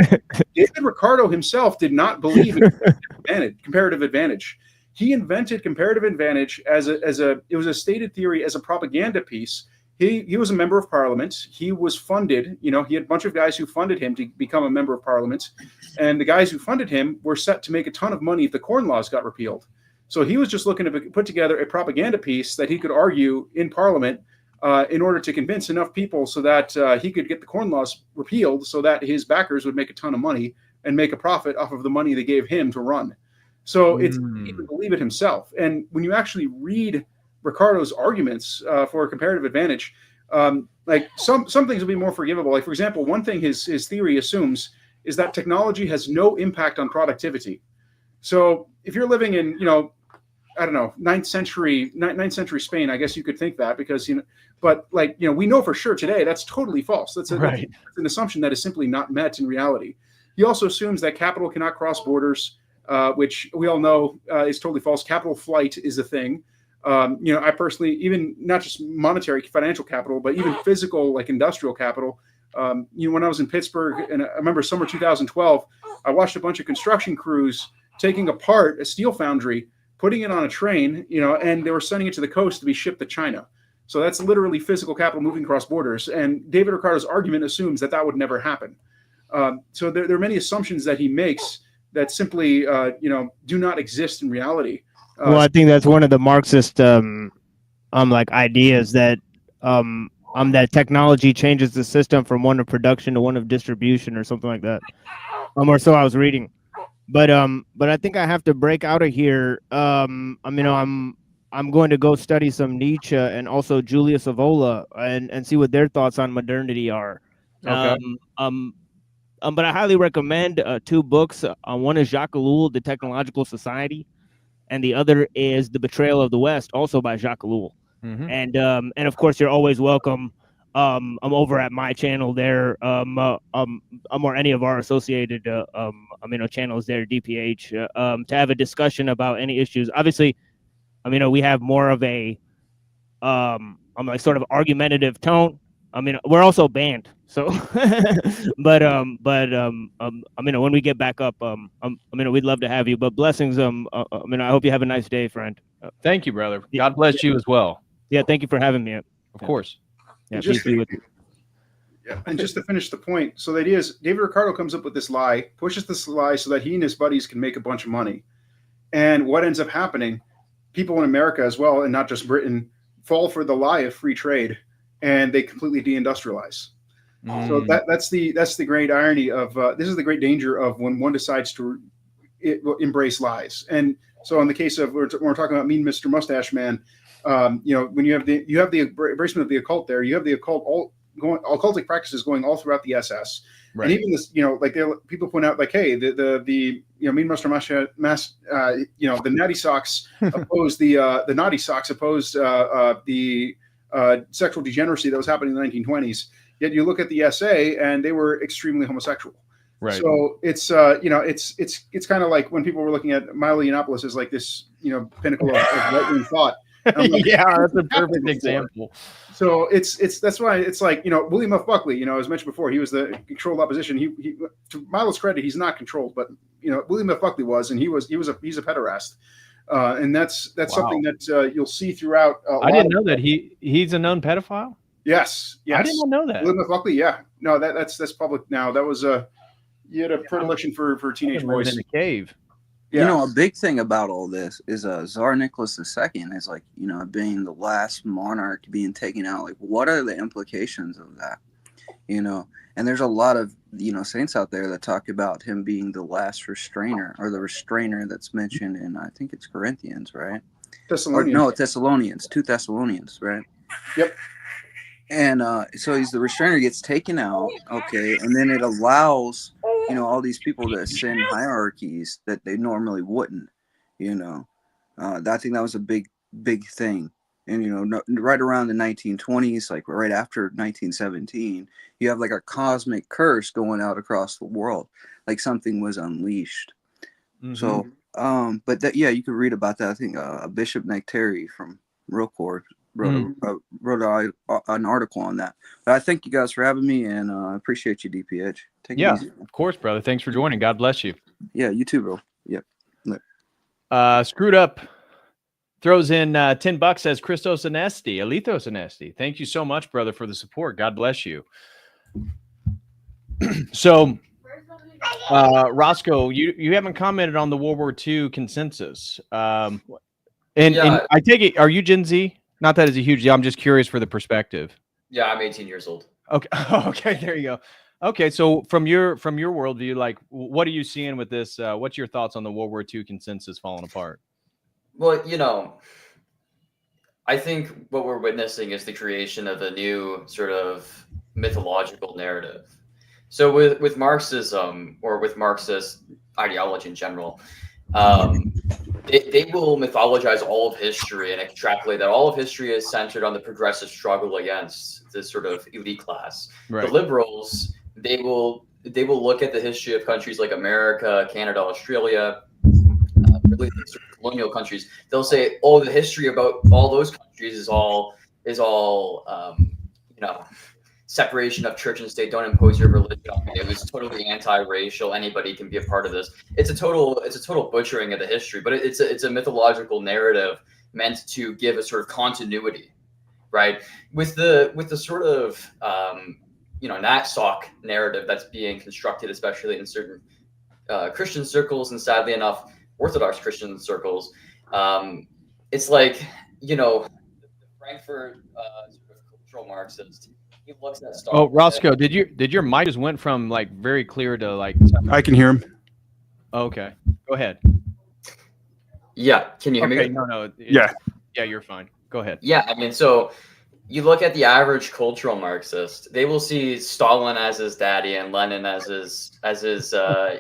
David Ricardo himself did not believe in comparative advantage. He invented comparative advantage it was a stated theory as a propaganda piece. He was a member of parliament. He was funded. He had a bunch of guys who funded him to become a member of parliament, and the guys who funded him were set to make a ton of money if the Corn Laws got repealed. So he was just looking to put together a propaganda piece that he could argue in Parliament in order to convince enough people so that he could get the Corn Laws repealed so that his backers would make a ton of money and make a profit off of the money they gave him to run. So he didn't believe it himself. And when you actually read Ricardo's arguments for comparative advantage, like some things will be more forgivable. Like, for example, one thing his theory assumes is that technology has no impact on productivity. So if you're living in, I don't know, 9th century Spain, I guess you could think that because, but we know for sure today that's totally false. That's an assumption that is simply not met in reality. He also assumes that capital cannot cross borders, which we all know is totally false. Capital flight is a thing. I personally, even not just monetary financial capital, but even physical, like industrial capital. When I was in Pittsburgh, and I remember summer 2012, I watched a bunch of construction crews taking apart a steel foundry, putting it on a train, and they were sending it to the coast to be shipped to China. So that's literally physical capital moving across borders. And David Ricardo's argument assumes that would never happen. So there are many assumptions that he makes that simply, do not exist in reality. Well, I think that's one of the Marxist ideas that that technology changes the system from one of production to one of distribution or something like that. Or so I was reading. But I think I have to break out of here. I'm going to go study some Nietzsche and also Julius Evola and see what their thoughts on modernity are. Okay. But I highly recommend 2 books. One is Jacques Ellul, The Technological Society, and the other is The Betrayal of the West, also by Jacques Ellul. Mm-hmm. And of course, you're always welcome. I'm over at my channel there. Or any of our associated channels there, DPH, to have a discussion about any issues. Obviously, we have more of a sort of argumentative tone. We're also banned, so but when we get back up, we'd love to have you. But blessings. I hope you have a nice day, friend. Thank you, brother. God bless you as well. Yeah, thank you for having me. Of course. Yeah, peace be with you. Yeah, and just to finish the point, so the idea is David Ricardo comes up with this lie, pushes this lie so that he and his buddies can make a bunch of money. And what ends up happening, people in America as well, and not just Britain, fall for the lie of free trade, and they completely deindustrialize. So that's the great irony of this is the great danger of when one decides to embrace lies. And so in the case of when we're talking about Mean Mr. Mustache Man, when you have the embracement of the occult there, you have the occult occultic practices going all throughout the SS. Right. And even this, like people point out, like, hey, the Mean Master the natty socks opposed the naughty socks opposed the sexual degeneracy that was happening in the 1920s. Yet you look at the SA, and they were extremely homosexual. Right. So it's it's kind of like when people were looking at Milo Yiannopoulos as like this pinnacle of right-wing thought. Like, yeah, that's a perfect example. So that's why it's like William F. Buckley, as mentioned before, he was the controlled opposition. He to Milo's credit, he's not controlled, but William F. Buckley was, and he's a pederast, and that's something that you'll see throughout. I didn't know that he's a known pedophile. Yes, I did not know that. William F. Buckley, yeah, no, that's public now. That was he had a predilection for teenage boys in a cave. Yeah. A big thing about all this is Tsar Nicholas II is like, being the last monarch being taken out. Like, what are the implications of that? And there's a lot of, saints out there that talk about him being the last restrainer, or the restrainer that's mentioned in, I think it's Corinthians, right? Thessalonians. No, Thessalonians, 2 Thessalonians, right? Yep. And so he's the restrainer, gets taken out, okay, and then it allows all these people to ascend hierarchies that they normally wouldn't. I think that was a big thing. And right around the 1920s, like right after 1917, you have like a cosmic curse going out across the world, like something was unleashed. Mm-hmm. So but that, you could read about that. I think Bishop Nectari from Real Core wrote an article on that. But I thank you guys for having me, and I appreciate you, DPH. Take it easy. Of course, brother. Thanks for joining. God bless you. Yeah, you too, bro. Yep. Screwed Up throws in $10, says Christos Anesti, Alithos Anesti. Thank you so much, brother, for the support. God bless you. So, Roscoe, you haven't commented on the World War II consensus. And I take it, are you Gen Z? Not that it's a huge deal. I'm just curious for the perspective. Yeah, I'm 18 years old. Okay. Okay, there you go. Okay, so from your worldview, like, what are you seeing with this? What's your thoughts on the World War II consensus falling apart? Well, I think what we're witnessing is the creation of a new sort of mythological narrative. So with Marxism, or with Marxist ideology in general, they will mythologize all of history and extrapolate that all of history is centered on the progressive struggle against this sort of elite class. Right. The liberals, they will look at the history of countries like America, Canada, Australia, really sort of colonial countries. They'll say, the history about all those countries is all separation of church and state. Don't impose your religion on me. It was totally anti-racial. Anybody can be a part of this. It's a total butchering of the history, but it's a mythological narrative meant to give a sort of continuity, right? With the sort of NatSoc narrative that's being constructed, especially in certain Christian circles, and sadly enough, Orthodox Christian circles. It's like the Frankfurt sort of cultural Marxist. He looks at Star Wars. Roscoe, did your mic just went from like very clear to like? I can hear him. Okay, go ahead. Yeah, can you hear me? No. Yeah, you're fine. Go ahead. Yeah, I mean, so you look at the average cultural Marxist, they will see Stalin as his daddy and Lenin as his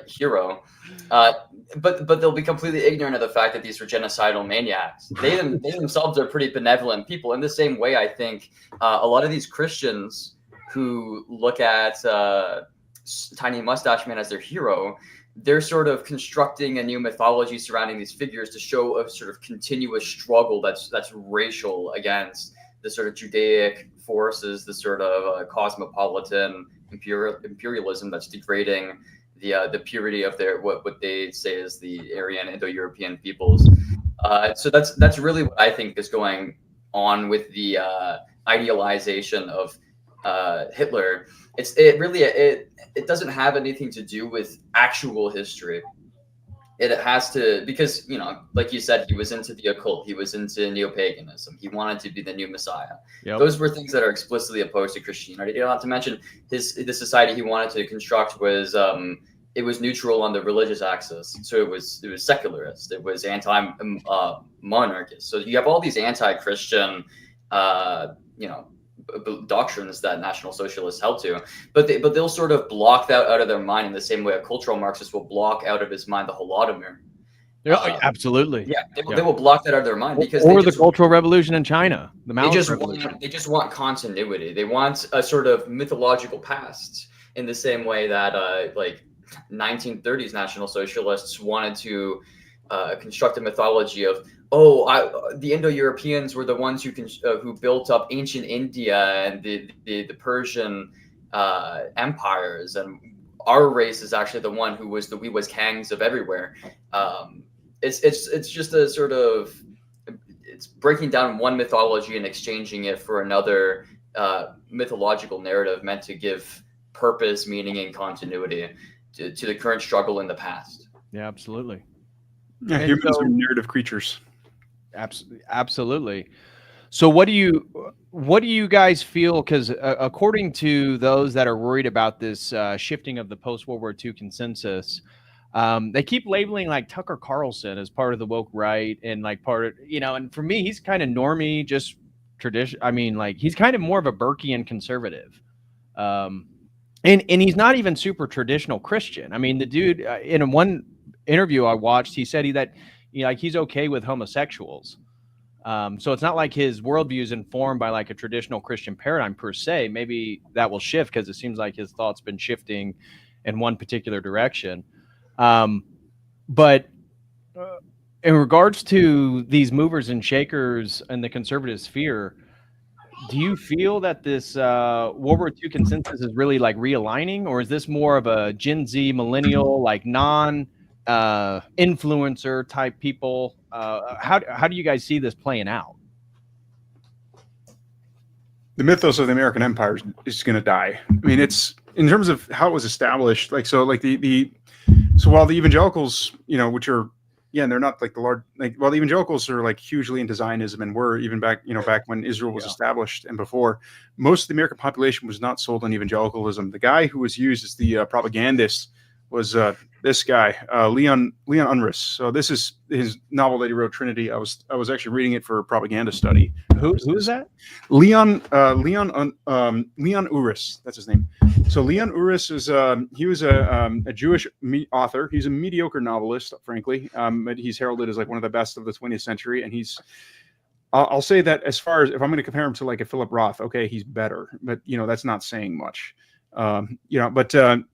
hero, but they'll be completely ignorant of the fact that these were genocidal maniacs. They themselves are pretty benevolent people. In the same way, I think a lot of these Christians who look at Tiny Mustache Man as their hero, they're sort of constructing a new mythology surrounding these figures to show a sort of continuous struggle that's racial against the sort of Judaic forces, the sort of cosmopolitan imperialism that's degrading the purity of their what they say is the Aryan Indo-European peoples. So that's really what I think is going on with the idealization of Hitler. It doesn't have anything to do with actual history. It has to, because, like you said, he was into the occult. He was into neo-paganism. He wanted to be the new Messiah. Yep. Those were things that are explicitly opposed to Christianity. Not to mention the society he wanted to construct was it was neutral on the religious axis. So it was secularist. It was anti-monarchist. So you have all these anti-Christian doctrines that National Socialists held to, but they'll sort of block that out of their mind in the same way a cultural Marxist will block out of his mind the Holodomor. Absolutely. Yeah, they will block that out of their mind because or the Cultural Revolution in China. They just want continuity. They want a sort of mythological past in the same way that like 1930s National Socialists wanted to construct a mythology of the Indo-Europeans were the ones who built up ancient India and the Persian empires, and our race is actually the one who was we was kangs of everywhere. It's just a sort of, it's breaking down one mythology and exchanging it for another mythological narrative meant to give purpose, meaning, and continuity to the current struggle in the past. Yeah, absolutely. Yeah, humans are narrative creatures. Absolutely. So what do you guys feel? Because according to those that are worried about this shifting of the post-World War II consensus, they keep labeling like Tucker Carlson as part of the woke right and like part of, and for me, he's kind of normie, just tradition. I mean, like he's kind of more of a Burkean conservative. And he's not even super traditional Christian. I mean, the dude in one interview I watched, he said that he's okay with homosexuals. So it's not like his worldview is informed by like a traditional Christian paradigm per se. Maybe that will shift because it seems like his thoughts been shifting in one particular direction. But in regards to these movers and shakers in the conservative sphere, do you feel that this World War II consensus is really like realigning, or is this more of a Gen Z millennial, like influencer type people? How do you guys see this playing out? The mythos of the American Empire is going to die. I mean, it's in terms of how it was established. Like, so like so while the evangelicals, which are, they're not like the large, like, while the evangelicals are like hugely into Zionism and were even back when Israel was established and before, most of the American population was not sold on evangelicalism. The guy who was used as the propagandist was this guy, Leon Unruh. So this is his novel that he wrote, Trinity. I was actually reading it for a propaganda study. Who is that? Leon Unruh. That's his name. So Leon Unruh is he was a Jewish author. He's a mediocre novelist, frankly, but he's heralded as like one of the best of the 20th century. And I'll say that as far as if I'm going to compare him to like a Philip Roth, okay, he's better, but that's not saying much. But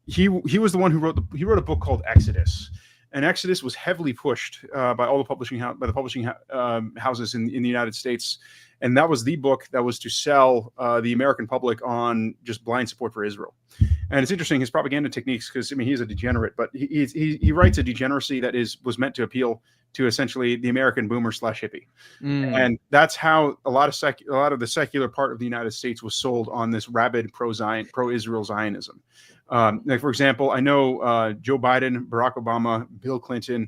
he was the one who wrote a book called Exodus, and Exodus was heavily pushed by all the publishing houses in the United States, and that was the book that was to sell the American public on just blind support for Israel. And it's interesting, his propaganda techniques, because he's a degenerate, but he writes a degeneracy that was meant to appeal to essentially the American boomer / hippie. And that's how a lot of the secular part of the United States was sold on this rabid pro-Israel Zionism. Like, for example, I know Joe Biden, Barack Obama, Bill Clinton,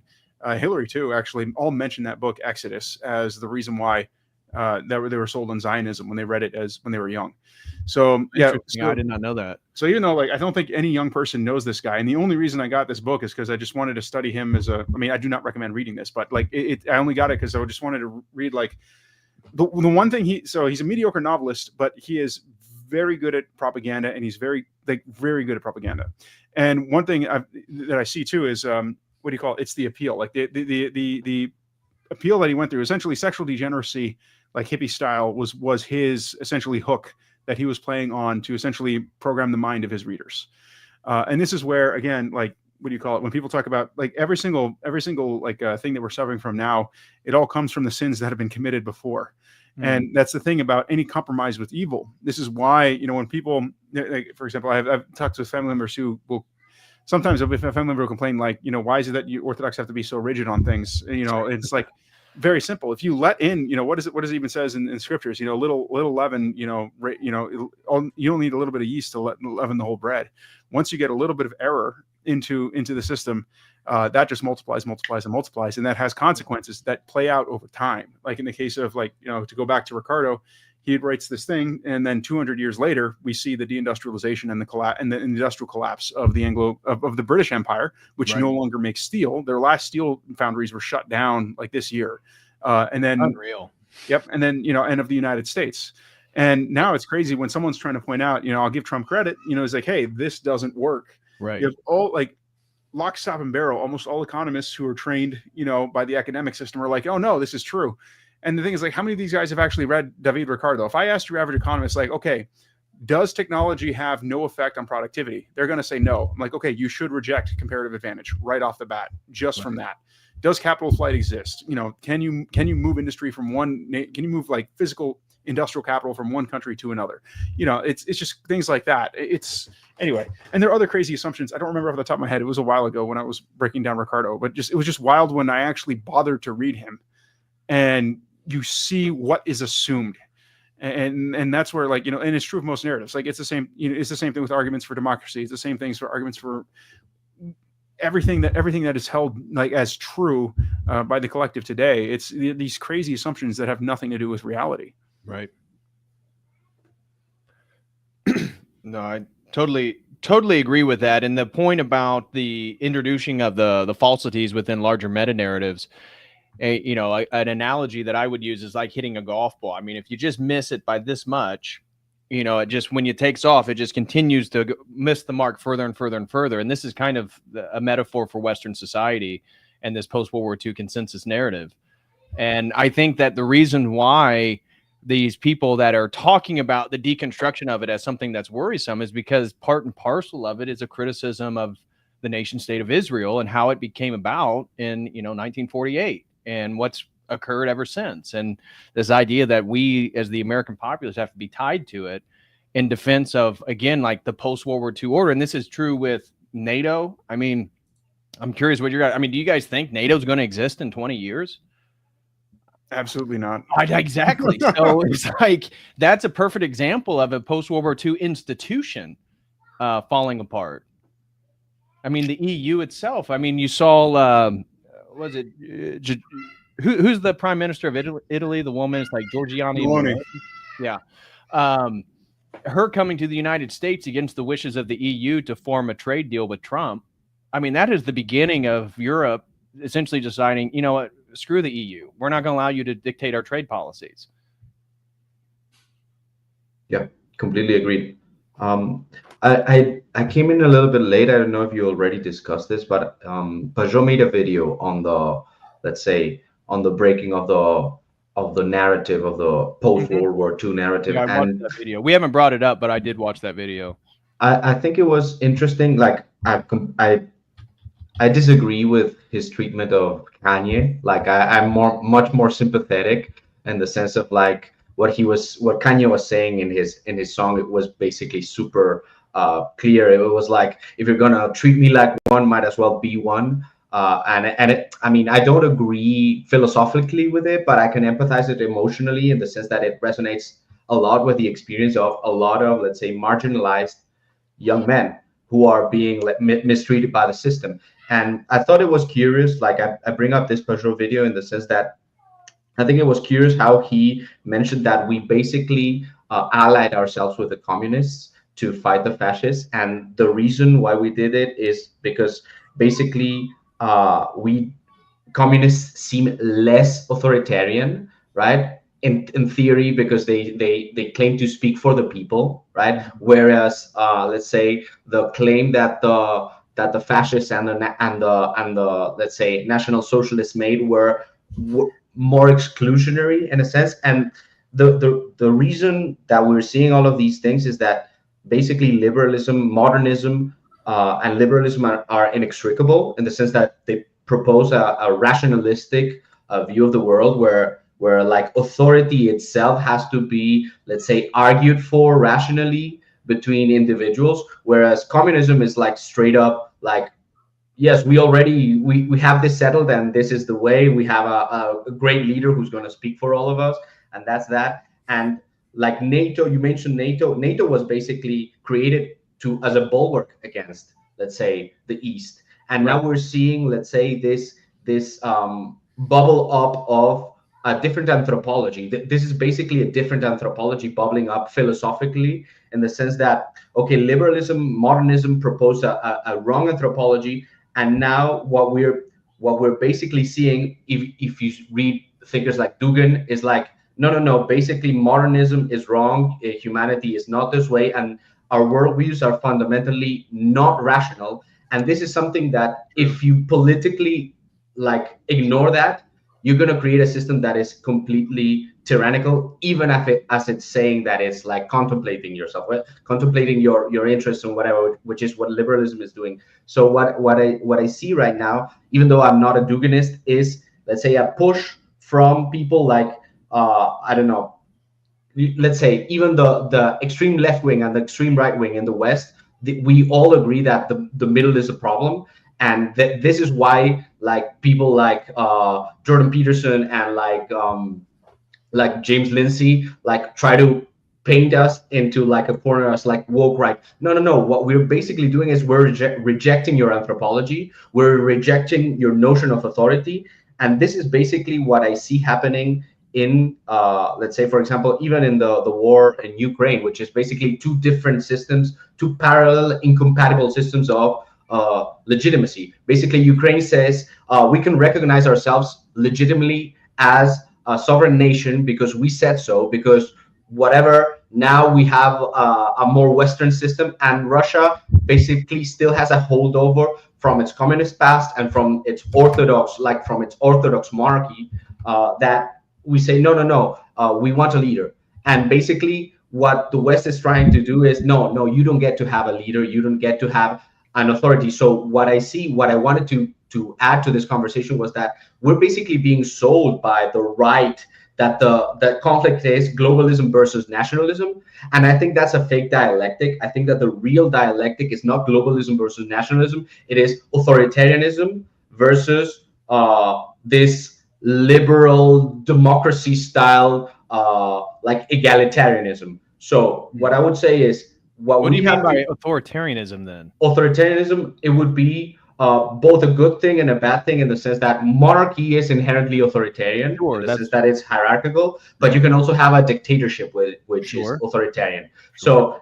Hillary too, actually all mentioned that book Exodus as the reason why they were sold on Zionism when they read it when they were young. So I did not know that. So I don't think any young person knows this guy, and the only reason I got this book is because I just wanted to study him I do not recommend reading this, but like I only got it because I just wanted to read like the one thing he's a mediocre novelist, but he is very good at propaganda, and he's very good at propaganda. And one thing that I see too is what do you call it? It's the appeal, like the appeal that he went through. Essentially, sexual degeneracy, like hippie style, was his essentially hook that he was playing on to essentially program the mind of his readers. And this is where, again, like, what do you call it? When people talk about like every single like thing that we're suffering from now, it all comes from the sins that have been committed before. And that's the thing about any compromise with evil. This is why, when people, like, for example, I've talked to family members who will sometimes, if a family member will complain, like, why is it that you Orthodox have to be so rigid on things? It's like, very simple. If you let in, what is it? What does it even says in scriptures? Little leaven. You don't need a little bit of yeast to leaven the whole bread. Once you get a little bit of error into the system, that just multiplies, and that has consequences that play out over time. Like in the case of to go back to Ricardo, he writes this thing, and then 200 years later, we see the deindustrialization and the industrial collapse of the British Empire, which no longer makes steel. Their last steel foundries were shut down like this year, and then unreal. Yep, and then and of the United States. And now it's crazy when someone's trying to point out, I'll give Trump credit, it's like, hey, this doesn't work. Right. You have all like lock, stock, and barrel, almost all economists who are trained, by the academic system are like, oh no, this is true. And the thing is, like, how many of these guys have actually read David Ricardo? If I asked your average economist, like, okay, does technology have no effect on productivity? They're going to say no. I'm like, okay, you should reject comparative advantage right off the bat, just from that. Does capital flight exist? Can you move industry from can you move like physical industrial capital from one country to another? It's just things like that. Anyway, and there are other crazy assumptions. I don't remember off the top of my head. It was a while ago when I was breaking down Ricardo, but it was just wild when I actually bothered to read him, and you see what is assumed. And that's where, like, and it's true of most narratives. Like, it's the same, it's the same thing with arguments for democracy. It's the same things for arguments for everything that is held like as true by the collective today. It's these crazy assumptions that have nothing to do with reality. Right. No, I totally agree with that. And the point about the introducing of the falsities within larger meta narratives, an analogy that I would use is like hitting a golf ball. I mean, if you just miss it by this much, it just, when it takes off, it just continues to miss the mark further and further and further. And this is kind of a metaphor for Western society and this post-World War II consensus narrative. And I think that the reason why these people that are talking about the deconstruction of it as something that's worrisome is because part and parcel of it is a criticism of the nation state of Israel and how it became about in 1948 and what's occurred ever since. And this idea that we as the American populace have to be tied to it in defense of, again, like the post-World War II order. And this is true with NATO. I mean, I'm curious what do you guys think NATO's going to exist in 20 years? Absolutely not. Exactly. So it's like, that's a perfect example of a post-World War II institution falling apart. I mean, the EU itself, I mean, you saw, was it, who's the prime minister of Italy? The woman is like Giorgiana Meloni. Yeah. Her coming to the United States against the wishes of the EU to form a trade deal with Trump. I mean, that is the beginning of Europe essentially deciding, you know what, screw the EU. We're not going to allow you to dictate our trade policies. Yeah, completely agreed. I came in a little bit late. I don't know if you already discussed this, but Pajot made a video on the, let's say, on the breaking of the narrative of the post-World War II narrative. Yeah, I watched that video. We haven't brought it up, but I did watch that video. I think it was interesting. Like, I disagree with his treatment of Kanye. Like, I'm much more sympathetic in the sense of like what Kanye was saying in his song. It was basically super clear. It was like, if you're gonna treat me like one, might as well be one. I mean, I don't agree philosophically with it, but I can empathize it emotionally in the sense that it resonates a lot with the experience of a lot of, let's say, marginalized young men who are being mistreated by the system. And I thought it was curious, like I bring up this Pajot video in the sense that I think it was curious how he mentioned that we basically allied ourselves with the communists to fight the fascists. And the reason why we did it is because basically communists seem less authoritarian, right? In theory, because they claim to speak for the people, right? Whereas let's say the claim that the fascists and the let's say National Socialists made were more exclusionary in a sense. And the reason that we're seeing all of these things is that basically liberalism, modernism, and liberalism are inextricable in the sense that they propose a rationalistic view of the world where like authority itself has to be, let's say, argued for rationally between individuals, whereas communism is like straight up like, yes, we have this settled and this is the way. We have a great leader who's going to speak for all of us, and that's that. And like NATO, you mentioned NATO. NATO was basically created as a bulwark against, let's say, the East. And now we're seeing, let's say, this bubble up of a different anthropology. This is basically a different anthropology bubbling up philosophically, in the sense that, okay, liberalism, modernism proposed a wrong anthropology, and now what we're basically seeing, if you read thinkers like Dugan, is like no, basically modernism is wrong, humanity is not this way, and our worldviews are fundamentally not rational. And this is something that if you politically like ignore that, you're going to create a system that is completely tyrannical, even if as it's saying that it's like contemplating yourself, contemplating your interests and whatever, which is what liberalism is doing. So what I see right now, even though I'm not a Duginist, is, let's say, a push from people like I don't know, let's say even the extreme left wing and the extreme right wing in the West, we all agree that the middle is a problem, and this is why like people like Jordan Peterson and like James Lindsay like try to paint us into like a corner as like woke right. No. What we're basically doing is we're rejecting your anthropology. We're rejecting your notion of authority, and this is basically what I see happening in let's say, for example, even in the war in Ukraine, which is basically two different systems, two parallel incompatible systems of legitimacy. Basically, Ukraine says we can recognize ourselves legitimately as a sovereign nation because we said so, because whatever, now we have a more Western system, and Russia basically still has a holdover from its communist past and from its orthodox, like from its orthodox monarchy, that we say, no, we want a leader. And basically what the West is trying to do is, no, you don't get to have a leader, you don't get to have an authority. So what I wanted to add to this conversation was that we're basically being sold by the right that the conflict is globalism versus nationalism. And I think that's a fake dialectic. I think that the real dialectic is not globalism versus nationalism. It is authoritarianism versus this liberal democracy style like egalitarianism. So what I would say is, what do you mean by authoritarianism then? Authoritarianism, it would be both a good thing and a bad thing, in the sense that monarchy is inherently authoritarian, in the sense that it's hierarchical, but you can also have a dictatorship which is authoritarian. So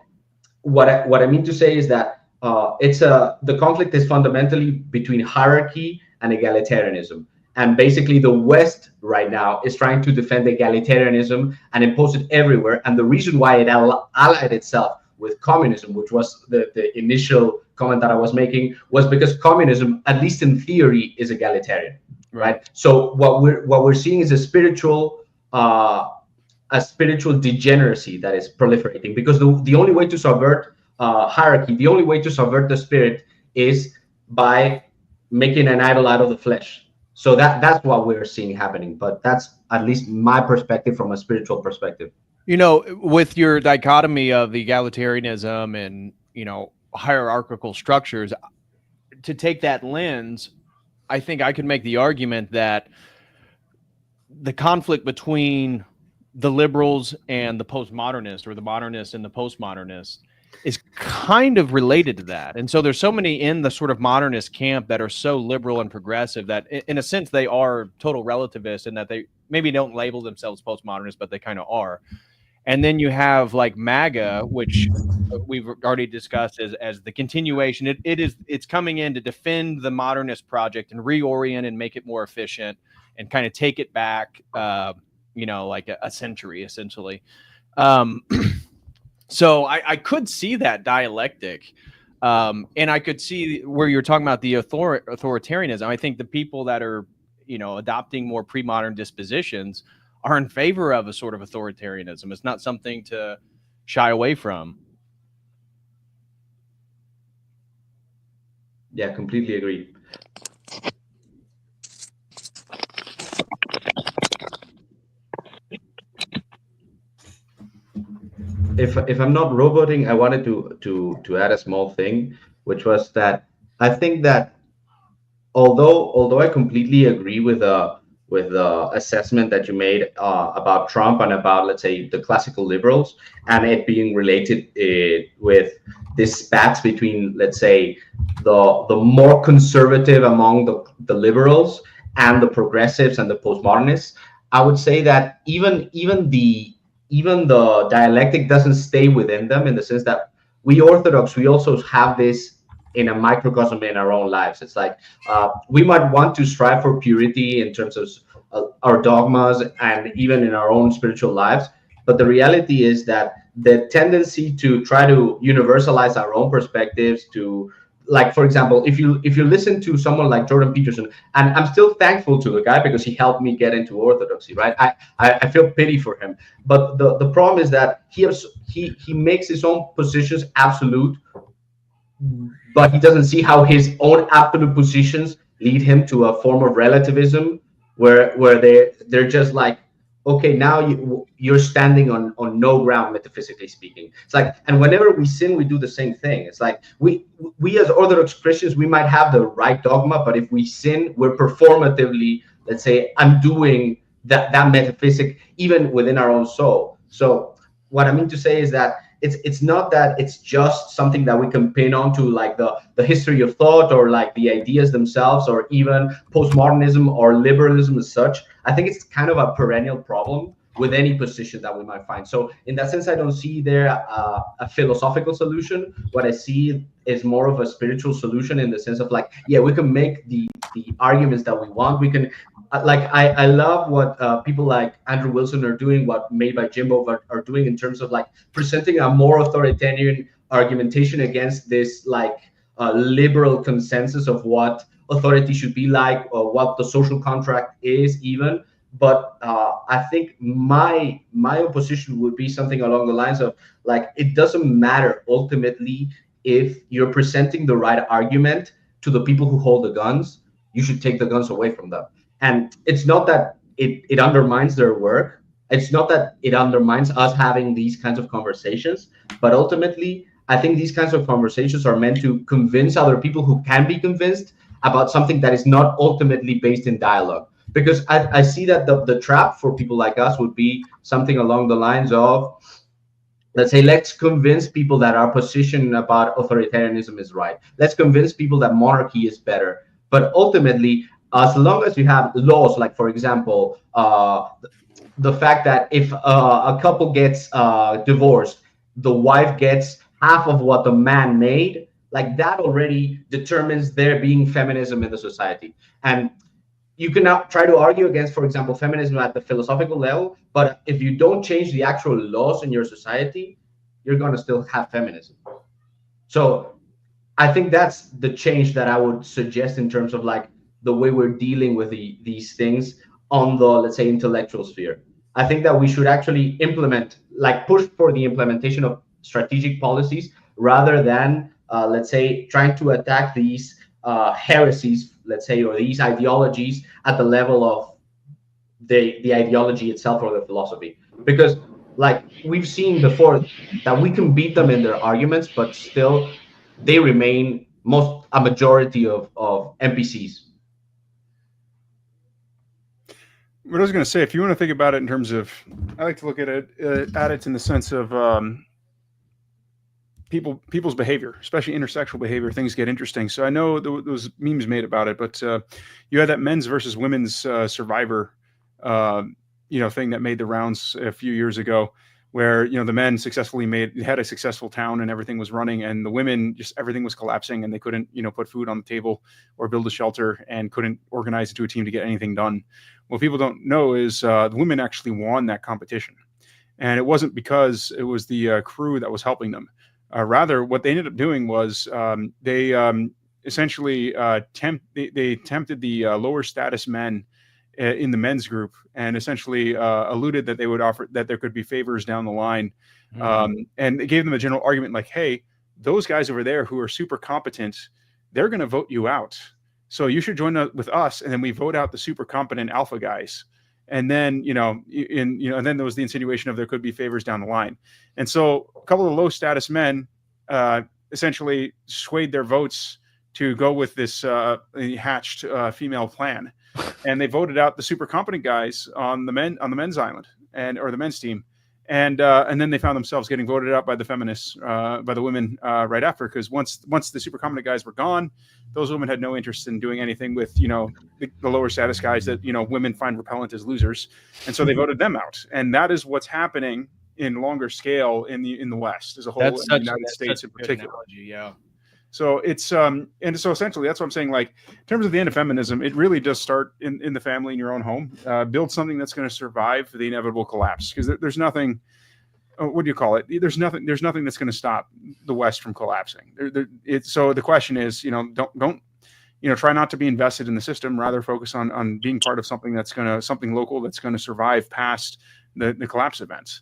what I mean to say is that the conflict is fundamentally between hierarchy and egalitarianism. And basically the West right now is trying to defend egalitarianism and impose it everywhere. And the reason why it allied itself with communism, which was the initial comment that I was making, was because communism, at least in theory, is egalitarian, right? So what we're seeing is a spiritual degeneracy that is proliferating, because the only way to subvert hierarchy, the only way to subvert the spirit, is by making an idol out of the flesh. So that's what we're seeing happening. But that's at least my perspective from a spiritual perspective. You know, with your dichotomy of egalitarianism and, you know, hierarchical structures, to take that lens, I think I could make the argument that the conflict between the liberals and the postmodernists, or the modernists and the postmodernists, is kind of related to that. And so there's so many in the sort of modernist camp that are so liberal and progressive that in a sense they are total relativists, and that they maybe don't label themselves postmodernists, but they kind of are. And then you have like MAGA, which we've already discussed as the continuation. It's coming in to defend the modernist project and reorient and make it more efficient and kind of take it back, you know, like a century essentially. So I could see that dialectic, and I could see where you're talking about the authoritarianism. I think the people that are, you know, adopting more pre-modern dispositions are in favor of a sort of authoritarianism. It's not something to shy away from. Yeah, completely agree. If I'm not roboting, I wanted to add a small thing, which was that I think that although I completely agree with the assessment that you made about Trump and about, let's say, the classical liberals, and it being related with this spats between, let's say, the more conservative among the liberals and the progressives and the postmodernists, I would say that even the dialectic doesn't stay within them, in the sense that we Orthodox, we also have this in a microcosm in our own lives. It's like we might want to strive for purity in terms our dogmas and even in our own spiritual lives. But the reality is that the tendency to try to universalize our own perspectives, to, like, for example, if you listen to someone like Jordan Peterson, and I'm still thankful to the guy because he helped me get into orthodoxy, right? I feel pity for him. But the problem is that he makes his own positions absolute, but he doesn't see how his own absolute positions lead him to a form of relativism where they're just like, okay, now you're standing on no ground, metaphysically speaking. It's like, and whenever we sin, we do the same thing. It's like we as Orthodox Christians, we might have the right dogma, but if we sin, we're performatively, let's say, undoing that metaphysic even within our own soul. So what I mean to say is that it's not that it's just something that we can pin onto like the history of thought or like the ideas themselves or even postmodernism or liberalism as such. I think it's kind of a perennial problem with any position that we might find. So in that sense, I don't see there a philosophical solution. What I see is more of a spiritual solution in the sense of like, yeah, we can make the arguments that we want. We can, like, I love what people like Andrew Wilson are doing, what Made by Jimbo are doing in terms of like presenting a more authoritarian argumentation against this like liberal consensus of what authority should be like or what the social contract is even. But I think my opposition would be something along the lines of like, it doesn't matter ultimately if you're presenting the right argument to the people who hold the guns, you should take the guns away from them. And it's not that it undermines their work. It's not that it undermines us having these kinds of conversations, but ultimately, I think these kinds of conversations are meant to convince other people who can be convinced about something that is not ultimately based in dialogue. Because I see that the trap for people like us would be something along the lines of, let's say, let's convince people that our position about authoritarianism is right. Let's convince people that monarchy is better. But ultimately, as long as you have laws, like, for example, the fact that if a couple gets divorced, the wife gets half of what the man made, like that already determines there being feminism in the society. And you can now try to argue against, for example, feminism at the philosophical level, but if you don't change the actual laws in your society, you're going to still have feminism. So I think that's the change that I would suggest in terms of like the way we're dealing with these things on the, let's say, intellectual sphere. I think that we should actually implement, like push for the implementation of strategic policies rather than, let's say, trying to attack these heresies, let's say, or these ideologies at the level of the ideology itself or the philosophy. Because like we've seen before that we can beat them in their arguments, but still they remain a majority of NPCs. What I was going to say, if you want to think about it in terms of, I like to look at it in the sense of people's behavior, especially intersexual behavior. Things get interesting. So I know there was memes made about it, but you had that men's versus women's Survivor, thing that made the rounds a few years ago, where the men successfully had a successful town and everything was running, and the women just everything was collapsing and they couldn't put food on the table or build a shelter and couldn't organize into a team to get anything done. What people don't know is the women actually won that competition, and it wasn't because it was the crew that was helping them. Rather, what they ended up doing was they essentially tempted the lower status men in the men's group, and essentially alluded that they would offer that there could be favors down the line, and they gave them a general argument like, "Hey, those guys over there who are super competent, they're going to vote you out, so you should join with us." And then we vote out the super competent alpha guys. And then, and then there was the insinuation of there could be favors down the line. And so a couple of low status men essentially swayed their votes to go with this hatched female plan. And they voted out the super competent guys on the men's island or the men's team. And then they found themselves getting voted out by the feminists, by the women right after, because once the super competent guys were gone, those women had no interest in doing anything with the lower status guys that women find repellent as losers, and so they voted them out. And that is what's happening in longer scale in the West as a whole, in the United States in particular. Analogy, yeah. So it's and so essentially that's what I'm saying. Like in terms of the end of feminism, it really does start in the family, in your own home. Build something that's going to survive the inevitable collapse, because there's nothing. What do you call it? There's nothing that's going to stop the West from collapsing. So the question is, don't try not to be invested in the system. Rather focus on being part of something something local that's going to survive past the collapse events.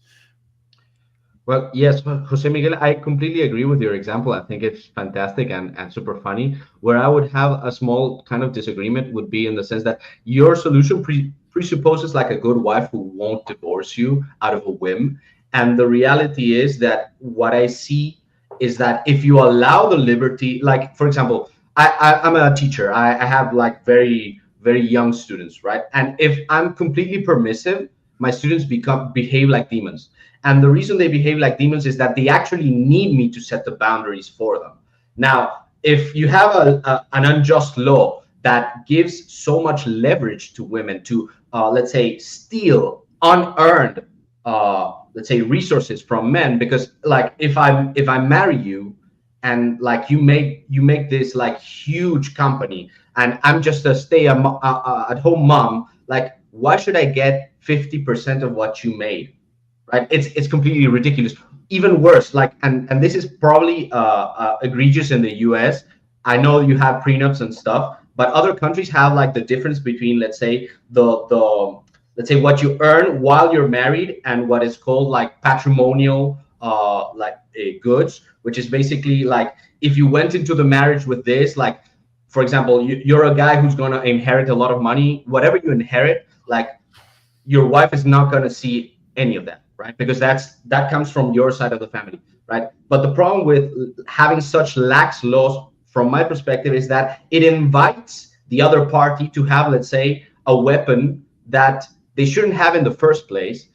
Well, yes, Jose Miguel, I completely agree with your example. I think it's fantastic and super funny. Where I would have a small kind of disagreement would be in the sense that your solution presupposes like a good wife who won't divorce you out of a whim. And the reality is that what I see is that if you allow the liberty, like, for example, I'm a teacher. I have like very, very young students, right? And if I'm completely permissive, my students behave like demons. And the reason they behave like demons is that they actually need me to set the boundaries for them. Now, if you have an unjust law that gives so much leverage to women to, let's say, steal unearned, let's say, resources from men, because like if I marry you and like you make this like huge company and I'm just a stay-at-home mom, like why should I get 50% of what you made? Right? It's completely ridiculous. Even worse, like, and this is probably egregious in the US. I know you have prenups and stuff, but other countries have like the difference between, let's say, let's say what you earn while you're married and what is called like patrimonial goods, which is basically like if you went into the marriage with this, like, for example, you're a guy who's going to inherit a lot of money. Whatever you inherit, like, your wife is not going to see any of that, right? Because that comes from your side of the family, right? But the problem with having such lax laws, from my perspective, is that it invites the other party to have, let's say, a weapon that they shouldn't have in the first place,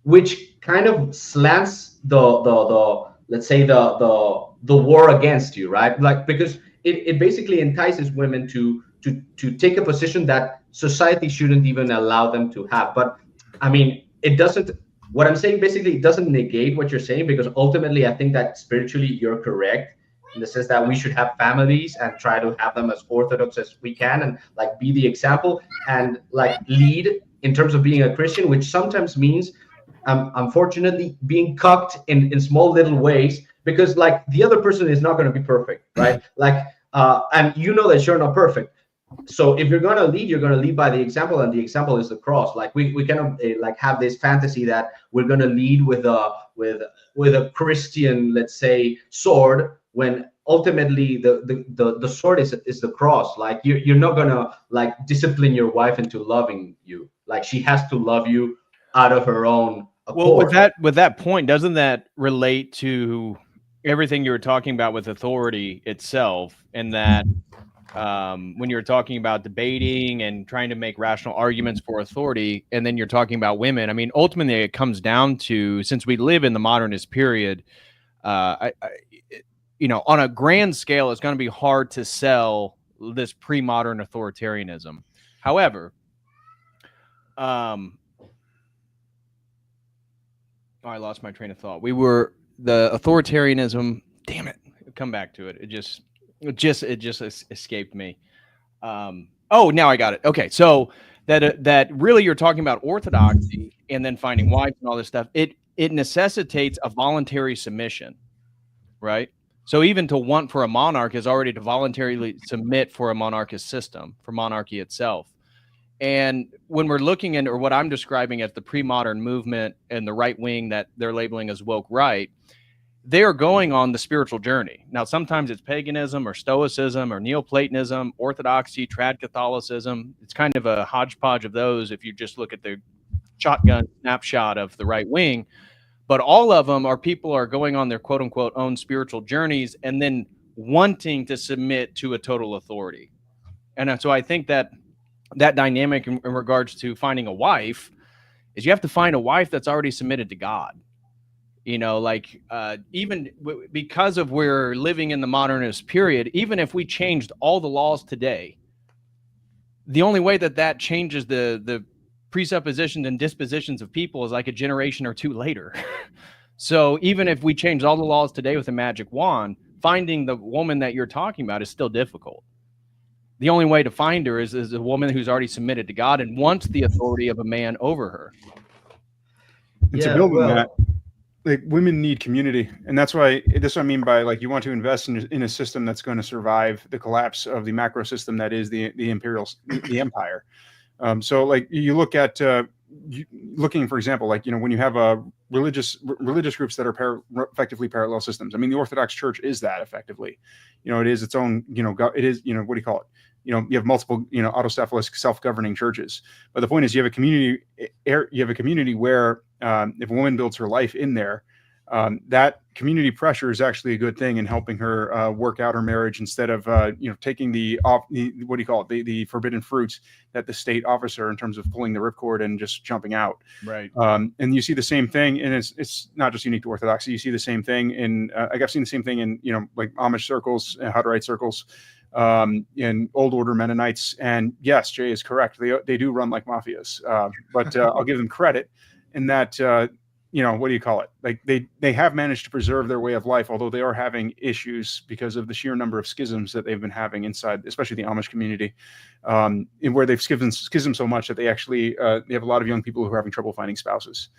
which kind of slants the let's say the war against you, right? Like, because it basically entices women to take a position that society shouldn't even allow them to have. But I mean, it doesn't, what I'm saying basically, it doesn't negate what you're saying, because ultimately I think that spiritually you're correct in the sense that we should have families and try to have them as orthodox as we can, and like be the example and like lead in terms of being a Christian, which sometimes means unfortunately being cucked in small little ways, because like the other person is not going to be perfect, right? Like and you know that you're not perfect. So if you're going to lead, you're going to lead by the example, and the example is the cross. Like we cannot like have this fantasy that we're going to lead with a Christian, let's say, sword, when ultimately the sword is the cross. Like you're not going to like discipline your wife into loving you. Like she has to love you out of her own accord. Well, with that point, doesn't that relate to everything you were talking about with authority itself, and that when you're talking about debating and trying to make rational arguments for authority, and then you're talking about women, I mean, ultimately it comes down to, since we live in the modernist period, on a grand scale, it's going to be hard to sell this pre-modern authoritarianism. However, I lost my train of thought. The authoritarianism, damn it, come back to it. It just escaped me. Now I got it. Okay, so that really you're talking about orthodoxy and then finding wives and all this stuff. It necessitates a voluntary submission, right? So even to want for a monarch is already to voluntarily submit for a monarchist system, for monarchy itself. And when we're looking at, or what I'm describing as the pre-modern movement and the right wing that they're labeling as woke right, they are going on the spiritual journey. Now, sometimes it's paganism or Stoicism or Neoplatonism, Orthodoxy, trad Catholicism. It's kind of a hodgepodge of those if you just look at the shotgun snapshot of the right wing. But all of them are people are going on their quote unquote own spiritual journeys and then wanting to submit to a total authority. And so I think that dynamic in regards to finding a wife is you have to find a wife that's already submitted to God. Even because of we're living in the modernist period, even if we changed all the laws today, the only way that changes the presuppositions and dispositions of people is like a generation or two later. So even if we change all the laws today with a magic wand, finding the woman that you're talking about is still difficult. The only way to find her is a woman who's already submitted to God and wants the authority of a man over her. And to build on that, like, women need community, and that's why this I mean by, like, you want to invest in a system that's going to survive the collapse of the macro system that is the empire. So, like, you look at looking, for example, like, when you have religious groups that are effectively parallel systems. I mean, the Orthodox Church is that effectively. It is its own. It is. What do you call it? You have multiple, autocephalous, self-governing churches. But the point is, you have a community. You have a community where if a woman builds her life in there, that community pressure is actually a good thing in helping her work out her marriage, instead of taking the forbidden fruits that the state offers her in terms of pulling the ripcord and just jumping out. Right. And you see the same thing, and it's not just unique to Orthodoxy. You see the same thing in I've seen the same thing in like Amish circles, Hutterite circles, in Old Order Mennonites. And yes, Jay is correct. They do run like mafias, but I'll give them credit in that. What do you call it? Like, they have managed to preserve their way of life, although they are having issues because of the sheer number of schisms that they've been having inside, especially the Amish community, in where they've schismed so much that they actually they have a lot of young people who are having trouble finding spouses.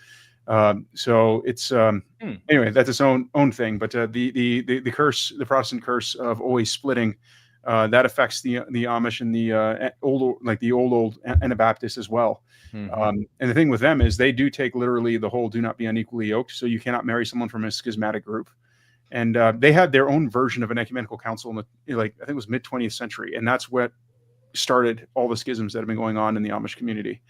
So it's anyway, that's its own thing. But the curse, the Protestant curse of always splitting, that affects the Amish and the old Anabaptists as well. Mm-hmm. And the thing with them is they do take literally the whole "do not be unequally yoked," so you cannot marry someone from a schismatic group. And they had their own version of an ecumenical council in I think it was mid 20th century, and that's what started all the schisms that have been going on in the Amish community.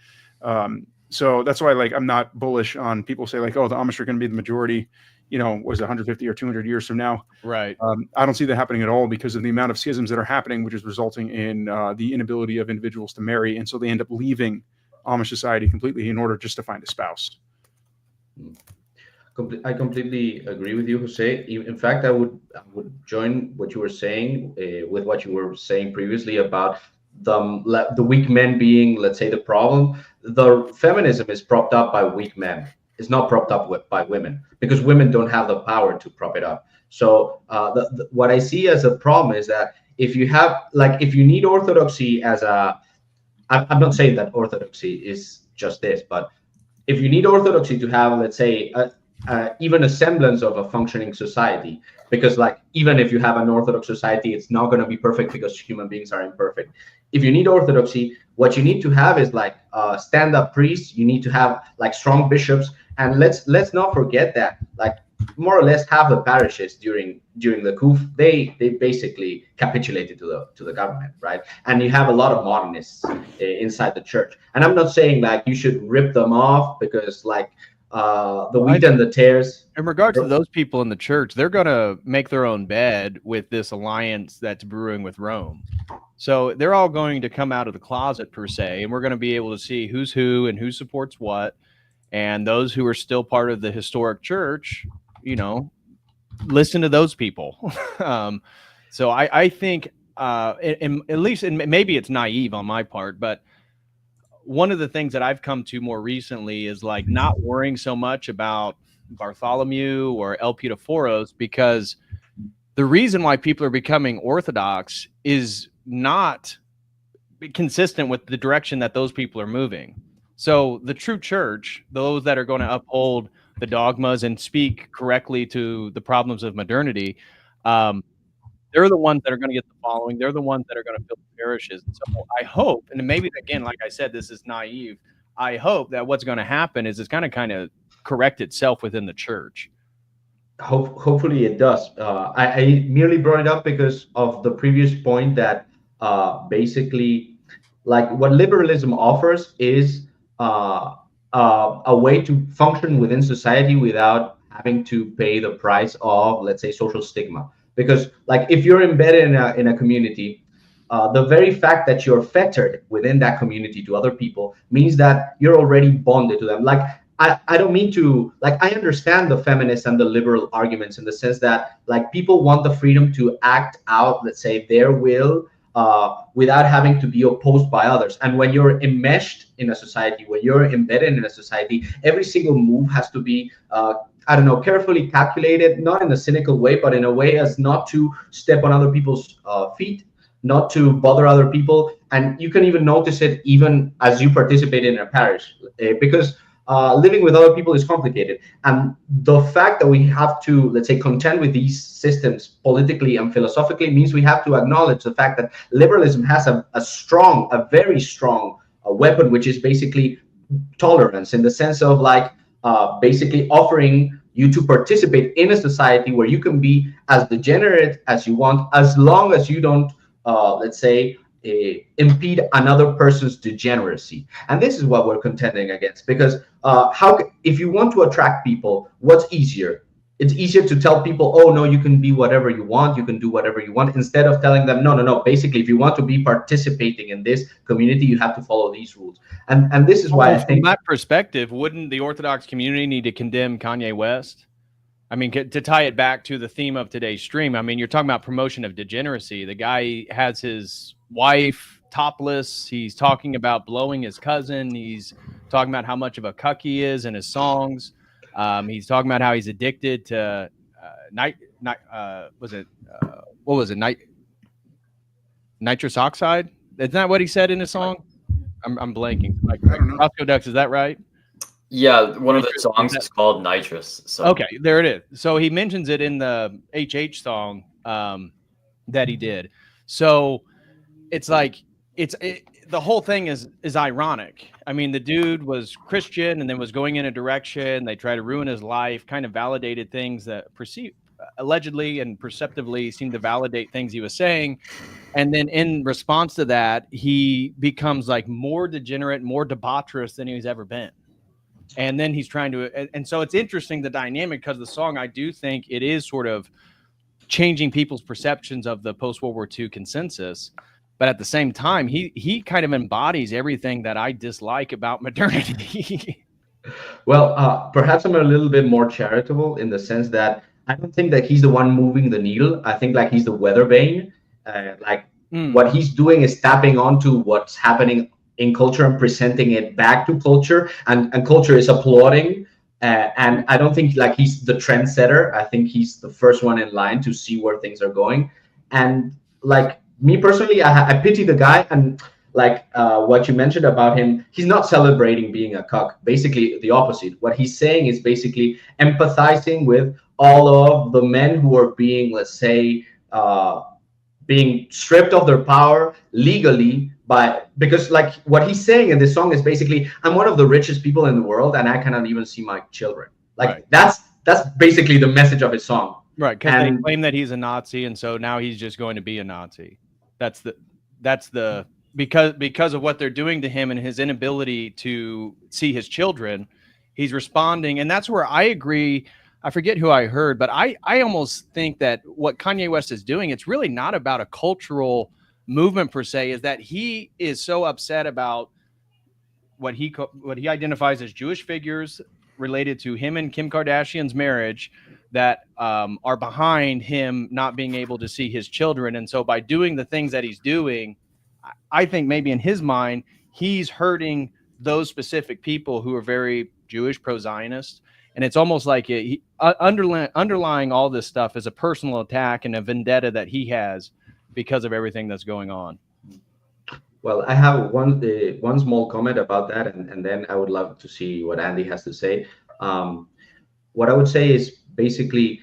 So that's why, like, I'm not bullish on people say, like, oh, the Amish are going to be the majority, was 150 or 200 years from now. Right. I don't see that happening at all, because of the amount of schisms that are happening, which is resulting in the inability of individuals to marry. And so they end up leaving Amish society completely in order just to find a spouse. I completely agree with you, Jose. In fact, I would join what you were saying with what you were saying previously about the weak men being, let's say, the problem. The feminism is propped up by weak men. It's not propped up by women, because women don't have the power to prop it up. So what I see as a problem is that if you need orthodoxy as I'm not saying that orthodoxy is just this, but if you need orthodoxy to have, let's say, even a semblance of a functioning society, because, like, even if you have an orthodox society, it's not going to be perfect because human beings are imperfect. If you need orthodoxy, what you need to have is like stand-up priests. You need to have like strong bishops, and let's not forget that, like, more or less half the parishes during the coup, they basically capitulated to the government, right? And you have a lot of modernists inside the church. And I'm not saying like you should rip them off, because like the wheat and the tares. In regard to those people in the church, they're going to make their own bed with this alliance that's brewing with Rome. So they're all going to come out of the closet, per se, and we're going to be able to see who's who and who supports what. And those who are still part of the historic church, listen to those people. So I think, at least, and maybe it's naive on my part, but one of the things that I've come to more recently is like not worrying so much about Bartholomew or Elpidophoros, because the reason why people are becoming Orthodox is not consistent with the direction that those people are moving. So the true church, those that are going to uphold the dogmas and speak correctly to the problems of modernity, they're the ones that are going to get the following. They're the ones that are going to fill the parishes. And so I hope, and maybe again, like I said, this is naive. I hope that what's going to happen is it's going to kind of correct itself within the church. Hopefully it does. I merely brought it up because of the previous point that basically, like, what liberalism offers is a way to function within society without having to pay the price of, let's say, social stigma. Because, like, if you're embedded in a community, the very fact that you're fettered within that community to other people means that you're already bonded to them. Like, I don't mean to, like, I understand the feminist and the liberal arguments in the sense that, like, people want the freedom to act out, let's say, their will without having to be opposed by others. And when you're enmeshed in a society, when you're embedded in a society, every single move has to be I don't know, carefully calculated, not in a cynical way, but in a way as not to step on other people's feet, not to bother other people. And you can even notice it even as you participate in a parish, because living with other people is complicated. And the fact that we have to, let's say, contend with these systems politically and philosophically means we have to acknowledge the fact that liberalism has a very strong weapon, which is basically tolerance, in the sense of like basically offering you to participate in a society where you can be as degenerate as you want, as long as you don't, let's say, impede another person's degeneracy. And this is what we're contending against, because if you want to attract people, what's easier? It's easier to tell people, oh no, you can be whatever you want, you can do whatever you want, instead of telling them, no, basically, if you want to be participating in this community, you have to follow these rules. And this is why I think, from that perspective, wouldn't the Orthodox community need to condemn Kanye West? I mean, to tie it back to the theme of today's stream, I mean, you're talking about promotion of degeneracy. The guy has his wife topless. He's talking about blowing his cousin. He's talking about how much of a cuck he is in his songs. He's talking about how he's addicted to nitrous oxide. Isn't that what he said in his song? I'm blanking. Like Roscoe Ducks, is that right? Yeah, one of the songs is called Nitrous. So. Okay, there it is. So he mentions it in the HH song that he did. So it's like the whole thing is ironic. I mean, the dude was Christian and then was going in a direction. They tried to ruin his life, kind of validated things that allegedly and perceptively seemed to validate things he was saying. And then in response to that, he becomes like more degenerate, more debaucherous than he's ever been. And then he's trying to, and so it's interesting, the dynamic, because the song, I do think it is sort of changing people's perceptions of the post-World War II consensus. But at the same time, he kind of embodies everything that I dislike about modernity. Well, perhaps I'm a little bit more charitable in the sense that I don't think that he's the one moving the needle. I think like he's the weather vane. What he's doing is tapping onto what's happening in culture and presenting it back to culture, and culture is applauding. And I don't think like he's the trendsetter. I think he's the first one in line to see where things are going. And like me personally, I pity the guy. And like what you mentioned about him, he's not celebrating being a cuck. Basically the opposite. What he's saying is basically empathizing with all of the men who are being, let's say, being stripped of their power legally because like what he's saying in this song is basically, I'm one of the richest people in the world and I cannot even see my children. Like right. That's basically the message of his song. Right, because they claim that he's a Nazi, and so now he's just going to be a Nazi. That's the because of what they're doing to him and his inability to see his children, he's responding. And that's where I agree. I forget who I heard, but I almost think that what Kanye West is doing, it's really not about a cultural movement per se, is that he is so upset about what he identifies as Jewish figures related to him and Kim Kardashian's marriage that are behind him not being able to see his children. And so by doing the things that he's doing, I think maybe in his mind, he's hurting those specific people who are very Jewish, pro-Zionist. And it's almost like underlying all this stuff is a personal attack and a vendetta that he has because of everything that's going on. Well, I have one small comment about that, and then I would love to see what Andy has to say. What I would say is basically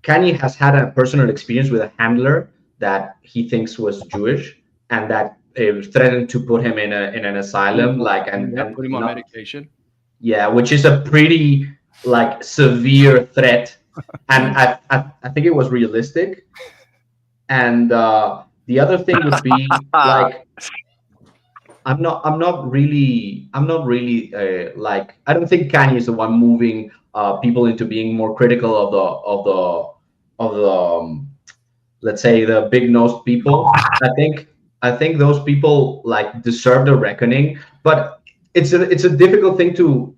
Kanye has had a personal experience with a handler that he thinks was Jewish, and that threatened to put him in an asylum, and put him on medication. Yeah, which is a pretty like severe threat, and I think it was realistic. And the other thing would be like, I'm not really like, I don't think Kanye is the one moving people into being more critical of the let's say the big nosed people. I think those people like deserve the reckoning, but it's a difficult thing to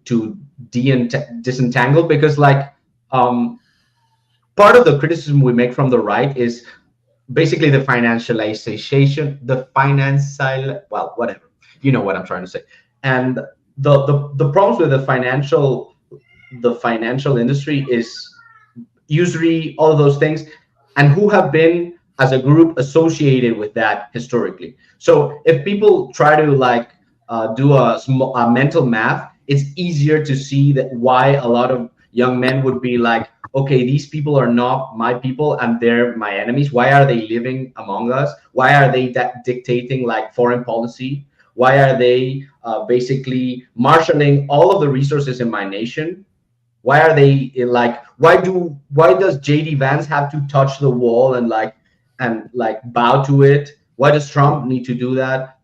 disentangle, because like part of the criticism we make from the right is basically the financialization, well, whatever, you know what I'm trying to say. And the problems with the financial the financial industry is usury, all of those things, and who have been as a group associated with that historically. So if people try to like do a mental math, it's easier to see that why a lot of young men would be like, okay, these people are not my people and they're my enemies. Why are they living among us? Why are they dictating like foreign policy? Why are they basically marshaling all of the resources in my nation? Why are they like? Why does JD Vance have to touch the wall and bow to it? Why does Trump need to do that?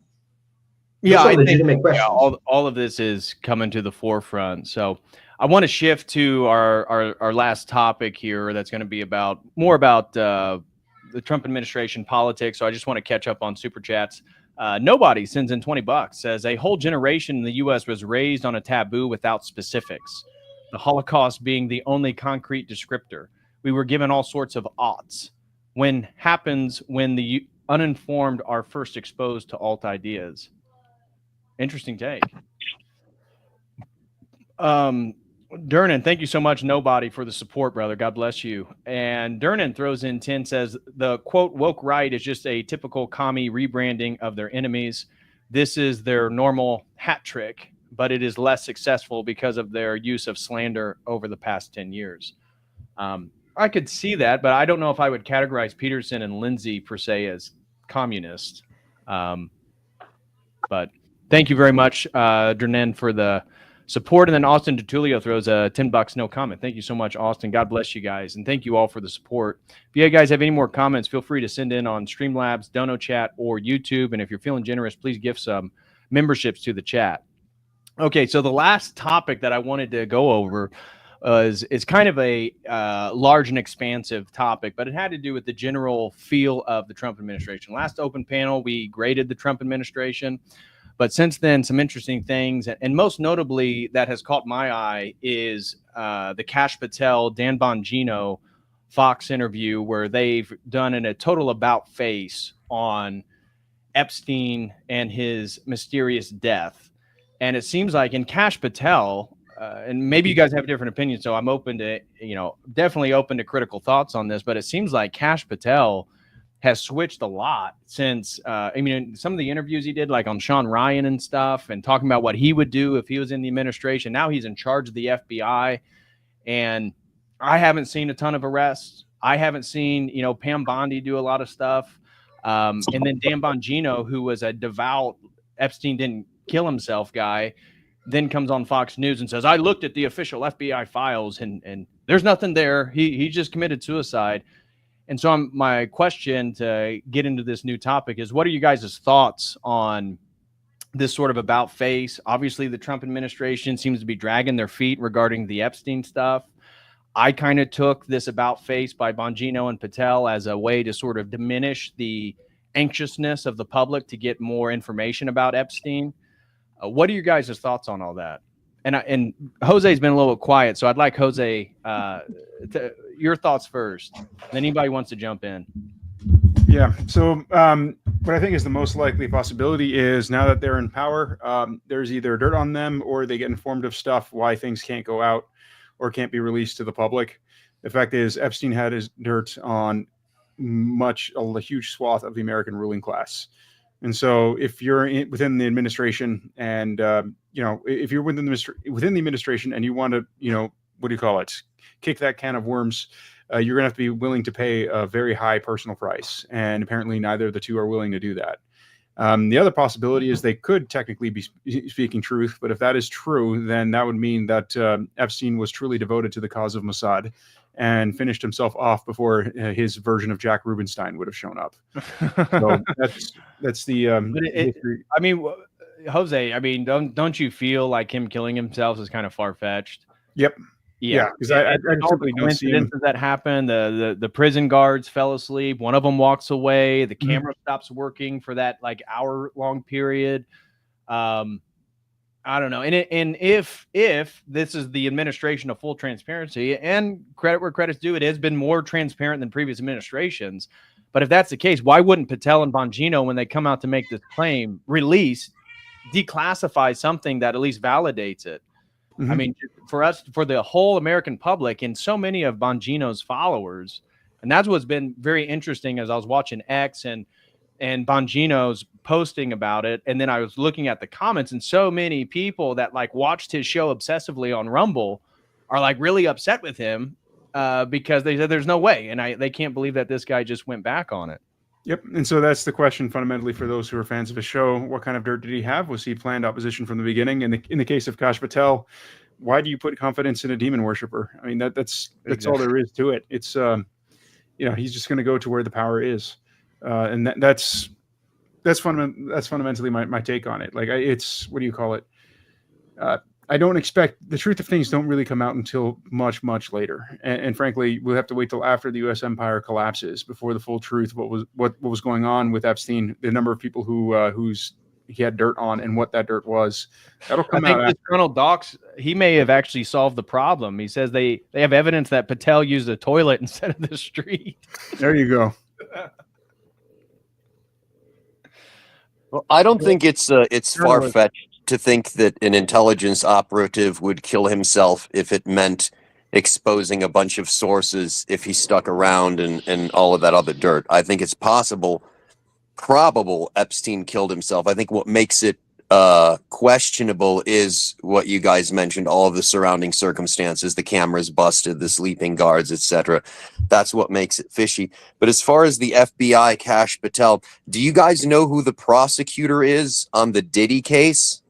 Those Yeah, are I think legitimate questions. all of this is coming to the forefront. So I want to shift to our last topic here. That's going to be more about the Trump administration politics. So I just want to catch up on super chats. Nobody sends in $20. Says a whole generation in the U.S. was raised on a taboo without specifics. The Holocaust being the only concrete descriptor. We were given all sorts of oughts. When the uninformed are first exposed to alt ideas. Interesting take. Durnan, thank you so much, Nobody, for the support, brother. God bless you. And Durnan throws in 10, says the quote woke right is just a typical commie rebranding of their enemies. This is their normal hat trick, but it is less successful because of their use of slander over the past 10 years. I could see that, but I don't know if I would categorize Peterson and Lindsay per se as communist. But thank you very much, Durnan, for the support. And then Austin DeTulio throws a $10, no comment. Thank you so much, Austin. God bless you guys. And thank you all for the support. If you guys have any more comments, feel free to send in on Streamlabs, Dono Chat, or YouTube. And if you're feeling generous, please give some memberships to the chat. Okay, so the last topic that I wanted to go over is kind of a large and expansive topic, but it had to do with the general feel of the Trump administration. Last open panel, we graded the Trump administration. But since then, some interesting things, and most notably that has caught my eye is the Kash Patel, Dan Bongino Fox interview, where they've done a total about face on Epstein and his mysterious death. And it seems like in Kash Patel, and maybe you guys have a different opinion, so I'm open to, definitely open to critical thoughts on this, but it seems like Kash Patel has switched a lot since, some of the interviews he did, like on Sean Ryan and stuff, and talking about what he would do if he was in the administration. Now he's in charge of the FBI, and I haven't seen a ton of arrests. I haven't seen, Pam Bondi do a lot of stuff. And then Dan Bongino, who was a devout Epstein didn't kill himself guy, then comes on Fox News and says, I looked at the official FBI files and there's nothing there. He just committed suicide. And so my question to get into this new topic is, what are you guys' thoughts on this sort of about face? Obviously, the Trump administration seems to be dragging their feet regarding the Epstein stuff. I kind of took this about face by Bongino and Patel as a way to sort of diminish the anxiousness of the public to get more information about Epstein. What are your guys' thoughts on all that? And Jose's been a little quiet, so I'd like Jose, your thoughts first. Then anybody wants to jump in. Yeah. So what I think is the most likely possibility is now that they're in power, there's either dirt on them or they get informed of stuff why things can't go out or can't be released to the public. The fact is, Epstein had his dirt on a huge swath of the American ruling class. And so if you're within the administration and, if you're within the administration and you want to, kick that can of worms, you're going to have to be willing to pay a very high personal price. And apparently neither of the two are willing to do that. The other possibility is they could technically be speaking truth. But if that is true, then that would mean that Epstein was truly devoted to the cause of Mossad and finished himself off before his version of Jack Rubenstein would have shown up. So that's the. Jose, don't you feel like him killing himself is kind of far fetched? Yep. Yeah, because I simply don't see him. That happened. The prison guards fell asleep. One of them walks away. The camera stops working for that hour-long period. I don't know. And if this is the administration of full transparency, and credit where credit's due, it has been more transparent than previous administrations. But if that's the case, why wouldn't Patel and Bongino, when they come out to make this claim, declassify something that at least validates it? I mean, for us, for the whole American public and so many of Bongino's followers. And that's what's been very interesting as I was watching X and Bongino's posting about it. And then I was looking at the comments, and so many people that like watched his show obsessively on Rumble are like really upset with him because they said there's no way. And they can't believe that this guy just went back on it. Yep. And so that's the question fundamentally for those who are fans of his show. What kind of dirt did he have? Was he planned opposition from the beginning? And in the case of Kash Patel, why do you put confidence in a demon worshiper? I mean, that's all there is to it. It's, he's just going to go to where the power is. And that's fundamentally my take on it. Like it's, what do you call it? I don't expect the truth of things don't really come out until much, much later. And frankly, we'll have to wait till after the U.S. empire collapses before the full truth, what was going on with Epstein, the number of people whose he had dirt on and what that dirt was. That'll come out. I think Colonel Docs, he may have actually solved the problem. He says they have evidence that Patel used a toilet instead of the street. There you go. Well, I don't think it's far-fetched to think that an intelligence operative would kill himself if it meant exposing a bunch of sources if he stuck around and all of that other dirt. I think it's probable Epstein killed himself. I think what makes it questionable is what you guys mentioned, all of the surrounding circumstances, the cameras busted, the sleeping guards, etc. That's what makes it fishy. But as far as the FBI, Kash Patel, do you guys know who the prosecutor is on the Diddy case?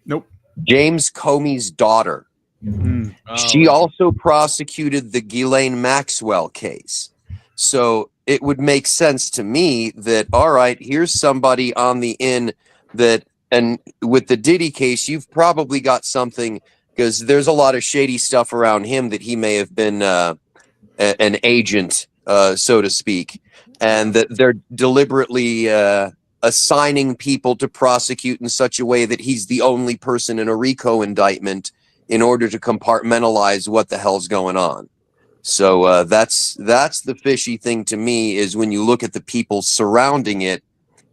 Nope. James Comey's daughter. Mm. She also prosecuted the Ghislaine Maxwell case. So it would make sense to me that, all right, here's somebody on the in that, and with the Diddy case, you've probably got something, because there's a lot of shady stuff around him that he may have been an agent, so to speak, and that they're deliberately assigning people to prosecute in such a way that he's the only person in a RICO indictment in order to compartmentalize what the hell's going on. So that's the fishy thing to me, is when you look at the people surrounding it,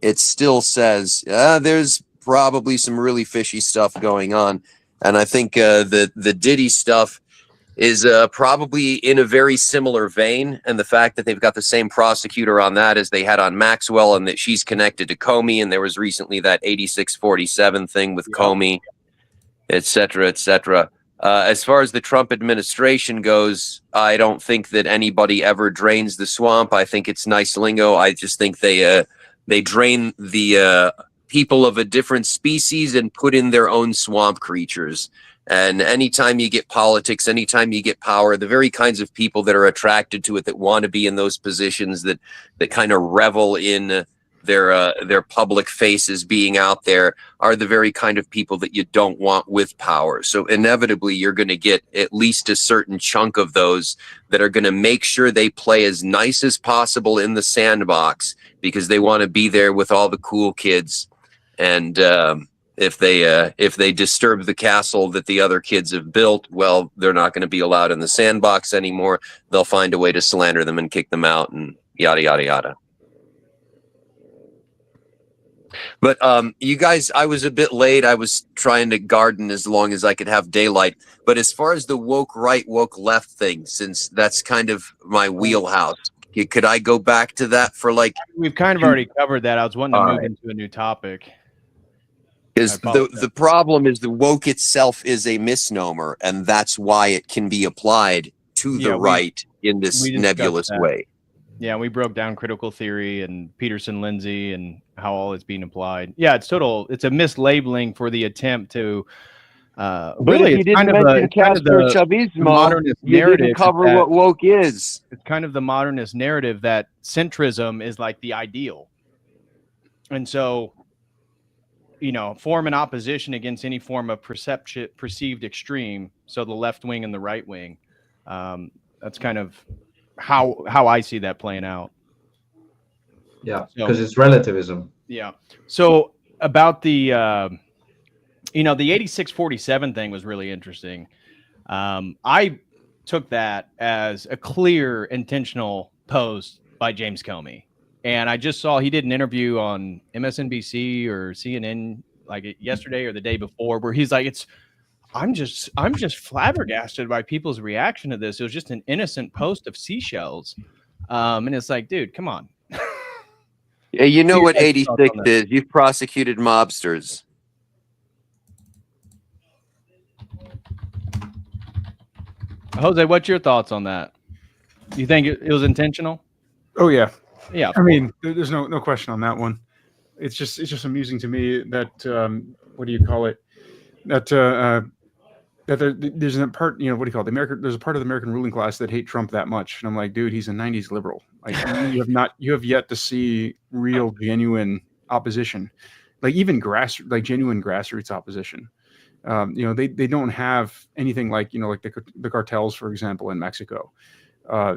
it still says there's probably some really fishy stuff going on. And I think the Diddy stuff is probably in a very similar vein. And the fact that they've got the same prosecutor on that as they had on Maxwell, and that she's connected to Comey, and there was recently that 8647 thing with Comey, et cetera, et cetera. As far as the Trump administration goes, I don't think that anybody ever drains the swamp. I think it's nice lingo. I just think they drain the people of a different species and put in their own swamp creatures. And anytime you get politics, anytime you get power, the very kinds of people that are attracted to it, that want to be in those positions, that kind of revel in their public faces being out there, are the very kind of people that you don't want with power. So inevitably, you're going to get at least a certain chunk of those that are going to make sure they play as nice as possible in the sandbox, because they want to be there with all the cool kids. And if they disturb the castle that the other kids have built, well, they're not going to be allowed in the sandbox anymore. They'll find a way to slander them and kick them out, and yada yada yada. But you guys, I was a bit late. I was trying to garden as long as I could have daylight. But as far as the woke right, woke left thing, since that's kind of my wheelhouse, could I go back to that for like... We've kind of already covered that. I was wanting to move into a new topic. Because the problem is the woke itself is a misnomer, and that's why it can be applied to the right in this nebulous way. Yeah, we broke down critical theory and Peterson Lindsay and how all it's being applied. Yeah, it's a mislabeling for the attempt to really, it's kind of the modernist narrative. You didn't cover what woke is. It's kind of the modernist narrative that centrism is like the ideal. And so, form an opposition against any form of perceived extreme. So the left wing and the right wing. That's kind of how I see that playing out. Yeah, because it's relativism. Yeah. So about the the 8647 thing was really interesting. I took that as a clear intentional post by James Comey. And I just saw he did an interview on MSNBC or CNN like yesterday or the day before, where he's like, I'm just flabbergasted by people's reaction to this. It was just an innocent post of seashells, and it's like, dude, come on. Yeah, you know what What are your 86 thoughts on that? is. You've prosecuted mobsters. Jose, what's your thoughts on that? You think it was intentional? Oh yeah, Yeah. I mean, there's no question on that one. It's just amusing to me that what do you call it? That there's a part, what do you call it? There's a part of the American ruling class that hate Trump that much, and I'm like, dude, he's a '90s liberal. Like, you have yet to see real, genuine opposition, like even genuine grassroots opposition. They don't have anything like like the cartels, for example, in Mexico.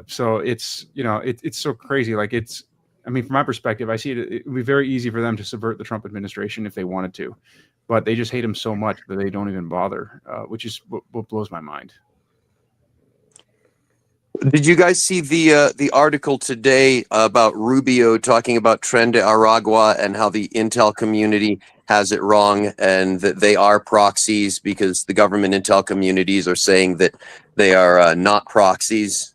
So it's it's so crazy. Like I mean, from my perspective, I see it would be very easy for them to subvert the Trump administration if they wanted to, but they just hate him so much that they don't even bother, which is what blows my mind. Did you guys see the article today about Rubio talking about Tren de Aragua and how the intel community has it wrong and that they are proxies because the government intel communities are saying that they are not proxies?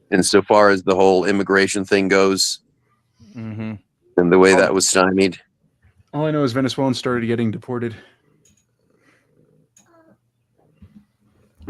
Insofar as the whole immigration thing goes, and the way that was stymied. All I know is Venezuelans started getting deported.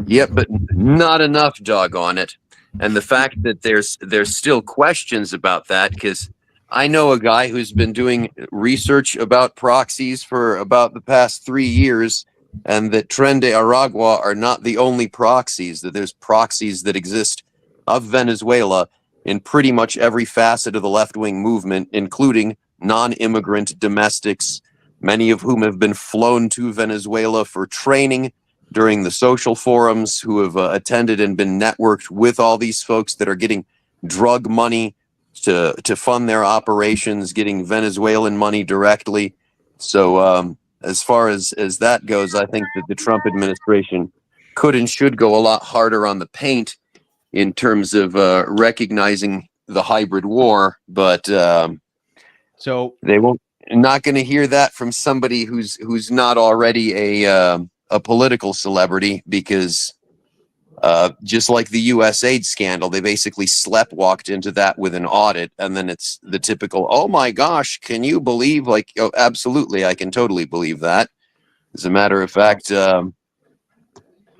Yep, but not enough, doggone it. And the fact that there's still questions about that, because I know a guy who's been doing research about proxies for about the past 3 years, and that Tren de Aragua are not the only proxies, that there's proxies that exist of Venezuela in pretty much every facet of the left-wing movement, including non-immigrant domestics, many of whom have been flown to Venezuela for training during the social forums, who have attended and been networked with all these folks that are getting drug money to fund their operations, getting Venezuelan money directly. So as far as that goes, I think that the Trump administration could and should go a lot harder on the paint in terms of recognizing the hybrid war, but so they won't. Not going to hear that from somebody who's not already a political celebrity, because just like the USAID scandal, they basically sleptwalked into that with an audit, and then it's the typical, oh my gosh, can you believe? Like, oh, absolutely, I can totally believe that. As a matter of fact,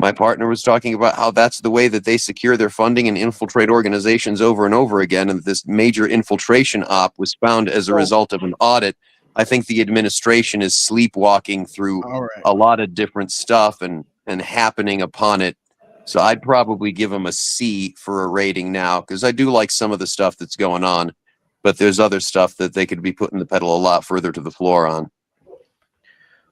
my partner was talking about how that's the way that they secure their funding and infiltrate organizations over and over again, and this major infiltration op was found as a result of an audit. I think the administration is sleepwalking through a lot of different stuff and happening upon it. So I'd probably give them a C for a rating now, because I do like some of the stuff that's going on, but there's other stuff that they could be putting the pedal a lot further to the floor on.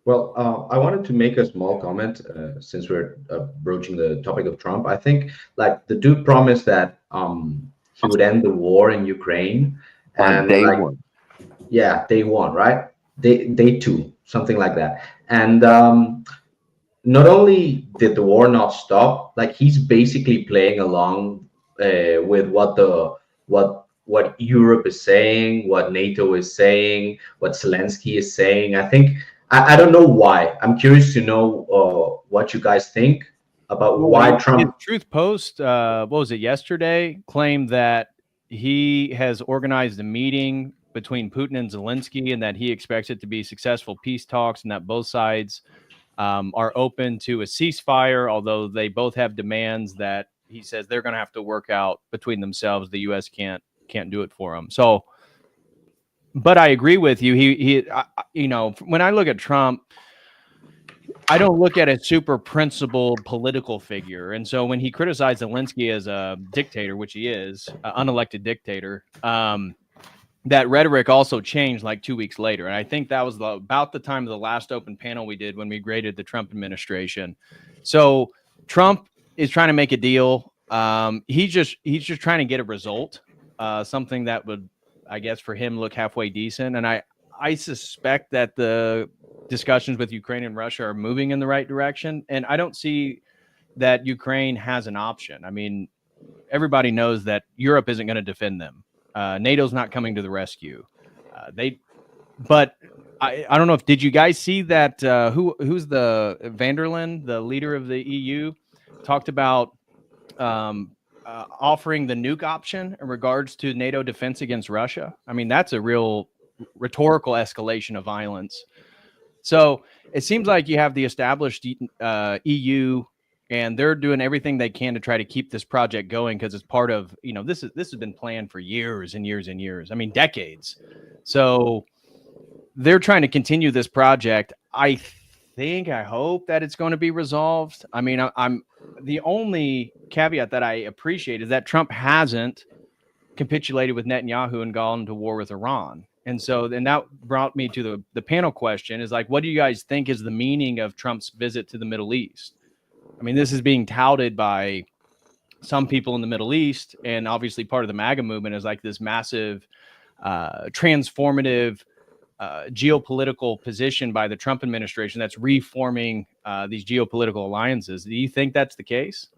Well, I wanted to make a small comment since we're broaching the topic of Trump. I think like the dude promised that he would end the war in Ukraine, and day like, one. Yeah, day one, right? Day two, something like that. And not only did the war not stop, like he's basically playing along with what Europe is saying, what NATO is saying, what Zelensky is saying. I think I don't know why. I'm curious to know what you guys think about why Trump. His Truth Post, what was it, yesterday, claimed that he has organized a meeting between Putin and Zelensky, and that he expects it to be successful peace talks, and that both sides are open to a ceasefire, although they both have demands that he says they're going to have to work out between themselves. The U.S. can't do it for them. So, but I agree with you. He when I look at Trump, I don't look at a super principled political figure. And so when he criticized Zelensky as a dictator, which he is, an unelected dictator, that rhetoric also changed like 2 weeks later. And I think that was about the time of the last open panel we did when we graded the Trump administration. So Trump is trying to make a deal. He's just trying to get a result, something that would, I guess, for him look halfway decent. And I suspect that the discussions with Ukraine and Russia are moving in the right direction. And I don't see that Ukraine has an option. I mean, everybody knows that Europe isn't going to defend them. NATO's not coming to the rescue. But I don't know if did you guys see that who's the Vanderlyn, the leader of the EU, talked about offering the nuke option in regards to NATO defense against Russia. I mean, that's a real rhetorical escalation of violence. So it seems like you have the established EU, and they're doing everything they can to try to keep this project going because it's part of, you know, this has been planned for years and years and years. I mean, decades. So they're trying to continue this project. I hope that it's going to be resolved. I mean, I'm the only caveat that I appreciate is that Trump hasn't capitulated with Netanyahu and gone to war with Iran. And so then that brought me to the panel question is like, what do you guys think is the meaning of Trump's visit to the Middle East? I mean, this is being touted by some people in the Middle East, and obviously part of the MAGA movement is like this massive transformative geopolitical position by the Trump administration that's reforming these geopolitical alliances. Do you think that's the case?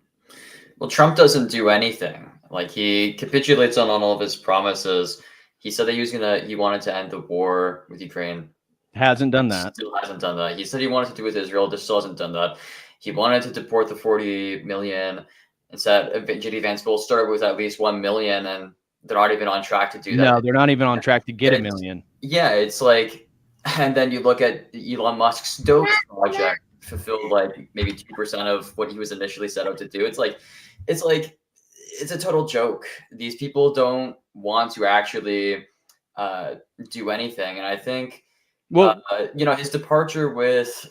Well, Trump doesn't do anything. Like, he capitulates on all of his promises. He said that he wanted to end the war with Ukraine. Hasn't done that. Still hasn't done that. He said he wanted to do with Israel. Just still hasn't done that. He wanted to deport the 40 million and said J.D. Vance will start with at least 1 million, and they're not even on track to do that. No, they're not even on track to get a million. Yeah, it's like, and then you look at Elon Musk's Doge project, fulfilled like maybe 2% of what he was initially set out to do. It's a total joke. These people don't want to actually do anything. And I think, his departure with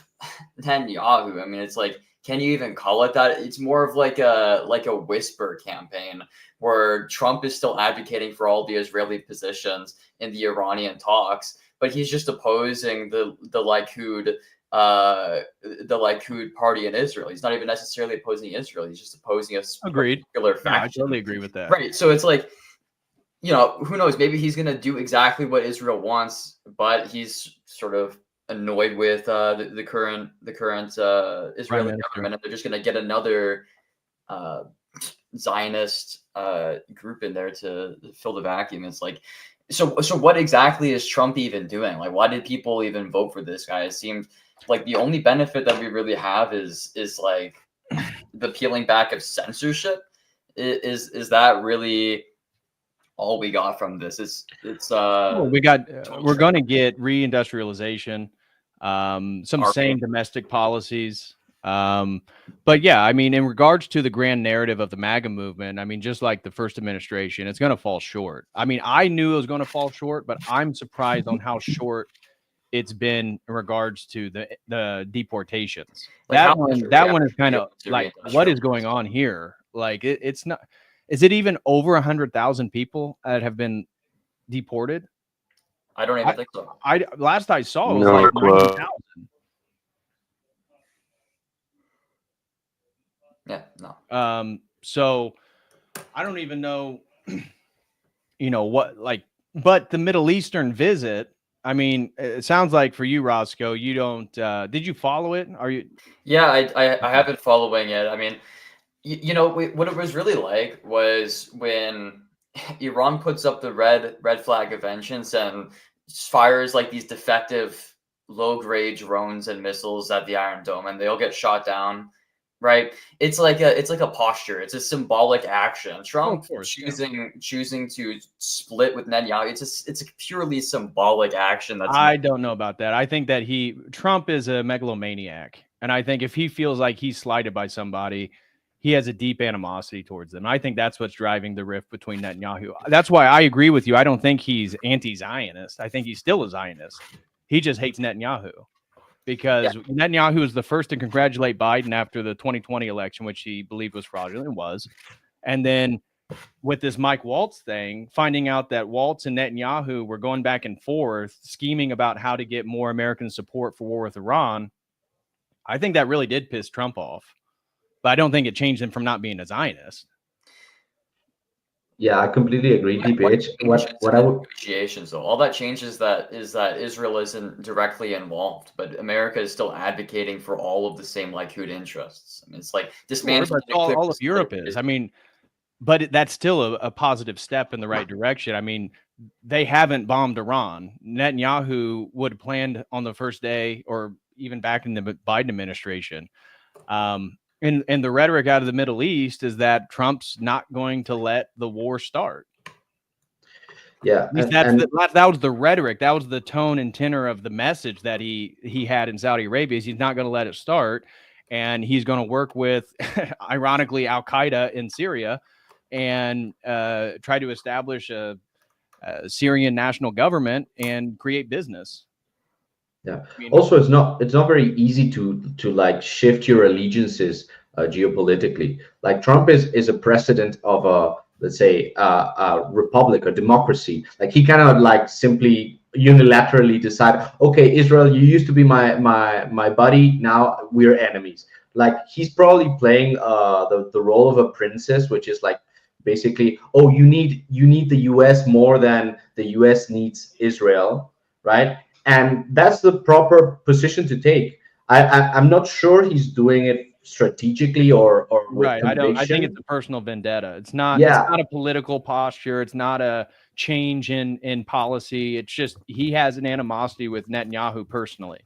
Netanyahu, I mean, it's like, can you even call it that? It's more of like a whisper campaign where Trump is still advocating for all the Israeli positions in the Iranian talks, but he's just opposing the Likud party in Israel. He's not even necessarily opposing Israel. He's just opposing a particular faction. Yeah, I totally agree with that. Right. So it's like, who knows? Maybe he's going to do exactly what Israel wants, but he's sort of annoyed with the current Israeli government, and they're just going to get another Zionist group in there to fill the vacuum. It's like, so what exactly is Trump even doing? Like, why did people even vote for this guy? It seems like the only benefit that we really have is like the peeling back of censorship. Is that really all we got from this? We're going to get reindustrialization, some sane domestic policies. But yeah, I mean, in regards to the grand narrative of the MAGA movement, I mean, just like the first administration, it's going to fall short. I mean, I knew it was going to fall short, but I'm surprised on how short it's been in regards to the deportations. That one is kind of like, what is going on here? Like, it's not. Is it even over 100,000 people that have been deported? I don't even think so. Last I saw it was like 90,000. Yeah, no. So I don't even know, what, like, but the Middle Eastern visit, I mean, it sounds like for you, Roscoe, you don't, did you follow it? Are you? Yeah, I have been following it. I mean, what it was really like was when Iran puts up the red flag of vengeance and fires like these defective low-grade drones and missiles at the Iron Dome, and they all get shot down. Right, it's like a posture. It's a symbolic action. Trump choosing to split with Netanyahu. It's a purely symbolic action. I don't know about that. I think that Trump is a megalomaniac, and I think if he feels like he's slighted by somebody, he has a deep animosity towards them. I think that's what's driving the rift between Netanyahu. That's why I agree with you. I don't think he's anti-Zionist. I think he's still a Zionist. He just hates Netanyahu. Because Netanyahu was the first to congratulate Biden after the 2020 election, which he believed was fraudulent, was. And then with this Mike Waltz thing, finding out that Waltz and Netanyahu were going back and forth, scheming about how to get more American support for war with Iran, I think that really did piss Trump off. But I don't think it changed him from not being a Zionist. Yeah, I completely agree, DPH. What I would negotiations though, all that changes that Israel isn't directly involved, but America is still advocating for all of the same Likud interests. I mean, it's like dismantling all of Europe is. I mean, but that's still a positive step in the right direction. I mean, they haven't bombed Iran. Netanyahu would have planned on the first day, or even back in the Biden administration. And the rhetoric out of the Middle East is that Trump's not going to let the war start. Yeah, that was the rhetoric. That was the tone and tenor of the message that he had in Saudi Arabia. Is he's not going to let it start, and he's going to work with, ironically, Al Qaeda in Syria, and try to establish a Syrian national government and create business. Yeah. Also, it's not very easy to like shift your allegiances geopolitically. Like Trump is a president of a, let's say, a republic, a democracy. Like he cannot like simply unilaterally decide, okay, Israel, you used to be my buddy, now we're enemies. Like he's probably playing the role of a princess, which is like basically, oh, you need the US more than the US needs Israel, right? And that's the proper position to take. I'm not sure he's doing it strategically or with right. conviction. I think it's a personal vendetta. It's not. Yeah. It's not a political posture. It's not a change in policy. It's just he has an animosity with Netanyahu personally.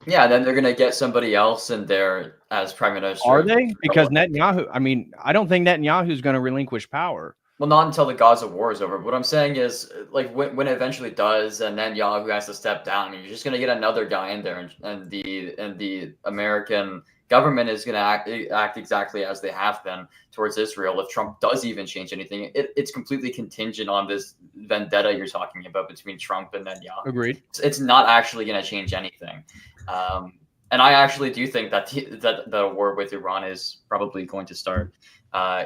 Yeah, then they're gonna get somebody else in there as prime minister. Are they? Because Netanyahu. I mean, I don't think Netanyahu's going to relinquish power. Well, not until the Gaza war is over. What I'm saying is, like, when it eventually does, and then Netanyahu has to step down, I mean, you're just going to get another guy in there, and the American government is going to act exactly as they have been towards Israel. If Trump does even change anything, it's completely contingent on this vendetta you're talking about between Trump and Netanyahu. Agreed. It's not actually going to change anything. And I actually do think that the war with Iran is probably going to start.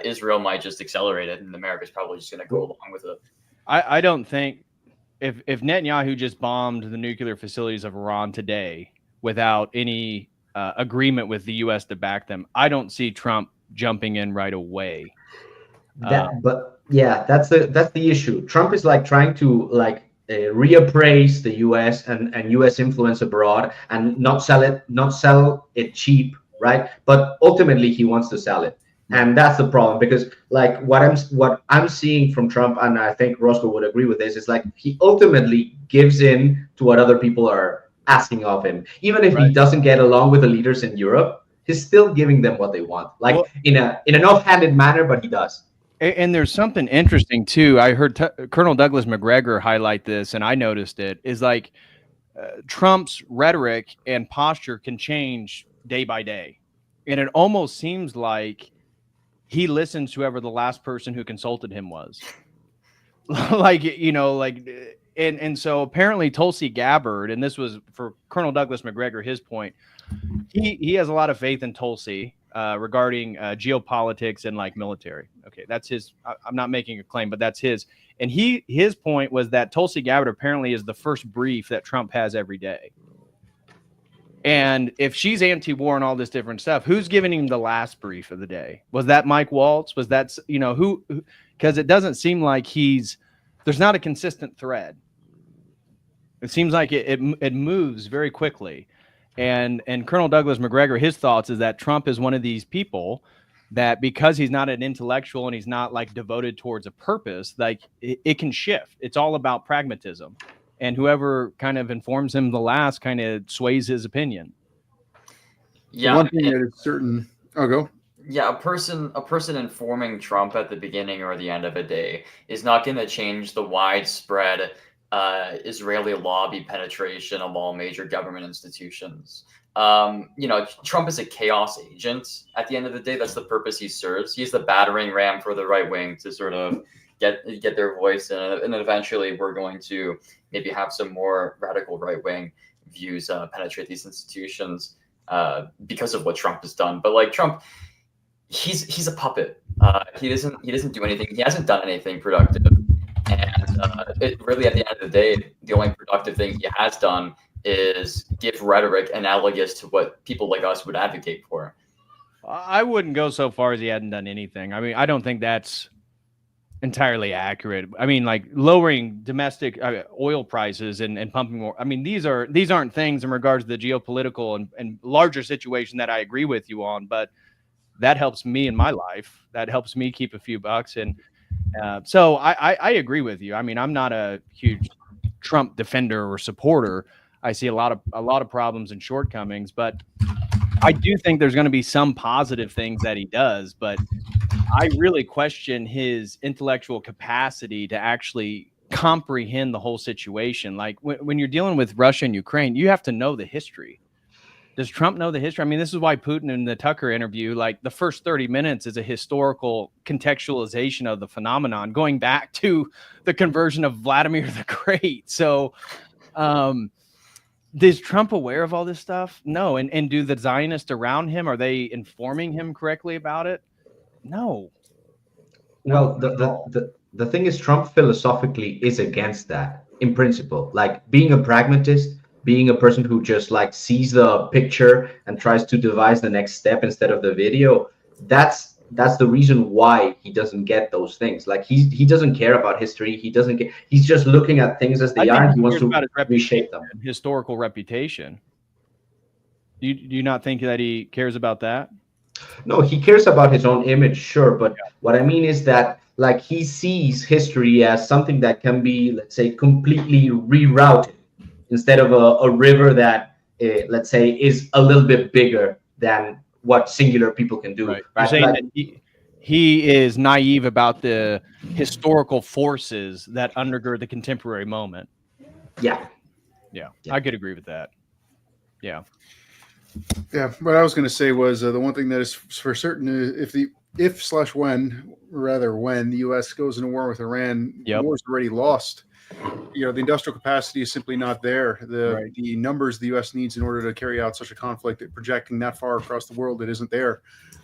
Israel might just accelerate it, and America's probably just going to go along with it. I don't think if Netanyahu just bombed the nuclear facilities of Iran today without any agreement with the U.S. to back them, I don't see Trump jumping in right away. But yeah, that's the issue. Trump is like trying to like reappraise the U.S. and U.S. influence abroad and not sell it cheap, right? But ultimately, he wants to sell it. And that's the problem, because like what I'm seeing from Trump, and I think Roscoe would agree with this, is like he ultimately gives in to what other people are asking of him. Even if he doesn't get along with the leaders in Europe, he's still giving them what they want, like in an offhanded manner, but he does. And there's something interesting too. I heard Colonel Douglas McGregor highlight this, and I noticed it, is like Trump's rhetoric and posture can change day by day. And it almost seems like he listens to whoever the last person who consulted him was. And so apparently Tulsi Gabbard, and this was for Colonel Douglas McGregor, his point, he has a lot of faith in Tulsi regarding geopolitics and like military. Okay, that's his. I'm not making a claim, but that's his. And his point was that Tulsi Gabbard apparently is the first brief that Trump has every day. And if she's anti-war and all this different stuff, who's giving him the last brief of the day? Was that Mike Waltz? Was that, who? Because it doesn't seem like there's not a consistent thread. It seems like it moves very quickly. And Colonel Douglas McGregor, his thoughts is that Trump is one of these people that, because he's not an intellectual and he's not like devoted towards a purpose, like it can shift. It's all about pragmatism. And whoever kind of informs him the last kind of sways his opinion. Yeah, the one thing that is certain. Oh, go. Yeah, a person informing Trump at the beginning or the end of a day is not going to change the widespread Israeli lobby penetration of all major government institutions. Trump is a chaos agent. At the end of the day, that's the purpose he serves. He's the battering ram for the right wing to sort of get their voice in, and then eventually we're going to maybe have some more radical right wing views penetrate these institutions because of what Trump has done. But like Trump, he's a puppet. He doesn't do anything. He hasn't done anything productive. And it really, at the end of the day, the only productive thing he has done is give rhetoric analogous to what people like us would advocate for. I wouldn't go so far as he hadn't done anything. I mean, I don't think that's entirely accurate. I mean, like lowering domestic oil prices and pumping more. I mean, these aren't things in regards to the geopolitical and larger situation that I agree with you on, but that helps me in my life. That helps me keep a few bucks. And So I agree with you. I mean, I'm not a huge Trump defender or supporter. I see a lot of problems and shortcomings, but I do think there's going to be some positive things that he does. But I really question his intellectual capacity to actually comprehend the whole situation. Like when you're dealing with Russia and Ukraine, you have to know the history. Does Trump know the history? I mean, this is why Putin in the Tucker interview, like the first 30 minutes is a historical contextualization of the phenomenon, going back to the conversion of Vladimir the Great. So is Trump aware of all this stuff? No. And do the Zionists around him, are they informing him correctly about it? No. Well, the thing is, Trump philosophically is against that in principle. Like being a pragmatist, being a person who just like sees the picture and tries to devise the next step instead of the video. That's the reason why he doesn't get those things. Like he doesn't care about history. He doesn't get. He's just looking at things as they are. And he wants to reshape them. Historical reputation. Do you not think that he cares about that? No, he cares about his own image, sure. But what I mean is that like he sees history as something that can be, let's say, completely rerouted instead of a river that, let's say, is a little bit bigger than what singular people can do. Right. You're saying that he is naive about the historical forces that undergird the contemporary moment. Yeah. I could agree with that. Yeah. What I was going to say was the one thing that is for certain is when the U.S. goes into war with Iran, the war's already lost. The industrial capacity is simply not there. The numbers the U.S. needs in order to carry out such a conflict, projecting that far across the world, it isn't there.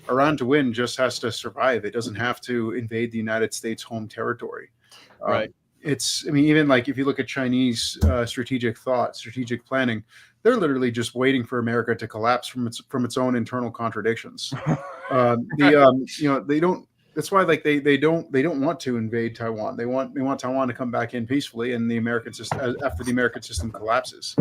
Iran to win just has to survive. It doesn't have to invade the United States home territory. Right. Even like if you look at Chinese strategic thought, strategic planning, they're literally just waiting for America to collapse from its own internal contradictions. They don't. That's why they don't want to invade Taiwan. They want Taiwan to come back in peacefully, and the American system after the American system collapses.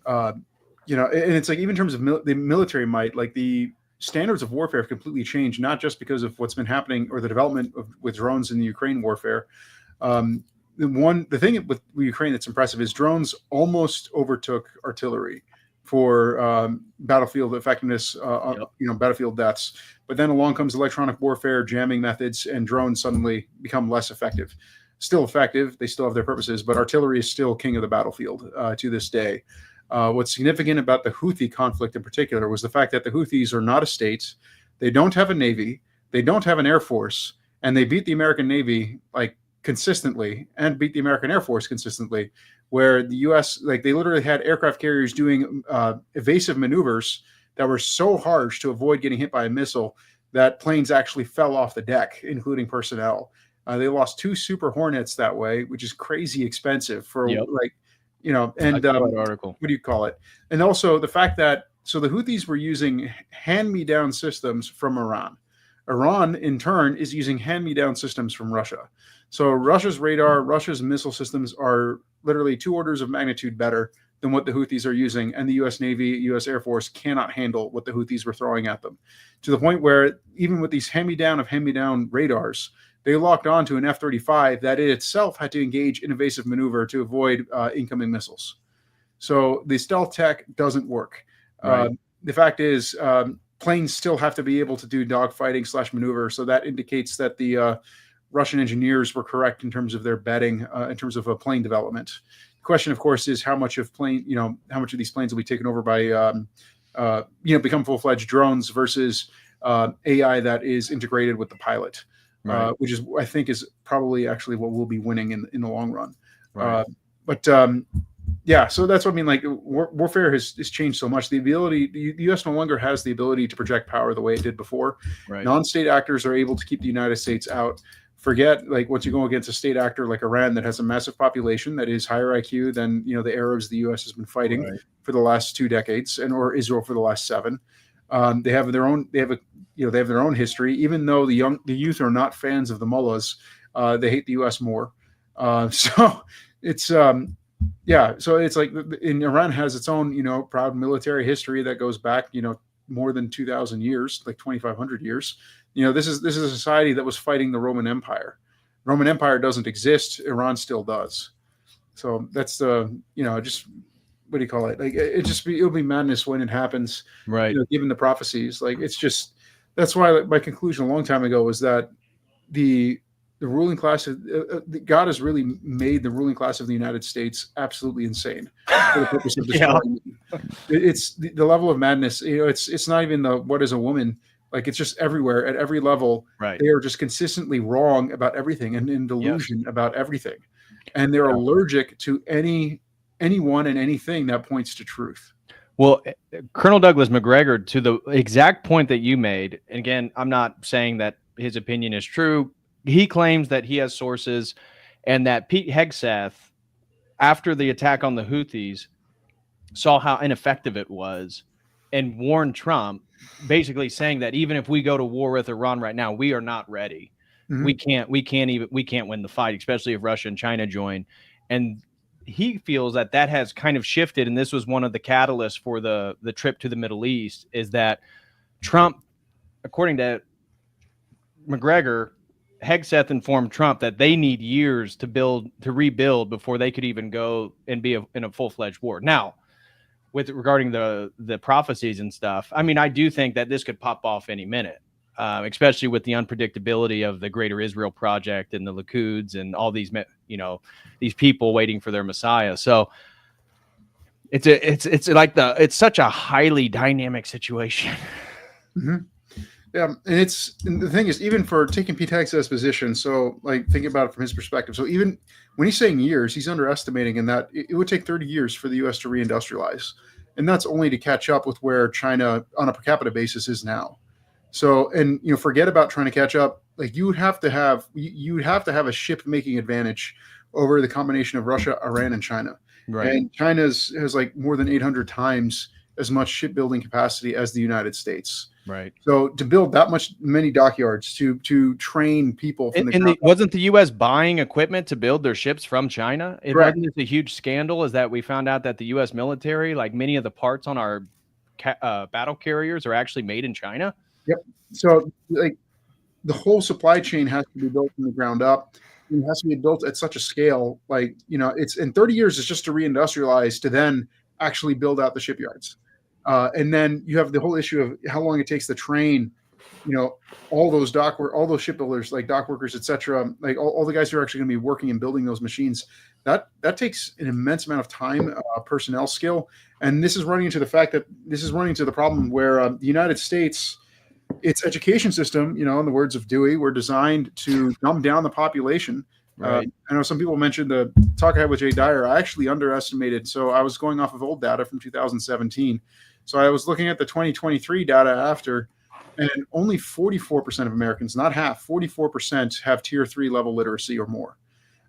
And it's like even in terms of the military might, like the standards of warfare have completely changed, not just because of what's been happening or the development with drones in the Ukraine warfare. The thing with Ukraine that's impressive is drones almost overtook artillery for battlefield effectiveness, battlefield deaths. But then along comes electronic warfare, jamming methods, and drones suddenly become less effective. Still effective, they still have their purposes, but artillery is still king of the battlefield to this day. What's significant about the Houthi conflict in particular was the fact that the Houthis are not a state, they don't have a navy, they don't have an air force, and they beat the American Navy consistently and beat the American Air Force consistently, where the U.S. they literally had aircraft carriers doing evasive maneuvers that were so harsh to avoid getting hit by a missile that planes actually fell off the deck, including personnel. They lost 2 Super Hornets that way, which is crazy expensive for article. What do you call it? And also the fact that the Houthis were using hand-me-down systems from Iran. Iran, in turn, is using hand-me-down systems from Russia. So Russia's radar, Russia's missile systems are literally 2 orders of magnitude better than what the Houthis are using, and the U.S. Navy, U.S. Air Force cannot handle what the Houthis were throwing at them, to the point where even with these hand-me-down radars, they locked onto an F-35 that it itself had to engage in evasive maneuver to avoid incoming missiles. So the stealth tech doesn't work. Right. The fact is, planes still have to be able to do dogfighting / maneuver, so that indicates that the Russian engineers were correct in terms of their betting in terms of plane development. The question, of course, is how much of these planes will be taken over by become full-fledged drones versus AI that is integrated with the pilot, right. Which is I think is probably actually what we'll be winning in the long run. Right. So that's what I mean. Like warfare has changed so much. The U.S. no longer has the ability to project power the way it did before. Right. Non-state actors are able to keep the United States out. Forget once you go against a state actor like Iran that has a massive population that is higher IQ than the Arabs the U.S. has been fighting for the last 2 decades, or Israel for the last 7. They have their own history. Even though the youth are not fans of the mullahs, they hate the U.S. more. So it's like Iran has its own proud military history that goes back more than 2,000 years, like 2,500 years. This is a society that was fighting the Roman Empire. Roman Empire doesn't exist, Iran still does. So that's the, just, what do you call it? Like, it'll be madness when it happens, right? Given the prophecies, like, it's just, that's why my conclusion a long time ago was that the ruling class, God has really made the ruling class of the United States absolutely insane for the purpose of destroying. It's the level of madness. It's not even the what is a woman. Like, it's just everywhere at every level. Right. They are just consistently wrong about everything and in delusion about everything, and they're allergic to anyone and anything that points to truth. Well, Colonel Douglas McGregor, to the exact point that you made, and again, I'm not saying that his opinion is true. He claims that he has sources, and that Pete Hegseth, after the attack on the Houthis, saw how ineffective it was and warned Trump, basically saying that even if we go to war with Iran right now, we are not ready. Mm-hmm. We can't win the fight, especially if Russia and China join. And he feels that has kind of shifted, and this was one of the catalysts for the trip to the Middle East, is that Trump, according to McGregor, Hegseth informed Trump that they need years to rebuild before they could even go and be in a full-fledged war. Now, with regarding the prophecies and stuff, I mean, I do think that this could pop off any minute, especially with the unpredictability of the Greater Israel Project and the Likuds and all these, these people waiting for their Messiah. So it's such a highly dynamic situation. Mm-hmm. Yeah, and the thing is, even for taking Pete Hegseth's position, so like thinking about it from his perspective, so even when he's saying years, he's underestimating in that it would take 30 years for the U.S. to reindustrialize, and that's only to catch up with where China on a per capita basis is now. So, and forget about trying to catch up. Like, you would have to have a ship making advantage over the combination of Russia, Iran, and China. Right. And China has like more than 800 times as much shipbuilding capacity as the United States. Right. So to build that many dockyards to train people from wasn't the U.S. buying equipment to build their ships from China? Wasn't this a huge scandal? Is that we found out that the U.S. military, like many of the parts on our battle carriers, are actually made in China? Yep. So like the whole supply chain has to be built from the ground up. It has to be built at such a scale, like it's in 30 years is just to reindustrialize to then actually build out the shipyards. And then you have the whole issue of how long it takes to train, all those shipbuilders, like dock workers, etc., like all the guys who are actually going to be working and building those machines. That takes an immense amount of time, personnel skill, and this is running into the problem where the United States, its education system, in the words of Dewey, were designed to dumb down the population. Right. I know some people mentioned the talk I had with Jay Dyer. I actually underestimated. So I was going off of old data from 2017. So I was looking at the 2023 data after, and only 44% of Americans, not half, 44% have tier 3 level literacy or more.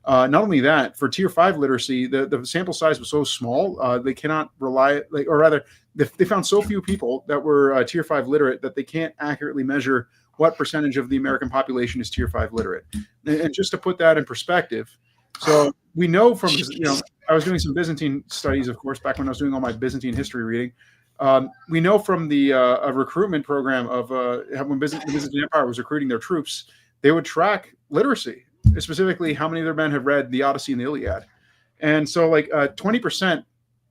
Not only that, for tier 5 literacy, the sample size was so small, they cannot rely, or rather, they found so few people that were tier 5 literate that they can't accurately measure what percentage of the American population is tier 5 literate. And just to put that in perspective, so we know from, I was doing some Byzantine studies, of course, back when I was doing all my Byzantine history reading. We know from the recruitment program of when the Byzantine Empire was recruiting their troops, they would track literacy, specifically how many of their men have read the Odyssey and the Iliad. And so like 20%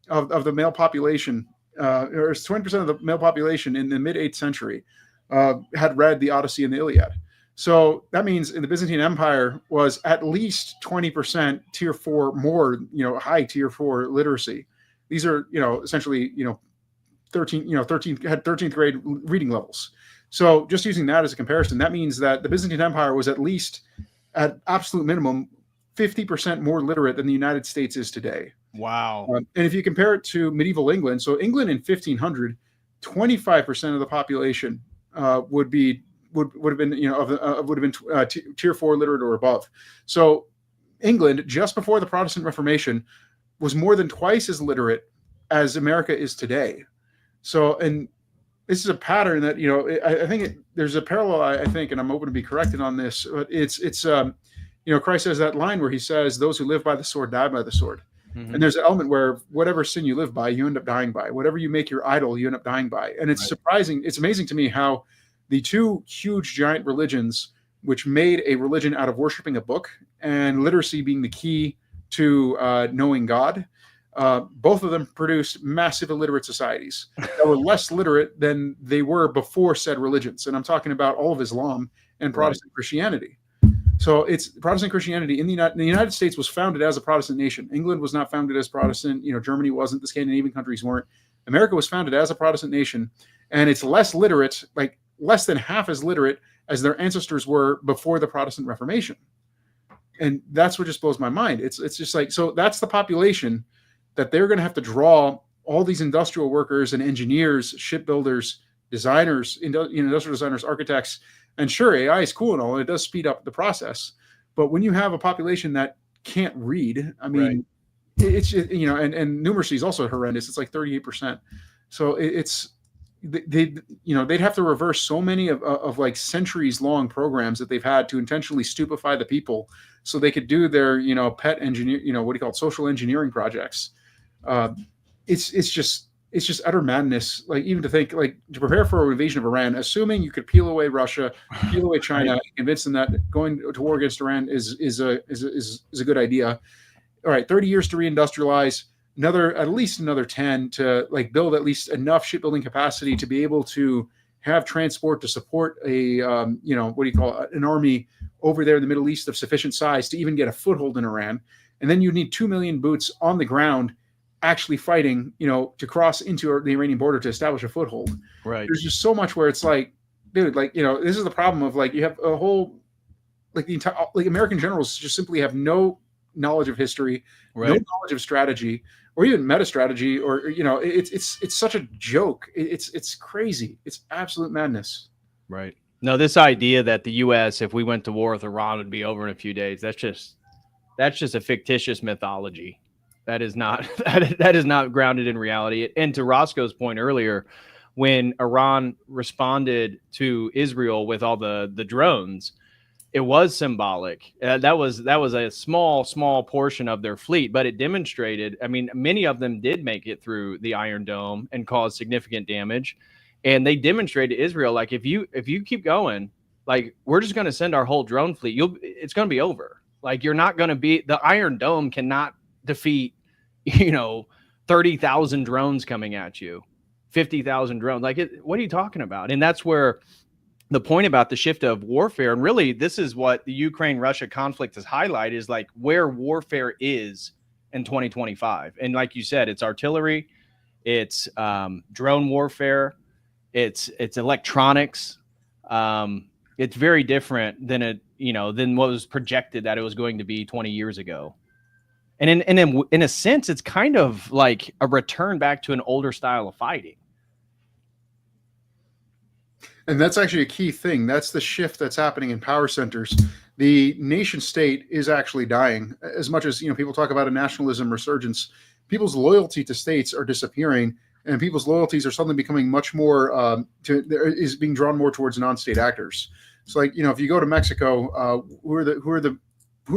of the male population, or 20% of the male population in the mid 8th century had read the Odyssey and the Iliad. So that means in the Byzantine Empire was at least 20% tier 4 more, high tier 4 literacy. These are, essentially, 13th grade reading levels. So just using that as a comparison, that means that the Byzantine Empire was at least, at absolute minimum, 50% more literate than the United States is today. Wow. And if you compare it to medieval England, so England in 1500, 25% of the population would have been tier 4 literate or above. So England, just before the Protestant Reformation, was more than twice as literate as America is today. So, and this is a pattern that, I think there's a parallel, I think, and I'm open to be corrected on this, but it's Christ has that line where he says, those who live by the sword die by the sword. Mm-hmm. And there's an element where whatever sin you live by, you end up dying by. Whatever you make your idol, you end up dying by. And it's surprising. It's amazing to me how the two huge giant religions which made a religion out of worshiping a book and literacy being the key to knowing God. Both of them produced massive illiterate societies that were less literate than they were before said religions. And I'm talking about all of Islam and Protestant Christianity. So it's Protestant Christianity in the United States was founded as a Protestant nation. England was not founded as Protestant. Germany wasn't. The Scandinavian countries weren't. America was founded as a Protestant nation, and it's less literate, like less than half as literate as their ancestors were before the Protestant Reformation. And that's what just blows my mind. It's just like, so that's the population that they're going to have to draw all these industrial workers and engineers, shipbuilders, designers, industrial designers, architects. And sure, AI is cool and all, and it does speed up the process. But when you have a population that can't read, I mean, it's, and numeracy is also horrendous. It's like 38%. So they'd have to reverse so many of like centuries long programs that they've had to intentionally stupefy the people so they could do their, pet engineer, what do you call it, social engineering projects. It's just utter madness. Like, even to think, like, to prepare for an invasion of Iran, assuming you could peel away Russia, peel away China, and convince them that going to war against Iran is a good idea. All right, 30 years to reindustrialize, at least another 10 to like build at least enough shipbuilding capacity to be able to have transport to support a an army over there in the Middle East of sufficient size to even get a foothold in Iran. And then you need 2 million boots on the ground actually fighting, to cross into the Iranian border to establish a foothold. Right. There's just so much where it's like, dude, like, this is the problem of like, you have a whole, like the entire, like American generals just simply have no knowledge of history, no knowledge of strategy, or even meta strategy, or, it's such a joke. It's crazy. It's absolute madness. Right. No, this idea that the U.S., if we went to war with Iran, would be over in a few days. That's just a fictitious mythology. That is not grounded in reality. And to Roscoe's point earlier, when Iran responded to Israel with all the drones, it was symbolic. That was a small portion of their fleet, but it demonstrated. I mean, many of them did make it through the Iron Dome and cause significant damage, and they demonstrated to Israel, like, if you keep going, like, we're just going to send our whole drone fleet. It's going to be over. Like, you're not going to be, the Iron Dome cannot defeat 30,000 drones coming at you, 50,000 drones. Like, what are you talking about? And that's where the point about the shift of warfare, and really this is what the Ukraine-Russia conflict has highlighted, is like where warfare is in 2025. And like you said, it's artillery, it's drone warfare, it's electronics. It's very different than than what was projected that it was going to be 20 years ago. And in a sense, it's kind of like a return back to an older style of fighting. And that's actually a key thing. That's the shift that's happening in power centers. The nation state is actually dying. As much as people talk about a nationalism resurgence, people's loyalty to states are disappearing, and people's loyalties are suddenly becoming much more is being drawn more towards non-state actors. So, like, if you go to Mexico, who are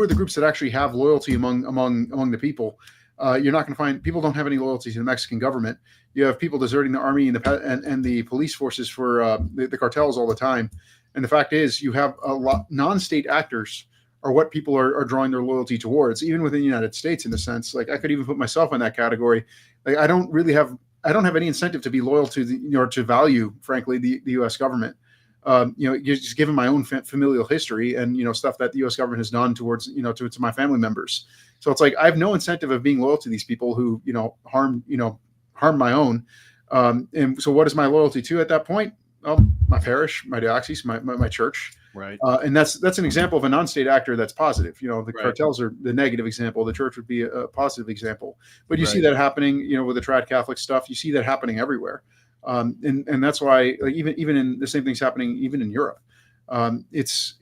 the groups that actually have loyalty among the people? You're not going to find, people don't have any loyalty to the Mexican government. You have people deserting the army and the police forces for the cartels all the time. And the fact is, you have a lot non-state actors are what people are drawing their loyalty towards, even within the United States. In a sense, like, I could even put myself in that category. Like, I don't have any incentive to be loyal to to value, frankly, the U.S. government. Just given my own familial history and stuff that the U.S. government has done towards to my family members. So it's like I have no incentive of being loyal to these people who harm my own. And so what is my loyalty to at that point? My parish, my diocese, my church. Right. And that's an example of a non-state actor that's positive. The cartels are the negative example. The church would be a positive example. But you see that happening, with the trad Catholic stuff. You see that happening everywhere. And that's why, like, even in the same thing's happening even in Europe. It's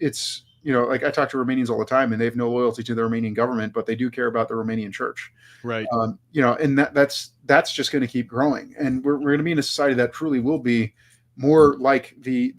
like, I talk to Romanians all the time, and they have no loyalty to the Romanian government, but they do care about the Romanian church. Right. And that's just going to keep growing. And we're going to be in a society that truly will be more like the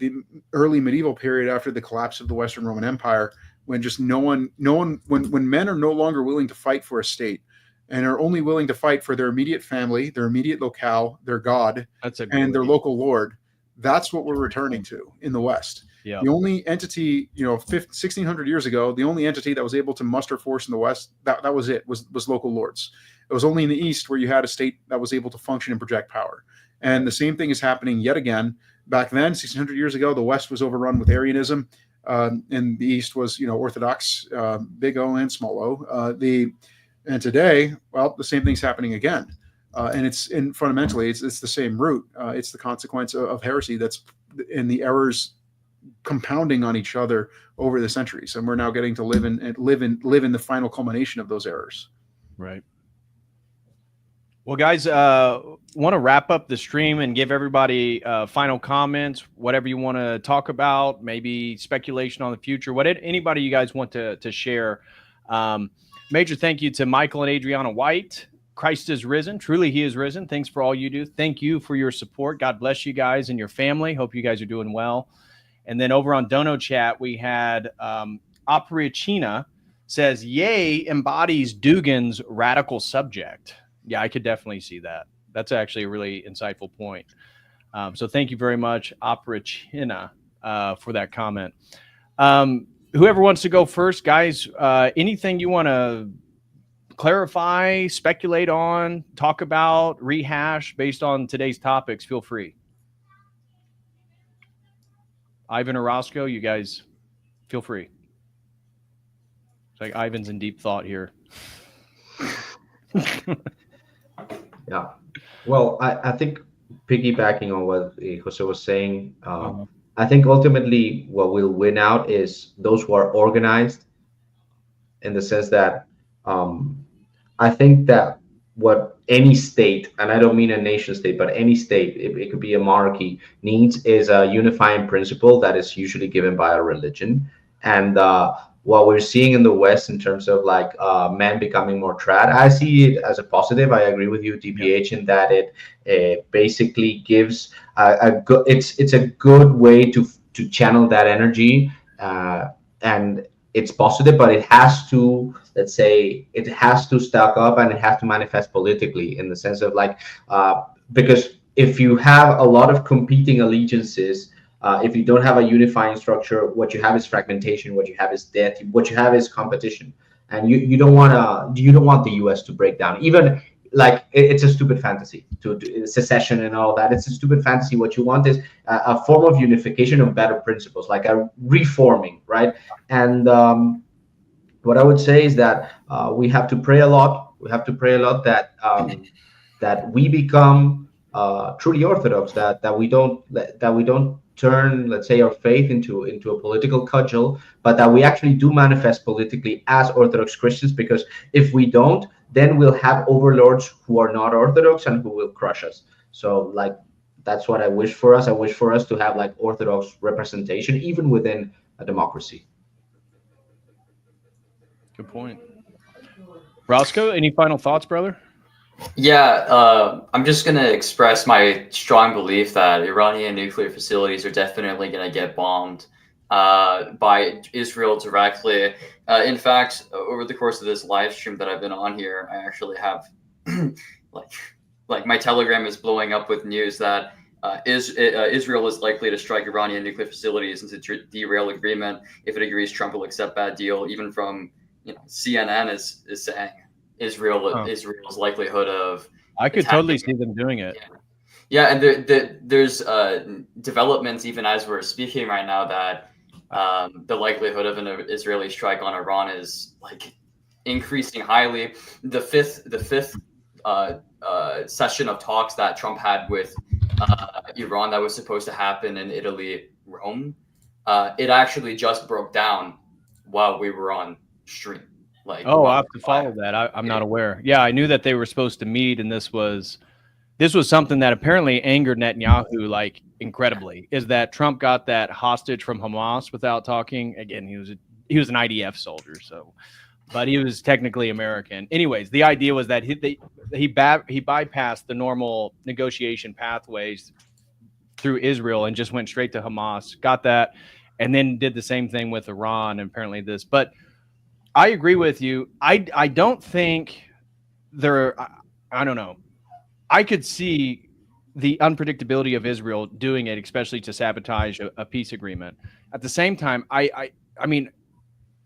early medieval period after the collapse of the Western Roman Empire, when just when men are no longer willing to fight for a state and are only willing to fight for their immediate family, their immediate locale, their God, and their local lord. That's what we're returning to in the West. Yeah. The only entity, 1600 years ago, the only entity that was able to muster force in the West, that was it, was local lords. It was only in the East where you had a state that was able to function and project power. And the same thing is happening yet again. Back then, 1600 years ago, the West was overrun with Arianism, and the East was, Orthodox, big O and small O. And today, well, the same thing's happening again. And fundamentally, it's the same root. It's the consequence of heresy that's in the errors compounding on each other over the centuries, and we're now getting to live in the final culmination of those errors. Right. Well, guys, want to wrap up the stream and give everybody final comments, whatever you want to talk about, maybe speculation on the future, anybody you guys want to share. Major thank you to Michael and Adriana White. Christ is risen. Truly, he is risen. Thanks for all you do. Thank you for your support. God bless you guys and your family. Hope you guys are doing well. And then over on Dono Chat, we had Opera says, yay, embodies Dugin's radical subject. Yeah, I could definitely see that. That's actually a really insightful point. So thank you very much, Opera for that comment. Whoever wants to go first, guys, anything you want to clarify, speculate on, talk about, rehash based on today's topics, feel free. Ivan or Roscoe, you guys feel free. It's like Ivan's in deep thought here. Yeah. Well, I think piggybacking on what Jose was saying, I think ultimately what will win out is those who are organized, in the sense that I think that what any state, and I don't mean a nation state, but any state, it could be a monarchy, needs is a unifying principle that is usually given by a religion. And what we're seeing in the West in terms of like men becoming more trad, I see it as a positive. I agree with you, DPH, in that it basically gives it's a good way to channel that energy, and it's positive, but it has to, let's say, it has to stack up and it has to manifest politically, in the sense of like, because if you have a lot of competing allegiances, if you don't have a unifying structure, what you have is fragmentation, what you have is death, what you have is competition. And you don't want the US to break down. Even like it's a stupid fantasy to secession and all that. It's a stupid fantasy. What you want is a form of unification of better principles, like a reforming, right? And what I would say is that we have to pray a lot. We have to pray a lot that that we become truly Orthodox. That we don't turn, let's say, our faith into a political cudgel, but that we actually do manifest politically as Orthodox Christians. Because if we don't, then we'll have overlords who are not Orthodox and who will crush us. So like, that's what I wish for us. I wish for us to have like Orthodox representation, even within a democracy. Good point. Roscoe, any final thoughts, brother? Yeah, I'm just going to express my strong belief that Iranian nuclear facilities are definitely going to get bombed by Israel directly. In fact, over the course of this live stream that I've been on here, I actually have like my Telegram is blowing up with news that Israel is likely to strike Iranian nuclear facilities and to derail agreement. If it agrees, Trump will accept bad deal. Even from CNN is saying Israel's likelihood of. I could totally see them doing it. Yeah, and there's developments even as we're speaking right now that the likelihood of an Israeli strike on Iran is like increasing highly. The fifth session of talks that Trump had with Iran that was supposed to happen in Italy, Rome, it actually just broke down while we were on stream. Like, oh, I have to follow that. I'm not aware. Yeah, I knew that they were supposed to meet, and this was something that apparently angered Netanyahu like incredibly. Is that Trump got that hostage from Hamas without talking? Again, he was an IDF soldier, so, but he was technically American. Anyways, the idea was that he bypassed the normal negotiation pathways through Israel and just went straight to Hamas. Got that, and then did the same thing with Iran. And apparently this, but. I agree with you. I don't think I don't know. I could see the unpredictability of Israel doing it, especially to sabotage a peace agreement. At the same time, I mean,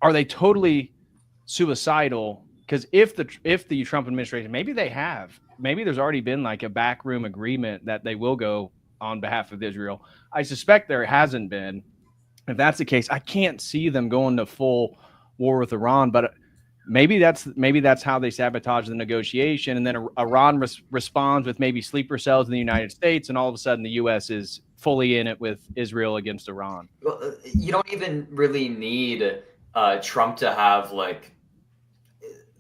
are they totally suicidal? Because if the Trump administration, maybe there's already been like a backroom agreement that they will go on behalf of Israel. I suspect there hasn't been. If that's the case, I can't see them going to full war with Iran, but maybe that's how they sabotage the negotiation, and then Iran responds with maybe sleeper cells in the United States, and all of a sudden the U.S. is fully in it with Israel against Iran. Well, you don't even really need Trump to have like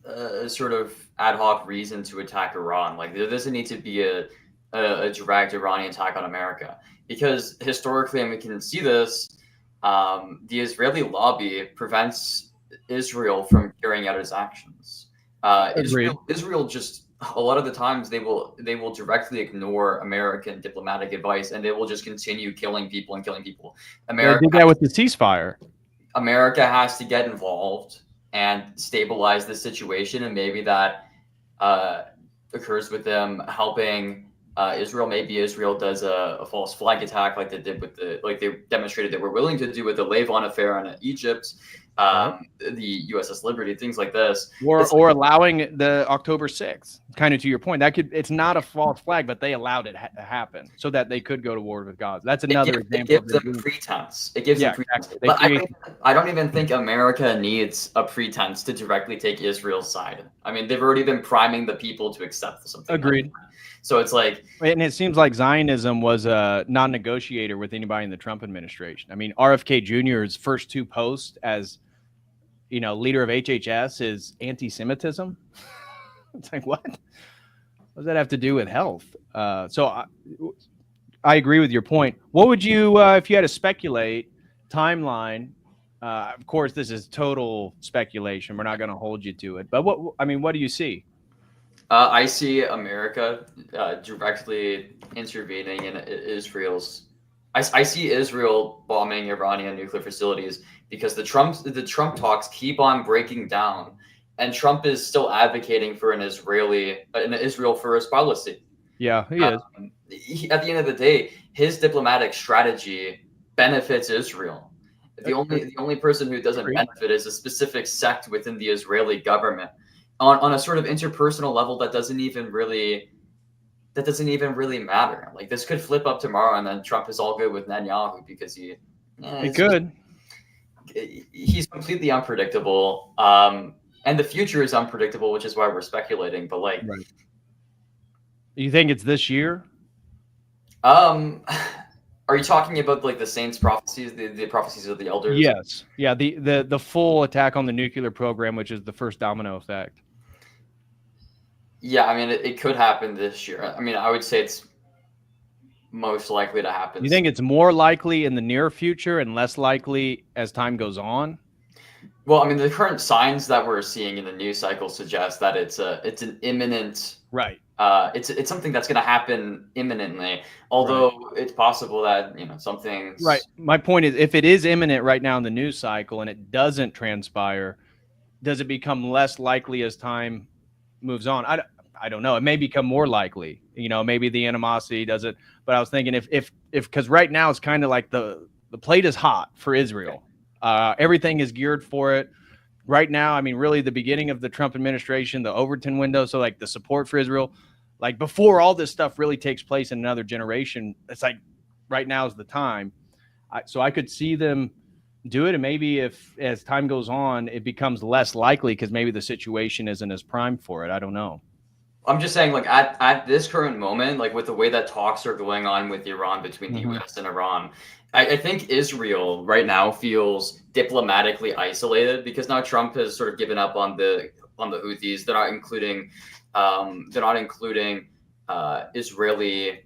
a sort of ad hoc reason to attack Iran. Like there doesn't need to be a direct Iranian attack on America, because historically, and we can see this, the Israeli lobby prevents Israel from carrying out its actions. Israel just, a lot of the times they will directly ignore American diplomatic advice, and they will just continue killing people. America did that with the ceasefire. America has to get involved and stabilize the situation, and maybe that occurs with them helping Israel. Maybe Israel does a false flag attack like they did with they demonstrated they were willing to do with the Levon affair in Egypt, the USS Liberty, things like this. Or allowing the October 6th, kind of to your point. It's not a false flag, but they allowed it to happen so that they could go to war with Gaza. That's another example. It gives them pretense. It gives them pretense. Exactly. But I don't even think America needs a pretense to directly take Israel's side. I mean, they've already been priming the people to accept something. Agreed. So it's like, and it seems like Zionism was a non-negotiator with anybody in the Trump administration. I mean, RFK Jr.'s first two posts as, leader of HHS is anti-Semitism. It's like, what? What does that have to do with health? So I agree with your point. What would you, if you had to speculate timeline? Of course, this is total speculation. We're not going to hold you to it. But what do you see? I see America directly intervening in Israel's. I see Israel bombing Iranian nuclear facilities because the Trump talks keep on breaking down, and Trump is still advocating for an Israel first policy. Yeah, he is. At the end of the day, his diplomatic strategy benefits Israel. The only person who doesn't benefit is a specific sect within the Israeli government. On a sort of interpersonal level that doesn't even really matter. Like this could flip up tomorrow, and then Trump is all good with Netanyahu because he could. He's completely unpredictable, and the future is unpredictable, which is why we're speculating. But like, right. You think it's this year? Are you talking about like the saints' prophecies, the prophecies of the elders? Yes. Yeah. The full attack on the nuclear program, which is the first domino effect. Yeah, I mean, it could happen this year. I mean, I would say it's most likely to happen. You think it's more likely in the near future and less likely as time goes on? Well, I mean, the current signs that we're seeing in the news cycle suggest that it's an imminent. Right. It's something that's going to happen imminently. Although it's possible that something. Right. My point is, if it is imminent right now in the news cycle and it doesn't transpire, does it become less likely as time moves on? I don't know. It may become more likely. Maybe the animosity doesn't. But I was thinking if because right now it's kind of like the plate is hot for Israel. Everything is geared for it. Right now, I mean, really the beginning of the Trump administration, the Overton window, so like the support for Israel, like before all this stuff really takes place in another generation, it's like right now is the time. So I could see them do it, and maybe if as time goes on, it becomes less likely because maybe the situation isn't as prime for it. I don't know. I'm just saying, like at this current moment, like with the way that talks are going on with Iran between the U.S. and Iran, I think Israel right now feels diplomatically isolated because now Trump has sort of given up on the Houthis. They're not including Israeli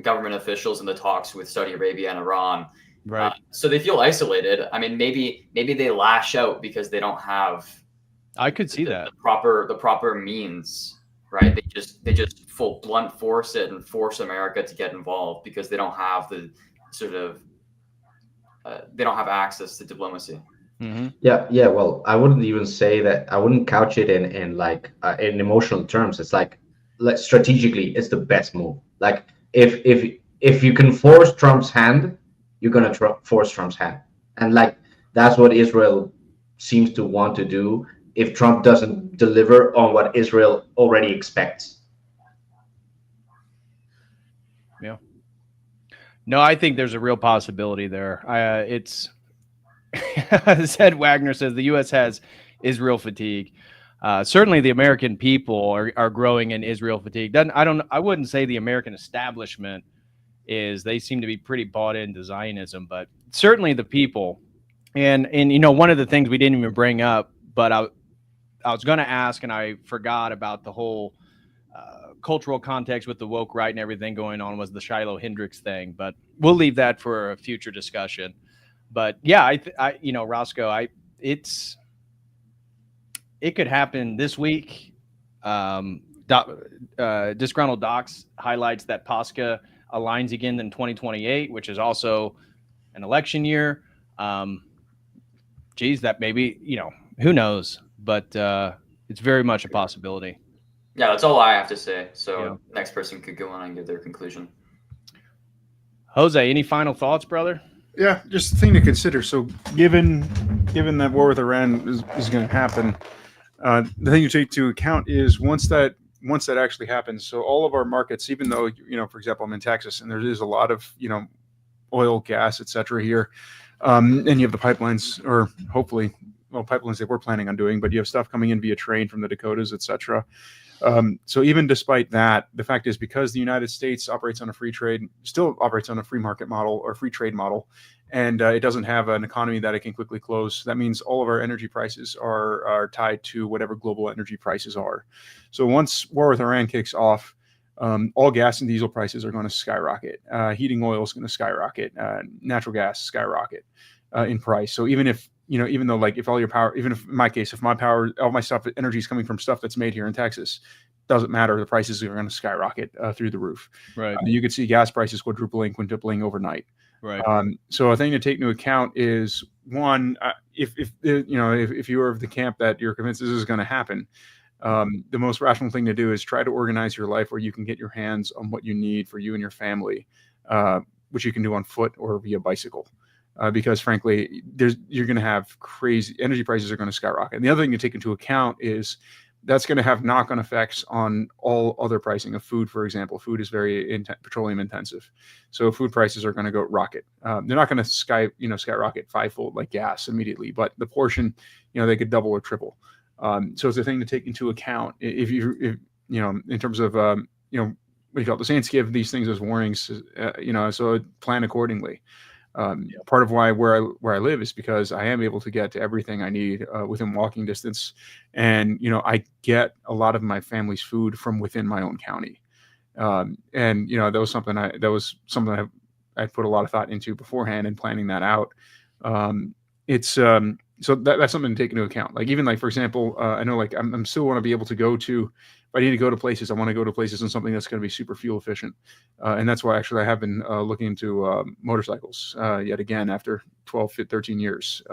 government officials in the talks with Saudi Arabia and Iran. Right. So they feel isolated. I mean, maybe they lash out because they don't have. I could see that the proper means. Right, they just full blunt force it and force America to get involved because they don't have the sort of they don't have access to diplomacy. Mm-hmm. Yeah. Well, I wouldn't even say that. I wouldn't couch it in emotional terms. It's like strategically, it's the best move. Like if you can force Trump's hand, you're gonna force Trump's hand, and like that's what Israel seems to want to do if Trump doesn't deliver on what Israel already expects. Yeah. No, I think there's a real possibility there. It's as Ed Wagner says, the U.S. has Israel fatigue. Certainly, the American people are growing in Israel fatigue. I wouldn't say the American establishment is. They seem to be pretty bought into Zionism, but certainly the people. And you know, one of the things we didn't even bring up, but I was going to ask, and I forgot about the whole cultural context with the woke right and everything going on, was the Shiloh Hendricks thing. But we'll leave that for a future discussion. But yeah, I you know, Roscoe, it could happen this week. Disgruntled Docs highlights that Pascha aligns again in 2028, which is also an election year. Geez, that maybe, you know, who knows? But it's very much a possibility. Yeah, that's all I have to say. So next person could go on and give their conclusion. Jose, any final thoughts, brother? Yeah, just a thing to consider. So given that war with Iran is going to happen, the thing you take into account is once that actually happens, so all of our markets, even though, you know, for example, I'm in Texas and there is a lot of, you know, oil, gas, etc. here, and you have the pipelines, or hopefully, well, pipelines that we're planning on doing, but you have stuff coming in via train from the Dakotas, etc. So even despite that, the fact is, because the United States operates on a free trade, still operates on a free market model or free trade model, and it doesn't have an economy that it can quickly close. That means all of our energy prices are tied to whatever global energy prices are. So once war with Iran kicks off, all gas and diesel prices are going to skyrocket. Heating oil is going to skyrocket. Natural gas skyrocket in price. So even if, you know, even though, like, if all your power, even if in my case, if my power, all my stuff, energy is coming from stuff that's made here in Texas, doesn't matter. The prices are going to skyrocket through the roof. Right. You could see gas prices quadrupling, quintupling overnight. Right. So a thing to take into account is, one, if you are of the camp that you're convinced this is going to happen, the most rational thing to do is try to organize your life where you can get your hands on what you need for you and your family, which you can do on foot or via bicycle. Because frankly, you're going to have crazy energy prices are going to skyrocket. And the other thing to take into account is that's going to have knock-on effects on all other pricing of food. For example, food is very petroleum intensive, so food prices are going to go rocket. They're not going to skyrocket fivefold like gas immediately, but the portion, you know, they could double or triple. So it's a thing to take into account if you know, in terms of what do you call it? The saints give these things as warnings, you know, so plan accordingly. Part of where I live is because I am able to get to everything I need within walking distance, and you know, I get a lot of my family's food from within my own county, and you know, that was something I put a lot of thought into beforehand and planning that out. So that's something to take into account. Like, even like, for example, I know, like, I'm still want to be able to go to, if I need to go to places, I want to go to places in something that's going to be super fuel efficient. And that's why actually I have been looking into motorcycles yet again after 12, 13 years.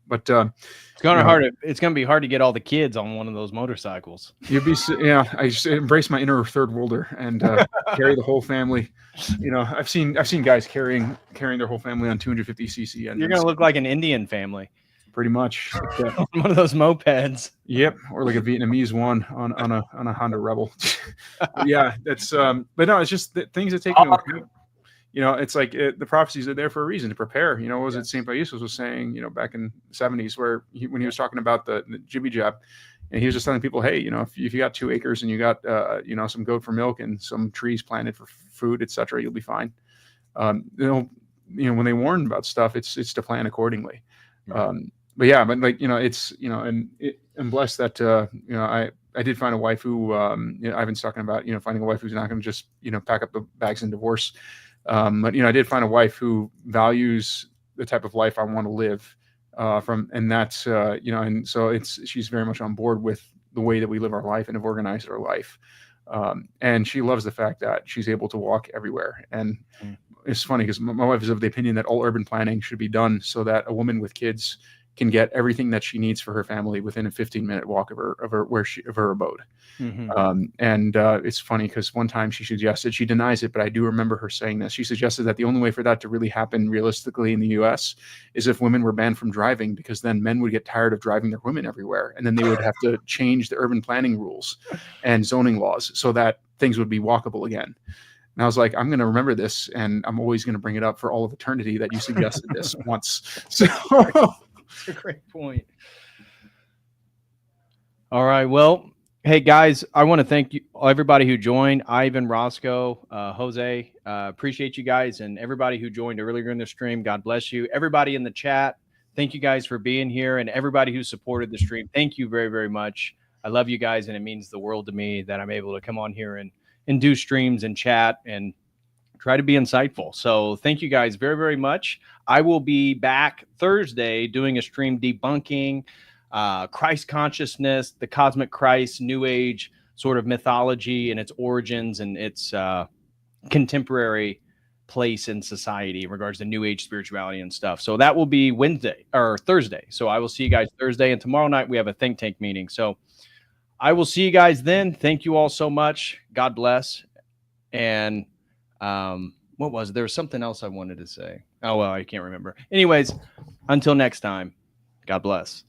But it's going to be hard to get all the kids on one of those motorcycles. I just embrace my inner third worlder and carry the whole family. You know, I've seen guys carrying their whole family on 250cc engines. You're going to look like an Indian family. Pretty much. One of those mopeds. Yep, or like a Vietnamese one on a Honda Rebel. Yeah, that's but no, it's just things that take into account. You know, it's like the prophecies are there for a reason, to prepare. You know, what was it St. Paisios was saying, you know, back in the 70s, when he was talking about the jibby jab, and he was just telling people, hey, you know, if you got 2 acres and you got you know, some goat for milk and some trees planted for food, etc., you'll be fine. You know, when they warn about stuff, it's to plan accordingly. But yeah, but like, you know, it's, you know, and I'm blessed that, you know, I did find a wife who, you know, Ivan's talking about, you know, finding a wife who's not going to just, you know, pack up the bags and divorce. But, you know, I did find a wife who values the type of life I want to live and that's, you know, and so she's very much on board with the way that we live our life and have organized our life. And she loves the fact that she's able to walk everywhere. And it's funny because my wife is of the opinion that all urban planning should be done so that a woman with kids can get everything that she needs for her family within a 15-minute walk of her abode. It's funny because one time she suggested, she denies it, but I do remember her saying this. She suggested that the only way for that to really happen realistically in the US is if women were banned from driving, because then men would get tired of driving their women everywhere. And then they would have to change the urban planning rules and zoning laws so that things would be walkable again. And I was like, I'm going to remember this, and I'm always going to bring it up for all of eternity that you suggested this once. So that's a great point. All right. Well, hey guys, I want to thank you, everybody who joined, Ivan, Roscoe, Jose. Appreciate you guys, and everybody who joined earlier in the stream. God bless you. Everybody in the chat, thank you guys for being here, and everybody who supported the stream, thank you very, very much. I love you guys, and it means the world to me that I'm able to come on here and do streams and chat and try to be insightful. So thank you guys very, very much. I will be back Thursday doing a stream debunking Christ consciousness, the cosmic Christ, New Age sort of mythology and its origins and its contemporary place in society in regards to New Age spirituality and stuff. So that will be Thursday. So I will see you guys Thursday, and tomorrow night we have a think tank meeting. So I will see you guys then. Thank you all so much. God bless. And what was it? There was something else I wanted to say. Oh, well, I can't remember. Anyways, until next time, God bless.